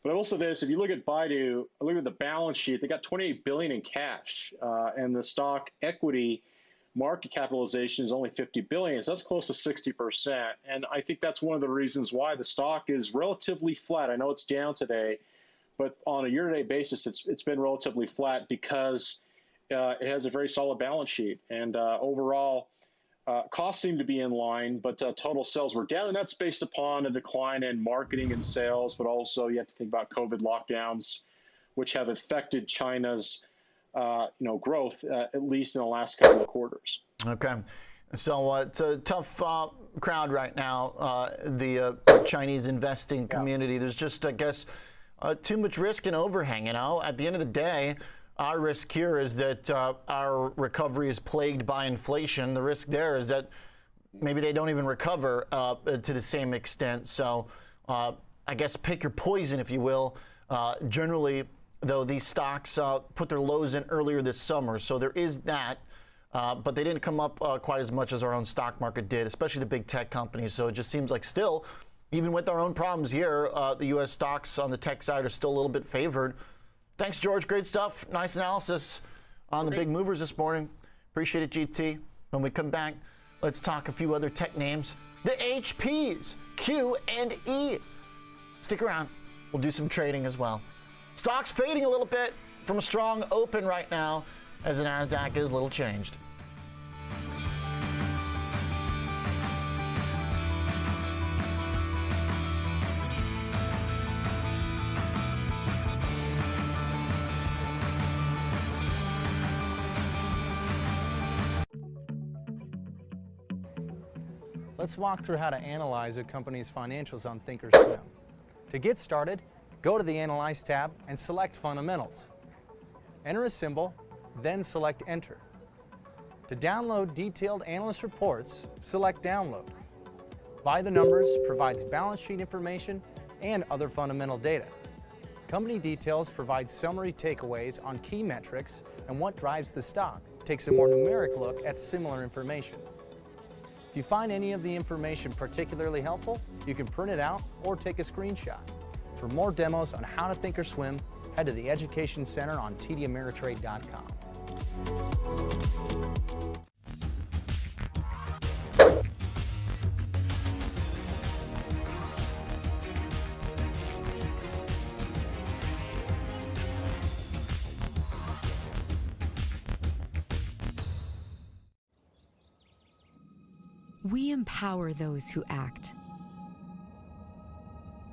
But I will say this: if you look at Baidu, look at the balance sheet, they got $28 billion in cash, and the stock equity market capitalization is only $50 billion. So that's close to 60%. And I think that's one of the reasons why the stock is relatively flat. I know it's down today, but on a year-to-date basis, it's been relatively flat because it has a very solid balance sheet, and overall costs seem to be in line, but total sales were down, and that's based upon a decline in marketing and sales, but also you have to think about COVID lockdowns, which have affected China's growth, at least in the last couple of quarters. Okay. So it's a tough crowd right now, the Chinese investing community. There's just, I guess, too much risk and overhang. At the end of the day, our risk here is that our recovery is plagued by inflation. The risk there is that maybe they don't even recover to the same extent. So I guess pick your poison, if you will. Generally, though, these stocks put their lows in earlier this summer. So there is that. But they didn't come up quite as much as our own stock market did, especially the big tech companies. So it just seems like still, even with our own problems here, the U.S. stocks on the tech side are still a little bit favored. Thanks, George. Great stuff. Nice analysis on the big movers this morning. Appreciate it, GT. When we come back, let's talk a few other tech names. The HPs, Q and E. Stick around. We'll do some trading as well. Stocks fading a little bit from a strong open right now, as the NASDAQ is little changed. Let's walk through how to analyze a company's financials on thinkorswim. To get started, go to the Analyze tab and select Fundamentals. Enter a symbol, then select Enter. To download detailed analyst reports, select Download. By the Numbers provides balance sheet information and other fundamental data. Company Details provides summary takeaways on key metrics and what drives the stock. Takes a more numeric look at similar information. If you find any of the information particularly helpful, you can print it out or take a screenshot. For more demos on how to thinkorswim, head to the Education Center on tdameritrade.com. We empower those who act.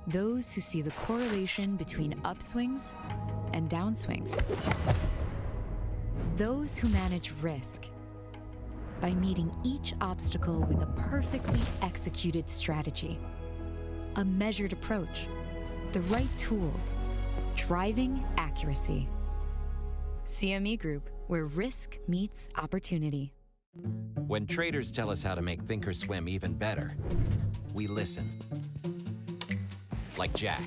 Those who see the correlation between upswings and downswings. Those who manage risk by meeting each obstacle with a perfectly executed strategy, a measured approach, the right tools, driving accuracy. CME Group, where risk meets opportunity. When traders tell us how to make thinkorswim even better, we listen. Like Jack.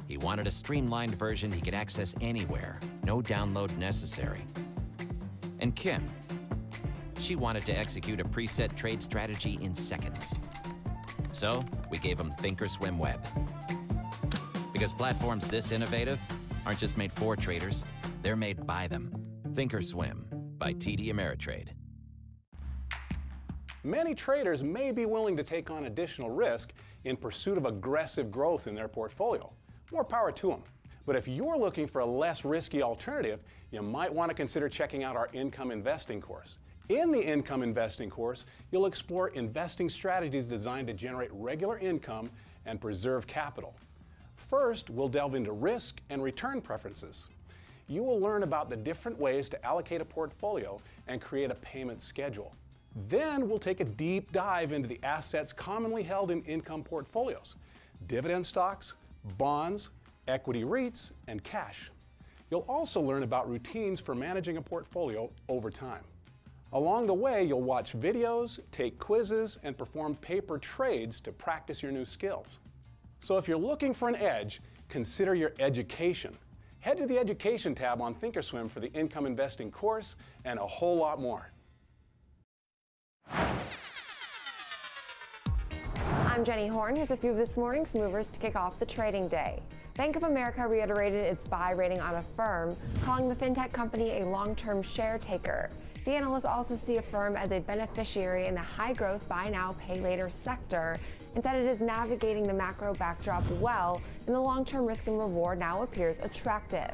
He wanted a streamlined version he could access anywhere, no download necessary. And Kim. She wanted to execute a preset trade strategy in seconds. So we gave him thinkorswim Web. Because platforms this innovative aren't just made for traders, they're made by them. thinkorswim by TD Ameritrade. Many traders may be willing to take on additional risk in pursuit of aggressive growth in their portfolio. More power to them. But if you're looking for a less risky alternative, you might want to consider checking out our income investing course. In the income investing course, you'll explore investing strategies designed to generate regular income and preserve capital. First, we'll delve into risk and return preferences. You will learn about the different ways to allocate a portfolio and create a payment schedule. Then we'll take a deep dive into the assets commonly held in income portfolios: dividend stocks, bonds, equity REITs, and cash. You'll also learn about routines for managing a portfolio over time. Along the way, you'll watch videos, take quizzes, and perform paper trades to practice your new skills. So if you're looking for an edge, consider your education. Head to the Education tab on thinkorswim for the income investing course and a whole lot more. I'm Jenny Horn. Here's a few of this morning's movers to kick off the trading day. Bank of America reiterated its buy rating on Affirm, calling the fintech company a long-term share taker. The analysts also see Affirm as a beneficiary in the high-growth buy now, pay later sector, and said it is navigating the macro backdrop well, and the long-term risk and reward now appears attractive.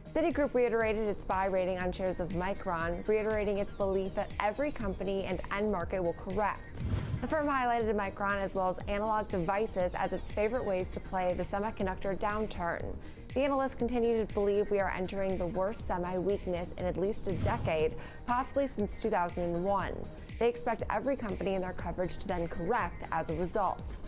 Citigroup reiterated its buy rating on shares of Micron, reiterating its belief that every company and end market will correct. The firm highlighted Micron as well as analog devices as its favorite ways to play the semiconductor downturn. The analysts continue to believe we are entering the worst semi-weakness in at least a decade, possibly since 2001. They expect every company in their coverage to then correct as a result.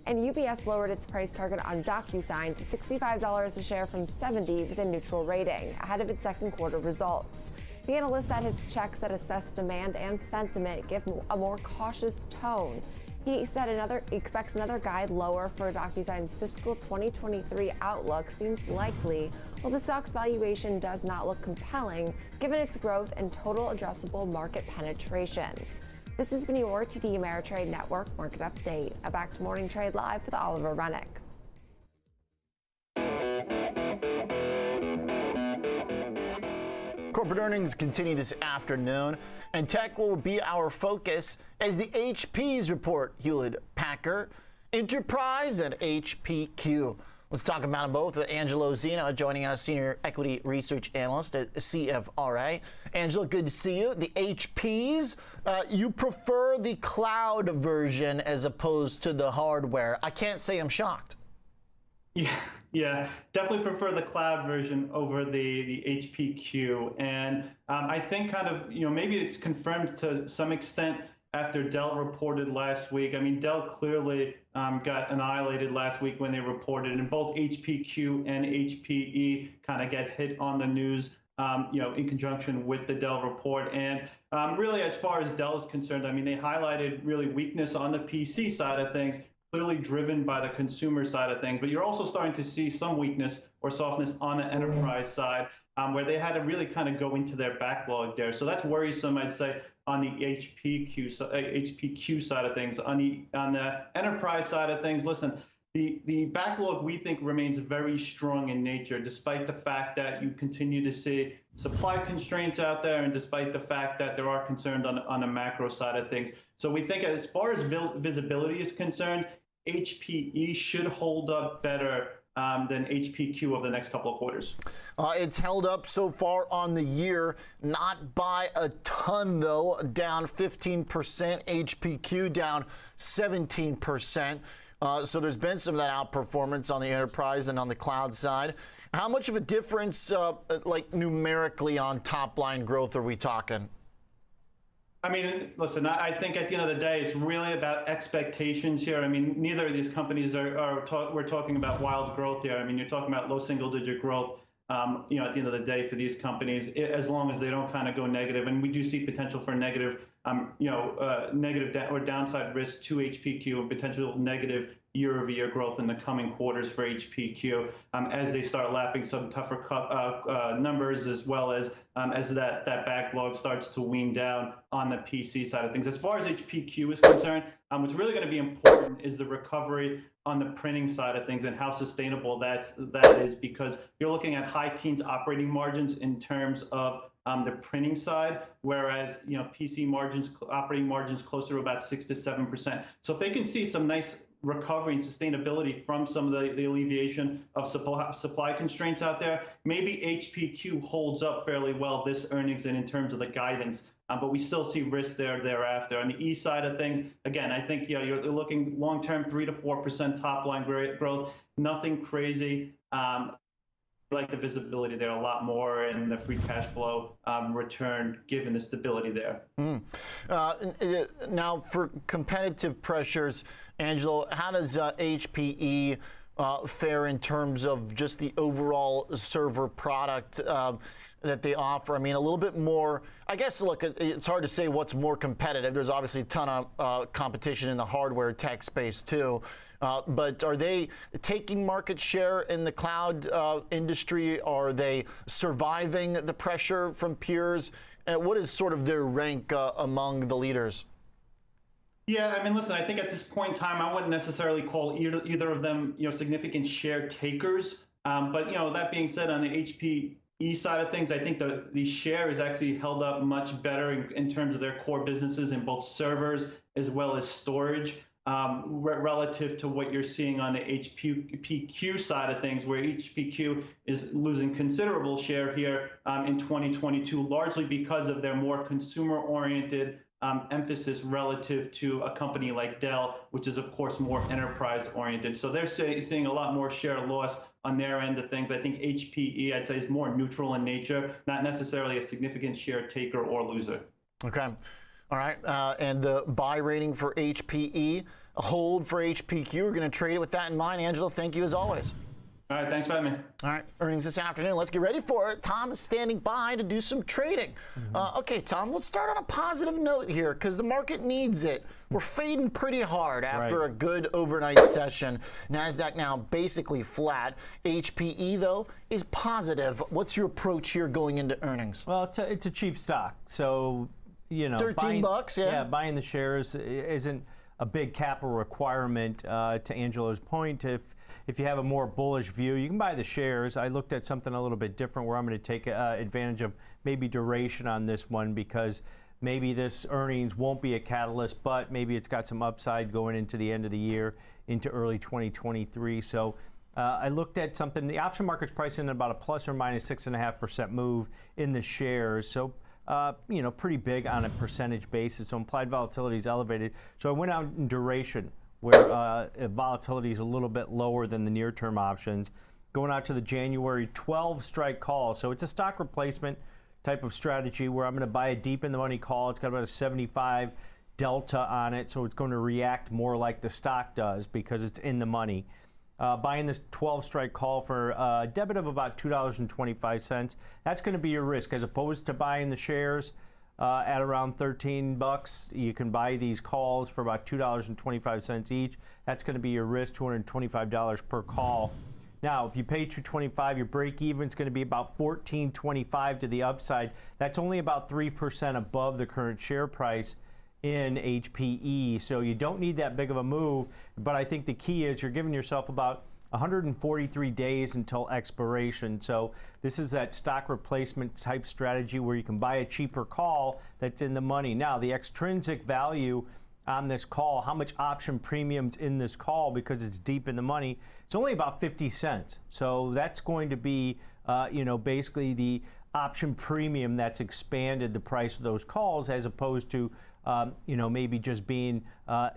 And UBS lowered its price target on DocuSign to $65 a share from $70 with a neutral rating, ahead of its second quarter results. The analyst said his checks that assess demand and sentiment give a more cautious tone. He said expects another guide lower for DocuSign's fiscal 2023 outlook seems likely, while the stock's valuation does not look compelling given its growth and total addressable market penetration. This has been your TD Ameritrade Network Market Update. Back to Morning Trade Live with Oliver Rennick. Corporate earnings continue this afternoon, and tech will be our focus as the HPs report Hewlett-Packard, Enterprise, and HPQ. Let's talk about them both. Angelo Zeno joining us, Senior Equity Research Analyst at CFRA. Angelo, good to see you. The HPs, you prefer the cloud version as opposed to the hardware. I can't say I'm shocked. Yeah, definitely prefer the cloud version over the HPQ. And I think kind of, maybe it's confirmed to some extent after Dell reported last week. I mean, Dell clearly got annihilated last week when they reported, and both HPQ and HPE kind of get hit on the news, in conjunction with the Dell report. And really, as far as Dell is concerned, I mean, they highlighted really weakness on the PC side of things, clearly driven by the consumer side of things. But you're also starting to see some weakness or softness on the enterprise side, where they had to really kind of go into their backlog there. So that's worrisome, I'd say, on the HPQ side of things. On the enterprise side of things, listen, the backlog we think remains very strong in nature, despite the fact that you continue to see supply constraints out there, and despite the fact that there are concerns on the macro side of things. So we think as far as visibility is concerned, HPE should hold up better than HPQ over the next couple of quarters. It's held up so far on the year, not by a ton though, down 15%, HPQ down 17%. So there's been some of that outperformance on the enterprise and on the cloud side. How much of a difference, like numerically on top line growth are we talking? I mean, listen, I think at the end of the day, it's really about expectations here. I mean, neither of these companies we're talking about wild growth here. I mean, you're talking about low single digit growth, at the end of the day for these companies, as long as they don't kind of go negative. And we do see potential for negative, negative or downside risk to HPQ and potential negative year-over-year growth in the coming quarters for HPQ as they start lapping some tougher numbers, as well as that backlog starts to wean down on the PC side of things. As far as HPQ is concerned, what's really going to be important is the recovery on the printing side of things and how sustainable that is, because you're looking at high teens operating margins in terms of the printing side, whereas PC margins, operating margins closer to about 6 to 7%. So if they can see some nice recovery and sustainability from some of the alleviation of supply constraints out there, maybe HPQ holds up fairly well this earnings and in terms of the guidance, but we still see risk thereafter. On the E side of things, again, I think you're looking long-term 3 to 4% top-line growth, nothing crazy. Like the visibility there a lot more, and the free cash flow return given the stability there. Now, for competitive pressures, Angelo, how does HPE fare in terms of just the overall server product that they offer? I mean, a little bit more, I guess, look, it's hard to say what's more competitive. There's obviously a ton of competition in the hardware tech space too. But are they taking market share in the cloud industry? Are they surviving the pressure from peers? What is sort of their rank among the leaders? Yeah, I mean, listen, I think at this point in time, I wouldn't necessarily call either of them, significant share takers. But, that being said, on the HPE side of things, I think the share is actually held up much better in terms of their core businesses in both servers as well as storage. Relative to what you're seeing on the HPQ side of things, where HPQ is losing considerable share here in 2022, largely because of their more consumer-oriented emphasis relative to a company like Dell, which is, of course, more enterprise-oriented. So they're seeing a lot more share loss on their end of things. I think HPE, I'd say, is more neutral in nature, not necessarily a significant share taker or loser. Okay. All right. And the buy rating for HPE, a hold for HPQ. We're going to trade it with that in mind. Angelo, thank you as always. All right. Thanks for having me. All right. Earnings this afternoon. Let's get ready for it. Tom is standing by to do some trading. Okay, Tom, let's start on a positive note here because the market needs it. We're fading pretty hard after a good overnight session. NASDAQ now basically flat. HPE, though, is positive. What's your approach here going into earnings? Well, it's a cheap stock. So, you know, $13, yeah, buying the shares isn't a big capital requirement. To Angelo's point, if you have a more bullish view, you can buy the shares. I looked at something a little bit different where I'm going to take advantage of maybe duration on this one because maybe this earnings won't be a catalyst, but maybe it's got some upside going into the end of the year, into early 2023. So I looked at something. The option market's pricing in about a plus or minus 6.5% move in the shares. So you know, pretty big on a percentage basis. So implied volatility is elevated. So I went out in duration where volatility is a little bit lower than the near-term options, going out to the January 12 strike call. So it's a stock replacement type of strategy where I'm going to buy a deep in the money call. It's got about a 75 delta on it, so it's going to react more like the stock does because it's in the money. Buying this 12 strike call for a debit of about $2.25. That's going to be your risk as opposed to buying the shares at around $13. You can buy these calls for about $2.25 each. That's going to be your risk, $225 per call. Now, if you pay $2.25, your break even is going to be about $14.25 to the upside. That's only about 3% above the current share price in HPE, so you don't need that big of a move, but I think the key is you're giving yourself about 143 days until expiration. So this is that stock replacement type strategy where you can buy a cheaper call that's in the money. Now, the extrinsic value on this call, how much option premiums in this call because it's deep in the money, it's only about 50 cents. So that's going to be, you know, basically the option premium that's expanded the price of those calls as opposed to you know, maybe just being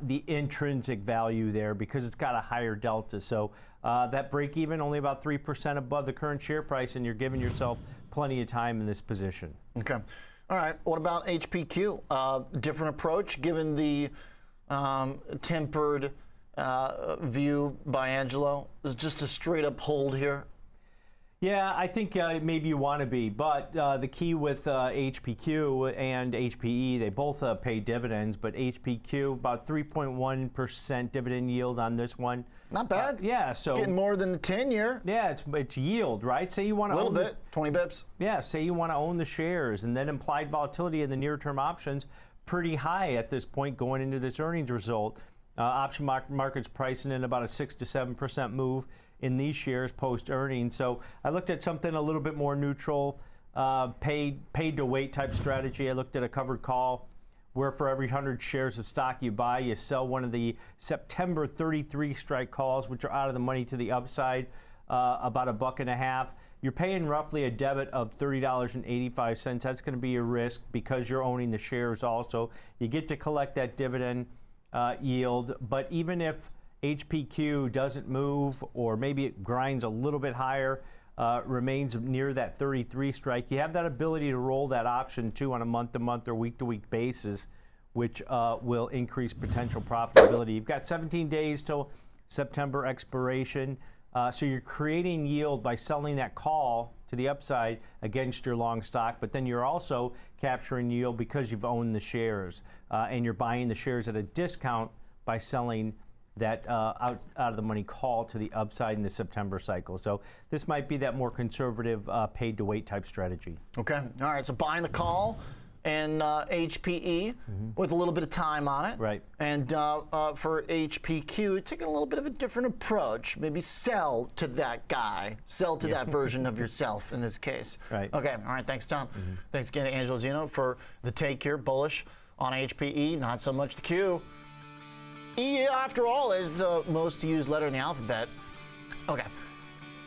the intrinsic value there because it's got a higher delta. So that break even only about 3% above the current share price, and you're giving yourself plenty of time in this position. Okay. All right. What about HPQ? Different approach given the tempered view by Angelo? Is just a straight up hold here? Yeah, I think maybe you want to be, but the key with HPQ and HPE, they both pay dividends, but HPQ, about 3.1% dividend yield on this one. Not bad. Yeah, so getting more than the 10-year. Yeah, it's yield, right? Say you want to own a little bit, 20 bips. Yeah, say you want to own the shares, and then implied volatility in the near-term options pretty high at this point going into this earnings result. Option market's pricing in about a 6 to 7% move in these shares post-earnings. So I looked at something a little bit more neutral, paid to wait type strategy. I looked at a covered call where for every 100 shares of stock you buy, you sell one of the September 33 strike calls, which are out of the money to the upside, about $1.50. You're paying roughly a debit of $30.85. That's going to be your risk because you're owning the shares also. You get to collect that dividend yield, but even if HPQ doesn't move, or maybe it grinds a little bit higher, remains near that 33 strike, you have that ability to roll that option too on a month-to-month or week-to-week basis, which will increase potential profitability. You've got 17 days till September expiration, so you're creating yield by selling that call to the upside against your long stock, but then you're also capturing yield because you've owned the shares, and you're buying the shares at a discount by selling that out of the money call to the upside in the September cycle. So this might be that more conservative paid to wait type strategy. Okay. All right. So buying the call in HPE with a little bit of time on it. Right. And for HPQ, taking a little bit of a different approach. Maybe sell to that guy, sell to that version of yourself in this case. Right. Okay. All right. Thanks, Tom. Thanks again to Angelo Zeno for the take here. Bullish on HPE, not so much the Q. E, after all, is the most used letter in the alphabet. Okay.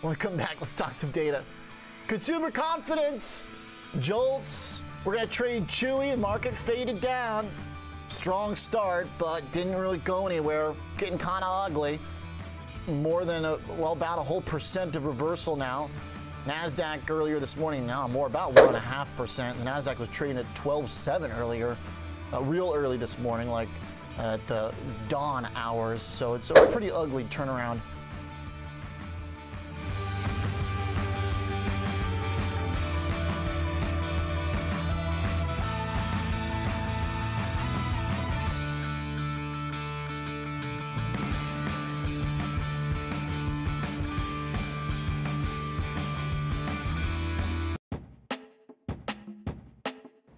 When we come back, let's talk some data. Consumer confidence jolts. We're going to trade Chewy. The market faded down. Strong start, but didn't really go anywhere. Getting kind of ugly. More than, about a whole % of reversal now. NASDAQ earlier this morning, now more about 1.5%. The NASDAQ was trading at 12.7 earlier, real early this morning, like at the dawn hours. So it's a pretty ugly turnaround.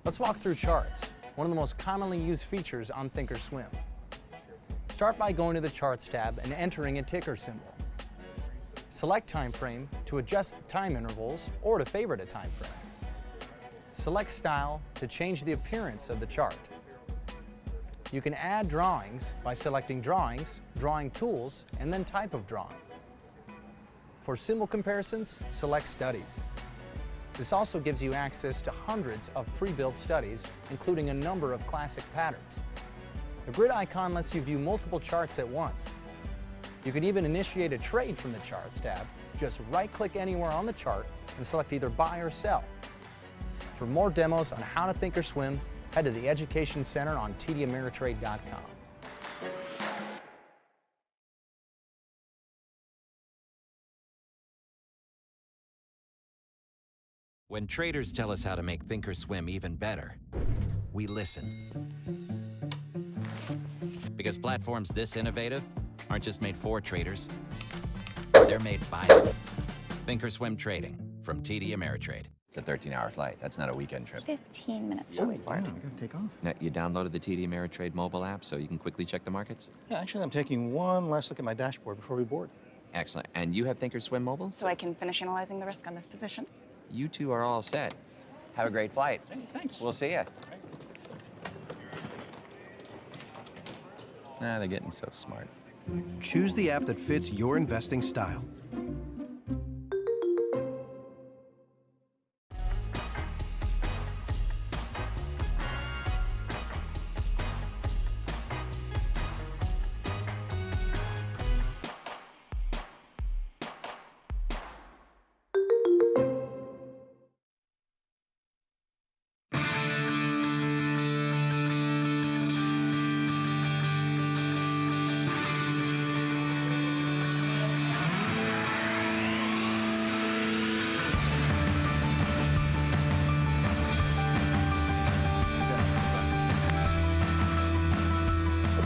Let's walk through charts, one of the most commonly used features on thinkorswim. Start by going to the Charts tab and entering a ticker symbol. Select Time Frame to adjust the time intervals or to favorite a time frame. Select Style to change the appearance of the chart. You can add drawings by selecting Drawings, Drawing Tools, and then Type of Drawing. For symbol comparisons, select Studies. This also gives you access to hundreds of pre-built studies, including a number of classic patterns. The grid icon lets you view multiple charts at once. You can even initiate a trade from the Charts tab. Just right-click anywhere on the chart and select either buy or sell. For more demos on how to thinkorswim, head to the Education Center on tdameritrade.com. When traders tell us how to make thinkorswim even better, we listen. Because platforms this innovative aren't just made for traders, they're made by them. thinkorswim Trading from TD Ameritrade. It's a 13-hour flight. That's not a weekend trip. 15 minutes to wait. Wow, I gotta take off. Now, you downloaded the TD Ameritrade mobile app so you can quickly check the markets? Yeah, actually, I'm taking one last look at my dashboard before we board. Excellent. And you have thinkorswim mobile? So I can finish analyzing the risk on this position. You two are all set. Have a great flight. Hey, thanks. We'll see ya. Ah, they're getting so smart. Choose the app that fits your investing style.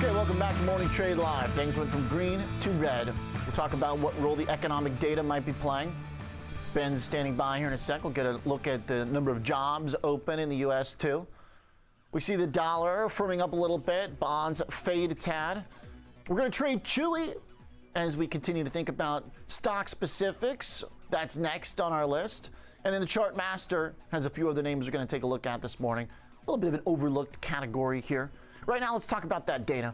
Welcome back to Morning Trade Live. Things went from green to red. We'll talk about what role the economic data might be playing. Ben's standing by here in a sec. We'll get a look at the number of jobs open in the U.S. too. We see the dollar firming up a little bit. Bonds fade a tad. We're going to trade Chewy as we continue to think about stock specifics. That's next on our list. And then the chart master has a few other names we're going to take a look at this morning. A little bit of an overlooked category here. Right now, let's talk about that data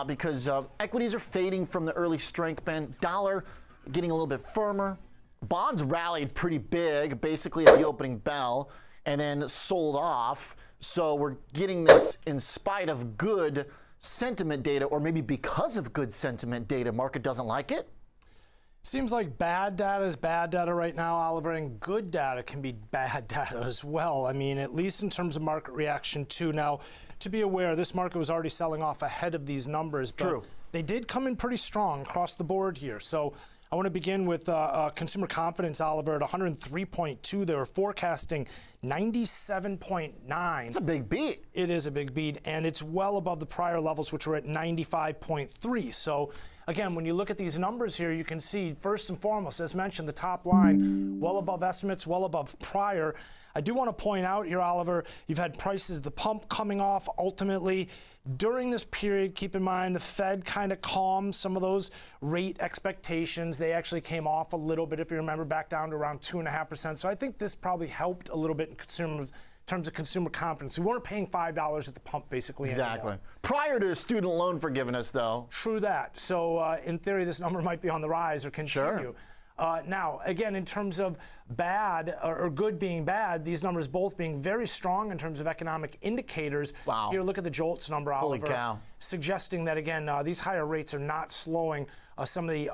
because equities are fading from the early strength, Ben. Dollar getting a little bit firmer. Bonds rallied pretty big, basically at the opening bell, and then sold off. So we're getting this in spite of good sentiment data, or maybe because of good sentiment data. Market doesn't like it. Seems like bad data is bad data right now, Oliver, and good data can be bad data as well. I mean, at least in terms of market reaction too. Now, to be aware, this market was already selling off ahead of these numbers, but True. They did come in pretty strong across the board here. So I want to begin with consumer confidence, Oliver, at 103.2. They were forecasting 97.9. It's a big beat. It is a big beat, and it's well above the prior levels, which were at 95.3. So again, when you look at these numbers here, you can see, first and foremost, as mentioned, the top line, well above estimates, well above prior. I do want to point out here, Oliver, you've had prices at the pump coming off ultimately. During this period, keep in mind the Fed kind of calmed some of those rate expectations. They actually came off a little bit, if you remember, back down to around 2.5%. So I think this probably helped a little bit in terms of consumer confidence. We weren't paying $5 at the pump basically Exactly. anymore. Prior to student loan forgiveness, though. True that. So in theory, this number might be on the rise or continue. Sure. Now, again, in terms of bad or good being bad, these numbers both being very strong in terms of economic indicators. Wow. Here, look at the JOLTS number, Holy Oliver. cow. Suggesting that, again, these higher rates are not slowing some of the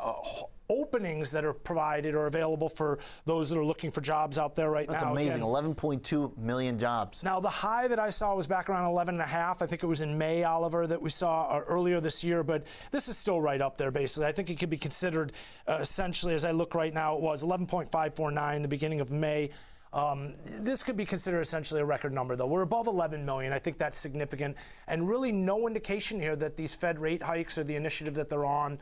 openings that are provided or available for those that are looking for jobs out there right That's now. amazing. 11.2 million jobs. Now, the high that I saw was back around 11.5. I think it was in May, Oliver, that we saw earlier this year, but this is still right up there, basically. I think it could be considered essentially, as I look right now, it was 11.549 the beginning of May. This could be considered essentially a record number, though. We're above 11 million. I think that's significant. And really no indication here that these Fed rate hikes or the initiative that they're on,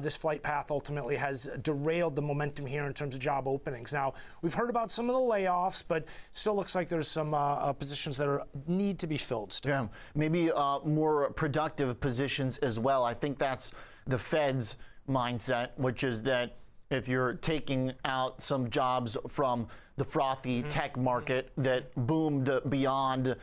this flight path ultimately has derailed the momentum here in terms of job openings. Now, we've heard about some of the layoffs, but still looks like there's some positions that need to be filled still. Yeah, maybe more productive positions as well. I think that's the Fed's mindset, which is that if you're taking out some jobs from the frothy tech market that boomed beyond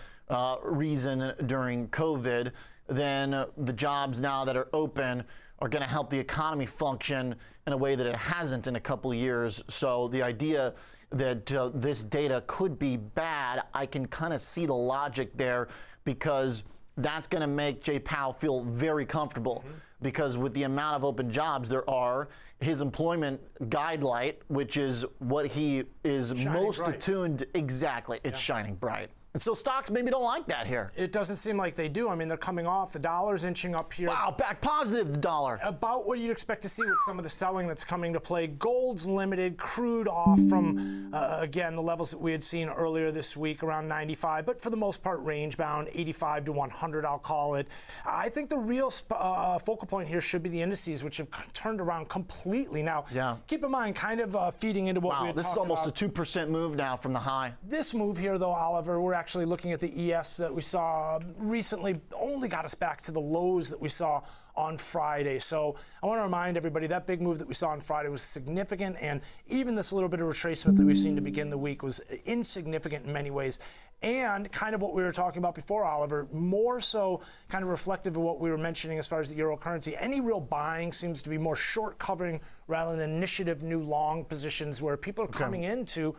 reason during COVID, then the jobs now that are open are going to help the economy function in a way that it hasn't in a couple of years. So the idea that this data could be bad, I can kind of see the logic there, because that's going to make Jay Powell feel very comfortable. Because with the amount of open jobs there are, his employment guidelight, which is what he is Shining most bright. attuned, exactly, it's shining bright. And so stocks maybe don't like that here. It doesn't seem like they do. I mean, they're coming off. The dollar's inching up here. Wow, back positive, the dollar. About what you'd expect to see with some of the selling that's coming to play. Gold's limited, crude off from, again, the levels that we had seen earlier this week, around 95, but for the most part, range bound, 85 to 100, I'll call it. I think the real focal point here should be the indices, which have turned around completely. Now, keep in mind, kind of feeding into what we had this is talked almost about. a 2% move now from the high. This move here, though, Oliver, we're actually looking at the ES that we saw recently, only got us back to the lows that we saw on Friday. So I want to remind everybody that big move that we saw on Friday was significant, and even this little bit of retracement that we've seen to begin the week was insignificant in many ways. And kind of what we were talking about before, Oliver, more so kind of reflective of what we were mentioning as far as the euro currency. Any real buying seems to be more short covering rather than initiative new long positions where people are coming in to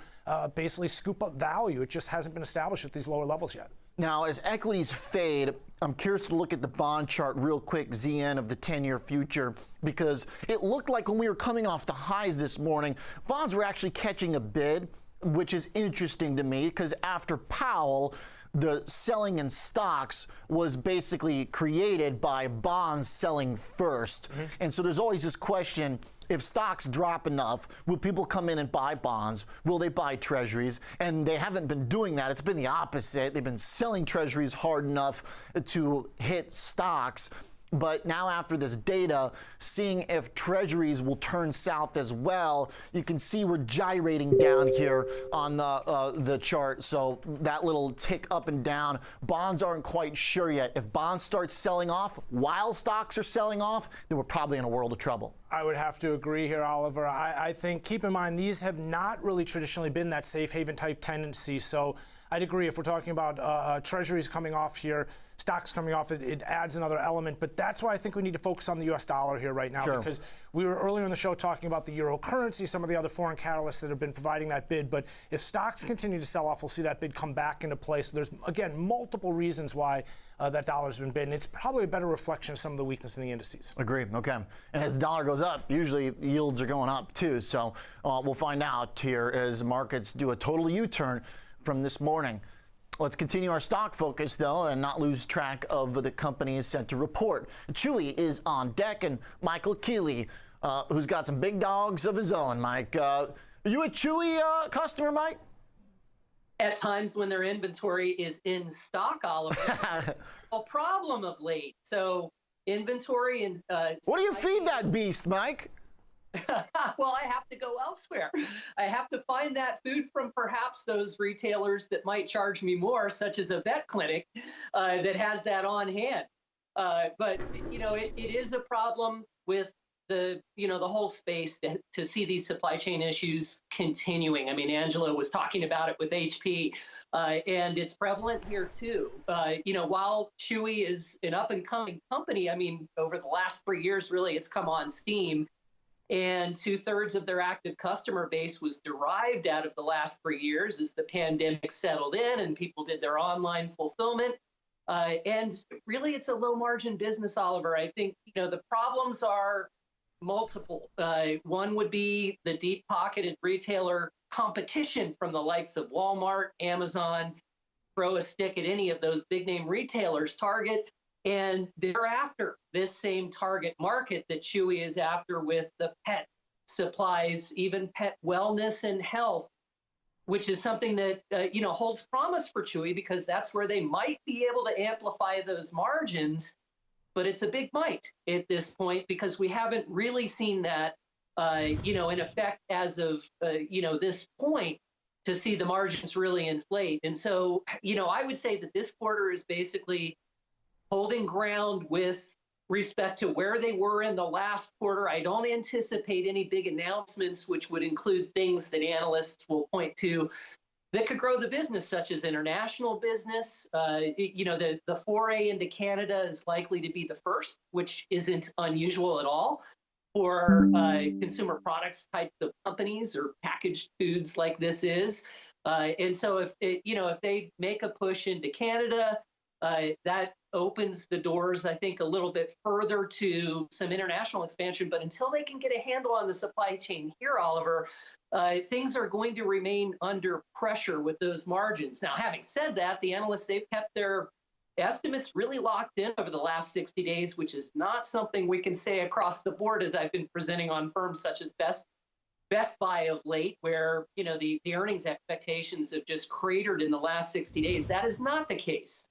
basically scoop up value. It just hasn't been established at these lower levels yet. Now, as equities fade, I'm curious to look at the bond chart real quick, ZN of the 10-year future, because it looked like when we were coming off the highs this morning, bonds were actually catching a bid, which is interesting to me, because after Powell, the selling in stocks was basically created by bonds selling first. And so there's always this question, if stocks drop enough, will people come in and buy bonds? Will they buy treasuries? And they haven't been doing that. It's been the opposite. They've been selling treasuries hard enough to hit stocks. But now after this data, seeing if treasuries will turn south as well, you can see we're gyrating down here on the chart. So that little tick up and down, bonds aren't quite sure yet. If bonds start selling off while stocks are selling off, then we're probably in a world of trouble. I would have to agree here, Oliver. I think, keep in mind, these have not really traditionally been that safe haven type tendency. So I'd agree if we're talking about treasuries coming off here, stocks coming off, it adds another element. But that's why I think we need to focus on the U.S. dollar here right now, because we were earlier in the show talking about the euro currency, some of the other foreign catalysts that have been providing that bid. But if stocks continue to sell off, we'll see that bid come back into place. So there's, again, multiple reasons why that dollar's been bid. And it's probably a better reflection of some of the weakness in the indices. Agree. Okay. And as the dollar goes up, usually yields are going up too. So we'll find out here as markets do a total U-turn from this morning. Let's continue our stock focus, though, and not lose track of the companies sent to report. Chewy is on deck, and Michael Keeley, who's got some big dogs of his own. Mike, are you a Chewy customer, Mike? At times when their inventory is in stock, Oliver. A problem of late. So inventory and... what do you feed that beast, Mike? well, I have to go elsewhere. I have to find that food from perhaps those retailers that might charge me more, such as a vet clinic that has that on hand. But it is a problem with the whole space to see these supply chain issues continuing. I mean, Angela was talking about it with HP, and it's prevalent here too. While Chewy is an up and coming company, I mean, over the last 3 years, really, it's come on steam. And 2/3 of their active customer base was derived out of the last 3 years as the pandemic settled in and people did their online fulfillment. And really, it's a low margin business, Oliver. I think, the problems are multiple. One would be the deep pocketed retailer competition from the likes of Walmart, Amazon, throw a stick at any of those big name retailers, Target. And thereafter, this same target market that Chewy is after with the pet supplies, even pet wellness and health, which is something that, holds promise for Chewy because that's where they might be able to amplify those margins. But it's a big might at this point because we haven't really seen that, in effect as of, this point to see the margins really inflate. And so, I would say that this quarter is basically holding ground with respect to where they were in the last quarter. I don't anticipate any big announcements, which would include things that analysts will point to that could grow the business, such as international business. The foray into Canada is likely to be the first, which isn't unusual at all for consumer products types of companies or packaged foods like this is. And so if they make a push into Canada, that opens the doors, I think, a little bit further to some international expansion. But until they can get a handle on the supply chain here, Oliver, things are going to remain under pressure with those margins. Now, having said that, the analysts, they've kept their estimates really locked in over the last 60 days, which is not something we can say across the board as I've been presenting on firms such as Best Buy of late, where the earnings expectations have just cratered in the last 60 days. That is not the case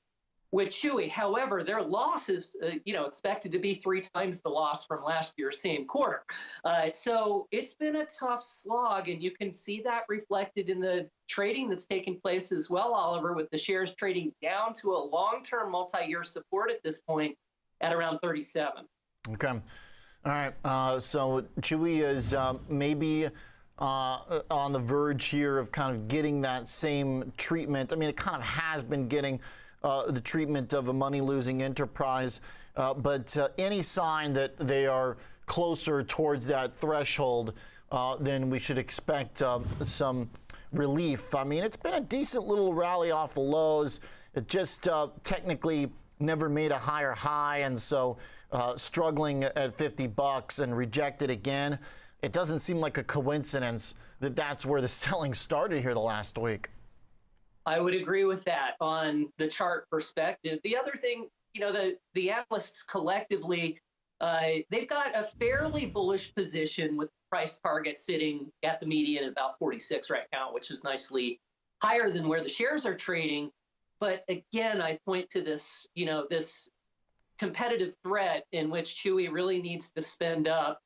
with Chewy. However, their loss is, expected to be 3 times the loss from last year's same quarter. So it's been a tough slog, and you can see that reflected in the trading that's taking place as well, Oliver, with the shares trading down to a long-term multi-year support at this point at around 37. Okay. All right. So Chewy is maybe on the verge here of kind of getting that same treatment. I mean, it kind of has been getting the treatment of a money-losing enterprise, but any sign that they are closer towards that threshold, then we should expect some relief. I mean, it's been a decent little rally off the lows. It just technically never made a higher high, and so struggling at $50 and rejected again. It doesn't seem like a coincidence that that's where the selling started here the last week. I would agree with that on the chart perspective. The other thing, the analysts collectively, they've got a fairly bullish position with price target sitting at the median at about 46 right now, which is nicely higher than where the shares are trading. But again, I point to this, this competitive threat in which Chewy really needs to spend up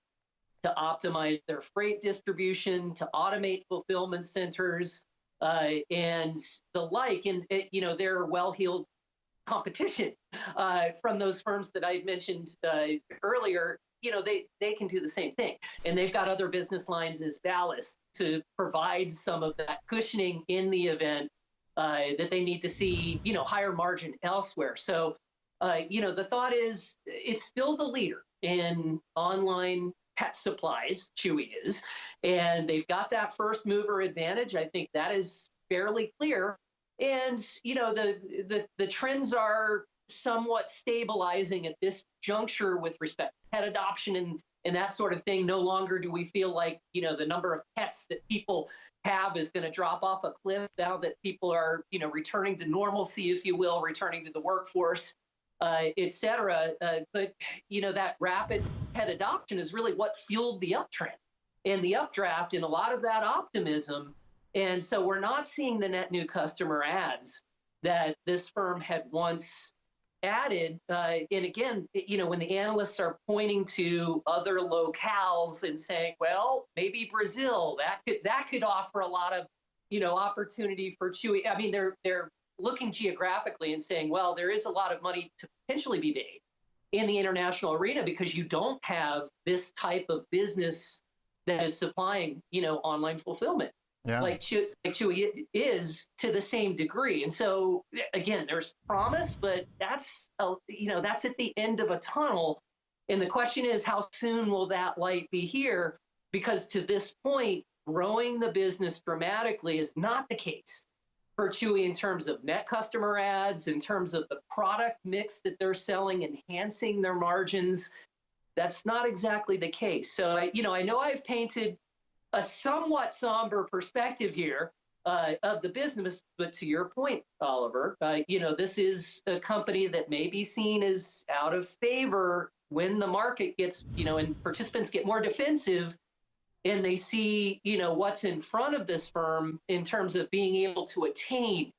to optimize their freight distribution, to automate fulfillment centers, and the like, and their well-heeled competition from those firms that I mentioned earlier. They can do the same thing, and they've got other business lines as ballast to provide some of that cushioning in the event that they need to see higher margin elsewhere. So the thought is it's still the leader in online pet supplies, Chewy is, and they've got that first mover advantage. I think that is fairly clear. And, the trends are somewhat stabilizing at this juncture with respect to pet adoption and that sort of thing. No longer do we feel like, the number of pets that people have is going to drop off a cliff now that people are, returning to normalcy, if you will, returning to the workforce. Et cetera. But, that rapid pet adoption is really what fueled the uptrend and the updraft and a lot of that optimism. And so we're not seeing the net new customer adds that this firm had once added, and again, when the analysts are pointing to other locales and saying, well, maybe Brazil, that could offer a lot of, opportunity for Chewy. I mean, they're looking geographically and saying, well, there is a lot of money to potentially be made in the international arena because you don't have this type of business that is supplying, online fulfillment. Yeah. Like Chewy is to the same degree. And so again, there's promise, but that's at the end of a tunnel. And the question is, how soon will that light be here? Because to this point, growing the business dramatically is not the case for Chewy in terms of net customer adds, in terms of the product mix that they're selling, enhancing their margins. That's not exactly the case. So I know I've painted a somewhat somber perspective here of the business, but to your point, Oliver, this is a company that may be seen as out of favor when the market gets, and participants get more defensive and they see, what's in front of this firm in terms of being able to attain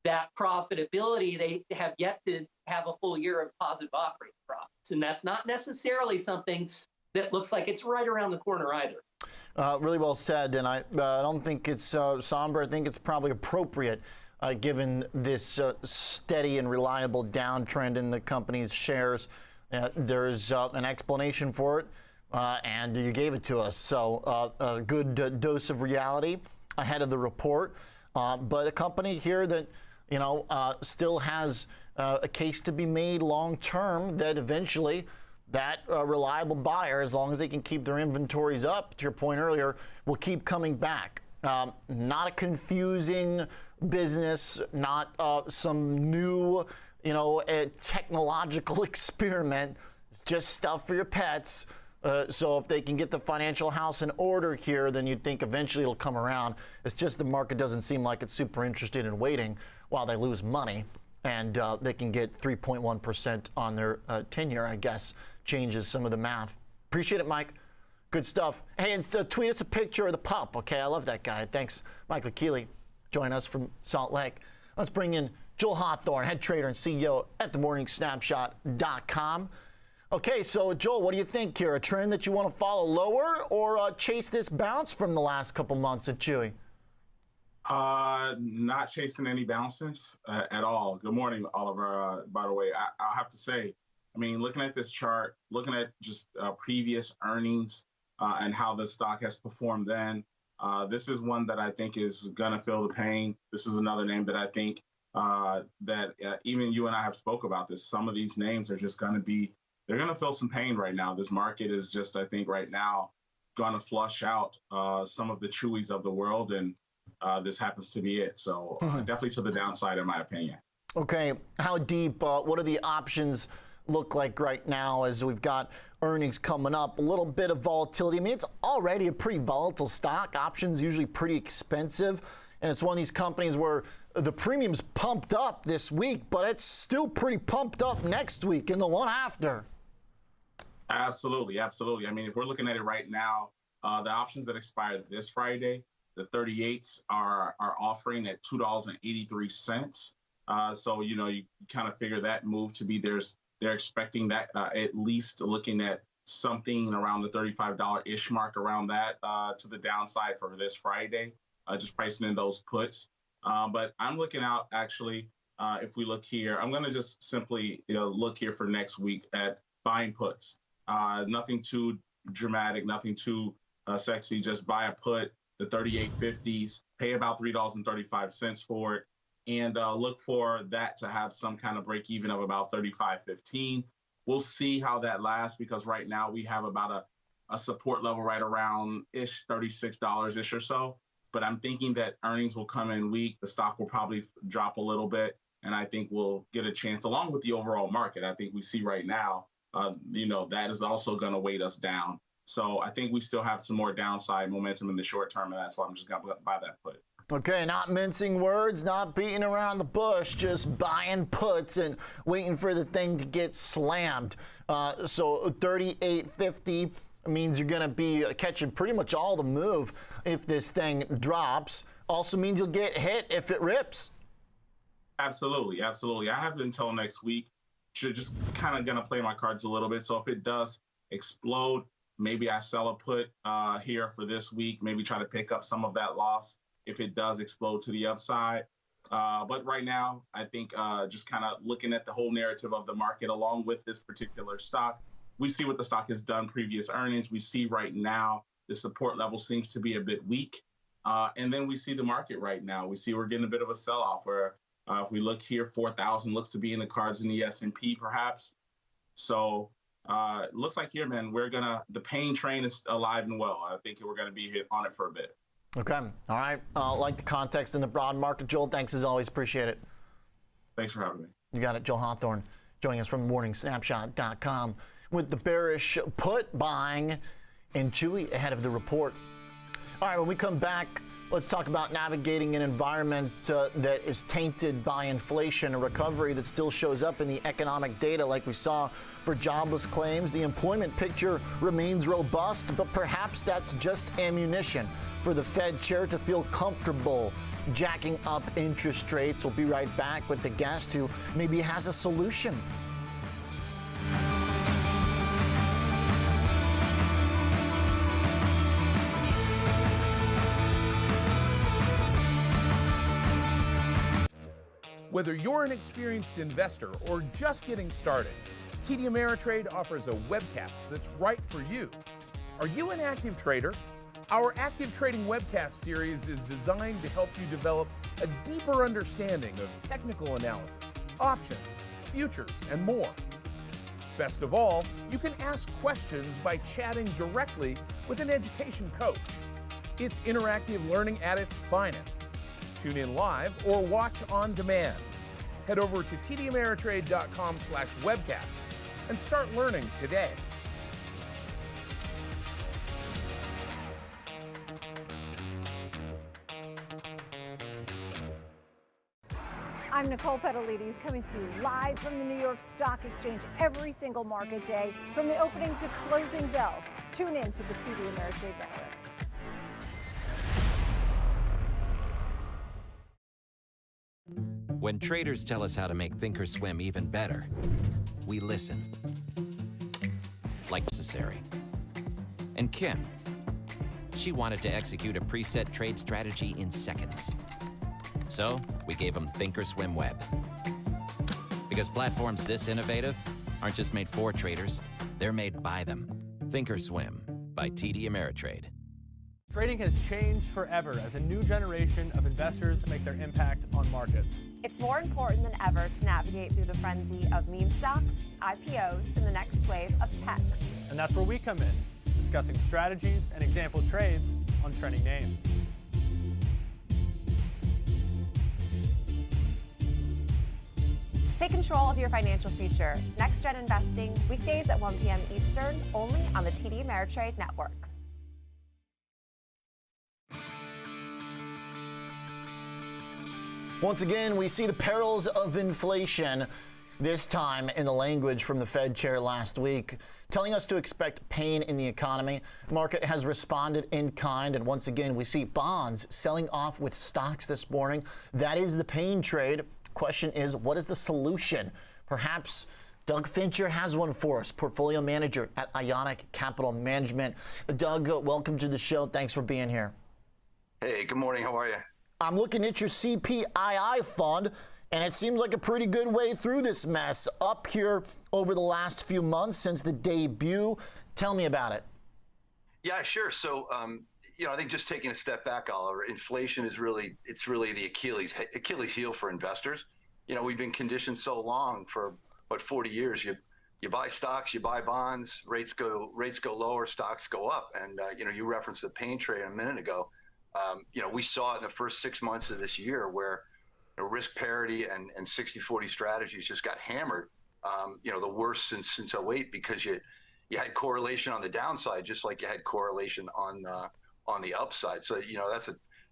that profitability. They have yet to have a full year of positive operating profits. And that's not necessarily something that looks like it's right around the corner either. Really well said, and I don't think it's somber. I think it's probably appropriate given this steady and reliable downtrend in the company's shares. There's an explanation for it, and you gave it to us. So a good dose of reality ahead of the report. But a company here that, still has a case to be made long term that eventually that reliable buyer, as long as they can keep their inventories up, to your point earlier, will keep coming back. Not a confusing business, not some new, technological experiment. It's just stuff for your pets. So if they can get the financial house in order here, then you'd think eventually it'll come around. It's just the market doesn't seem like it's super interested in waiting while they lose money. And they can get 3.1% on their 10-year, I guess, changes some of the math. Appreciate it, Mike. Good stuff. Hey, and tweet us a picture of the pup, okay? I love that guy. Thanks, Michael Keeley, joining us from Salt Lake. Let's bring in Joel Hawthorne, head trader and CEO at themorningsnapshot.com. Okay, so Joel, what do you think here? A trend that you want to follow lower or chase this bounce from the last couple months at Chewy? Not chasing any bounces at all. Good morning, Oliver. By the way, I'll have to say, looking at this chart, looking at just previous earnings and how the stock has performed then, this is one that I think is going to feel the pain. This is another name that I think that even you and I have spoke about this. Some of these names are just going to they're going to feel some pain right now. This market is just, I think right now, going to flush out some of the Chewies of the world, and this happens to be it. So definitely to the downside, in my opinion. Okay, how deep, what are the options look like right now as we've got earnings coming up? A little bit of volatility. It's already a pretty volatile stock. Options usually pretty expensive. And it's one of these companies where the premium's pumped up this week, but it's still pretty pumped up next week and the one after. Absolutely, absolutely. If we're looking at it right now, the options that expired this Friday, the 38s are offering at $2.83. So, you kind of figure that move to be they're expecting that at least looking at something around the $35-ish mark around that to the downside for this Friday, just pricing in those puts. But I'm looking out actually, if we look here, I'm going to just simply look here for next week at buying puts. Nothing too dramatic, nothing too sexy, just buy a put, the 38.50s, pay about $3.35 for it, and look for that to have some kind of break even of about 35.15. We'll see how that lasts, because right now we have about a support level right around $36 or so. But I'm thinking that earnings will come in weak. The stock will probably drop a little bit, and I think we'll get a chance, along with the overall market. I think we see right now, that is also going to weight us down. So I think we still have some more downside momentum in the short term, and that's why I'm just going to buy that put. Okay, not mincing words, not beating around the bush, just buying puts and waiting for the thing to get slammed. So 38.50 means you're going to be catching pretty much all the move if this thing drops. Also means you'll get hit if it rips. Absolutely, absolutely. I have until next week just kind of going to play my cards a little bit. So if it does explode, maybe I sell a put here for this week, maybe try to pick up some of that loss if it does explode to the upside. But right now, I think just kind of looking at the whole narrative of the market along with this particular stock, we see what the stock has done previous earnings. We see right now the support level seems to be a bit weak. And then we see the market right now. We see we're getting a bit of a sell-off where if we look here, 4,000 looks to be in the cards in the S&P perhaps. So it looks like here, man, the pain train is alive and well. I think we're going to be on it for a bit. Okay. All right. Like the context in the broad market, Joel. Thanks as always. Appreciate it. Thanks for having me. You got it. Joel Hawthorne joining us from morningsnapshot.com with the bearish put buying in Chewy ahead of the report. All right. When we come back, let's talk about navigating an environment that is tainted by inflation, a recovery that still shows up in the economic data like we saw for jobless claims. The employment picture remains robust, but perhaps that's just ammunition for the Fed chair to feel comfortable jacking up interest rates. We'll be right back with the guest who maybe has a solution. Whether you're an experienced investor or just getting started, TD Ameritrade offers a webcast that's right for you. Are you an active trader? Our active trading webcast series is designed to help you develop a deeper understanding of technical analysis, options, futures, and more. Best of all, you can ask questions by chatting directly with an education coach. It's interactive learning at its finest. Tune in live or watch on demand. Head over to tdameritrade.com/webcasts and start learning today. I'm Nicole Petalides coming to you live from the New York Stock Exchange every single market day from the opening to closing bells. Tune in to the TD Ameritrade Network. When traders tell us how to make Thinkorswim even better, we listen. Like necessary. And Kim, she wanted to execute a preset trade strategy in seconds. So we gave them Thinkorswim Web. Because platforms this innovative aren't just made for traders, they're made by them. Thinkorswim by TD Ameritrade. Trading has changed forever as a new generation of investors make their impact on markets. It's more important than ever to navigate through the frenzy of meme stocks, IPOs, and the next wave of tech. And that's where we come in, discussing strategies and example trades on trending names. Take control of your financial future. Next Gen Investing, weekdays at 1 p.m. Eastern, only on the TD Ameritrade Network. Once again, we see the perils of inflation, this time in the language from the Fed chair last week, telling us to expect pain in the economy. The market has responded in kind, and once again, we see bonds selling off with stocks this morning. That is the pain trade. Question is, what is the solution? Perhaps Doug Fincher has one for us, portfolio manager at Ionic Capital Management. Doug, welcome to the show. Thanks for being here. Hey, good morning. How are you? I'm looking at your CPII fund, and it seems like a pretty good way through this mess. Up here over the last few months since the debut. Tell me about it. Yeah, sure. So, I think just taking a step back, Oliver, inflation is really the Achilles heel for investors. We've been conditioned so long for 40 years. You buy stocks, you buy bonds, rates go lower, stocks go up, and you referenced the pain trade a minute ago. We saw it in the first 6 months of this year where risk parity and 60-40 strategies just got hammered. The worst since 2008 because you had correlation on the downside just like you had correlation on the upside. So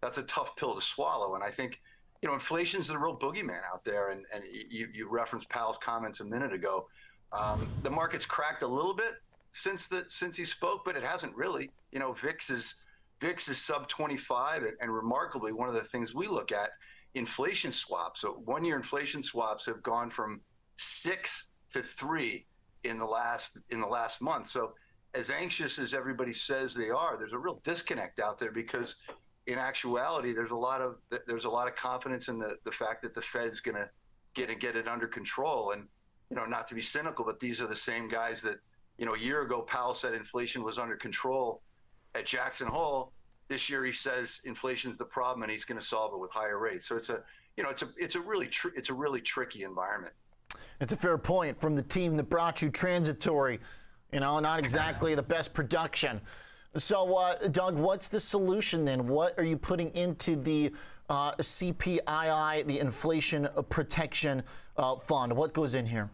that's a tough pill to swallow. And I think inflation's the real boogeyman out there. And you referenced Powell's comments a minute ago. The market's cracked a little bit since he spoke, but it hasn't really. VIX is sub 25, and remarkably, one of the things we look at, inflation swaps. So 1 year inflation swaps have gone from 6 to 3 in the last month. So as anxious as everybody says they are, there's a real disconnect out there, because in actuality, there's a lot of confidence in the fact that the Fed's going to get it under control. And, not to be cynical, but these are the same guys that, a year ago, Powell said inflation was under control at Jackson Hole. This year, he says inflation's the problem, and he's going to solve it with higher rates. So it's a really tricky environment. It's a fair point from the team that brought you transitory, not exactly the best production. So, Doug, what's the solution then? What are you putting into the CPII, the Inflation Protection Fund? What goes in here?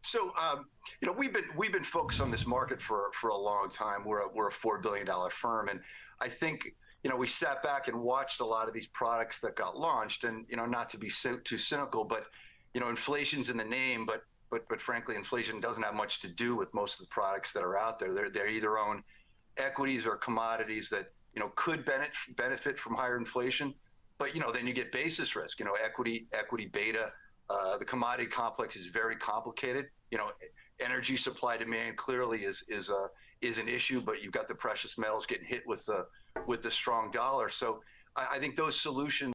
So, we've been focused on this market for a long time. We're a $4 billion firm, and I think we sat back and watched a lot of these products that got launched, and not to be too cynical, but inflation's in the name, but frankly, inflation doesn't have much to do with most of the products that are out there. They're either own equities or commodities that could benefit from higher inflation, but then you get basis risk. Equity beta. The commodity complex is very complicated. Energy supply demand clearly is an issue, but you've got the precious metals getting hit with the strong dollar. So I think those solutions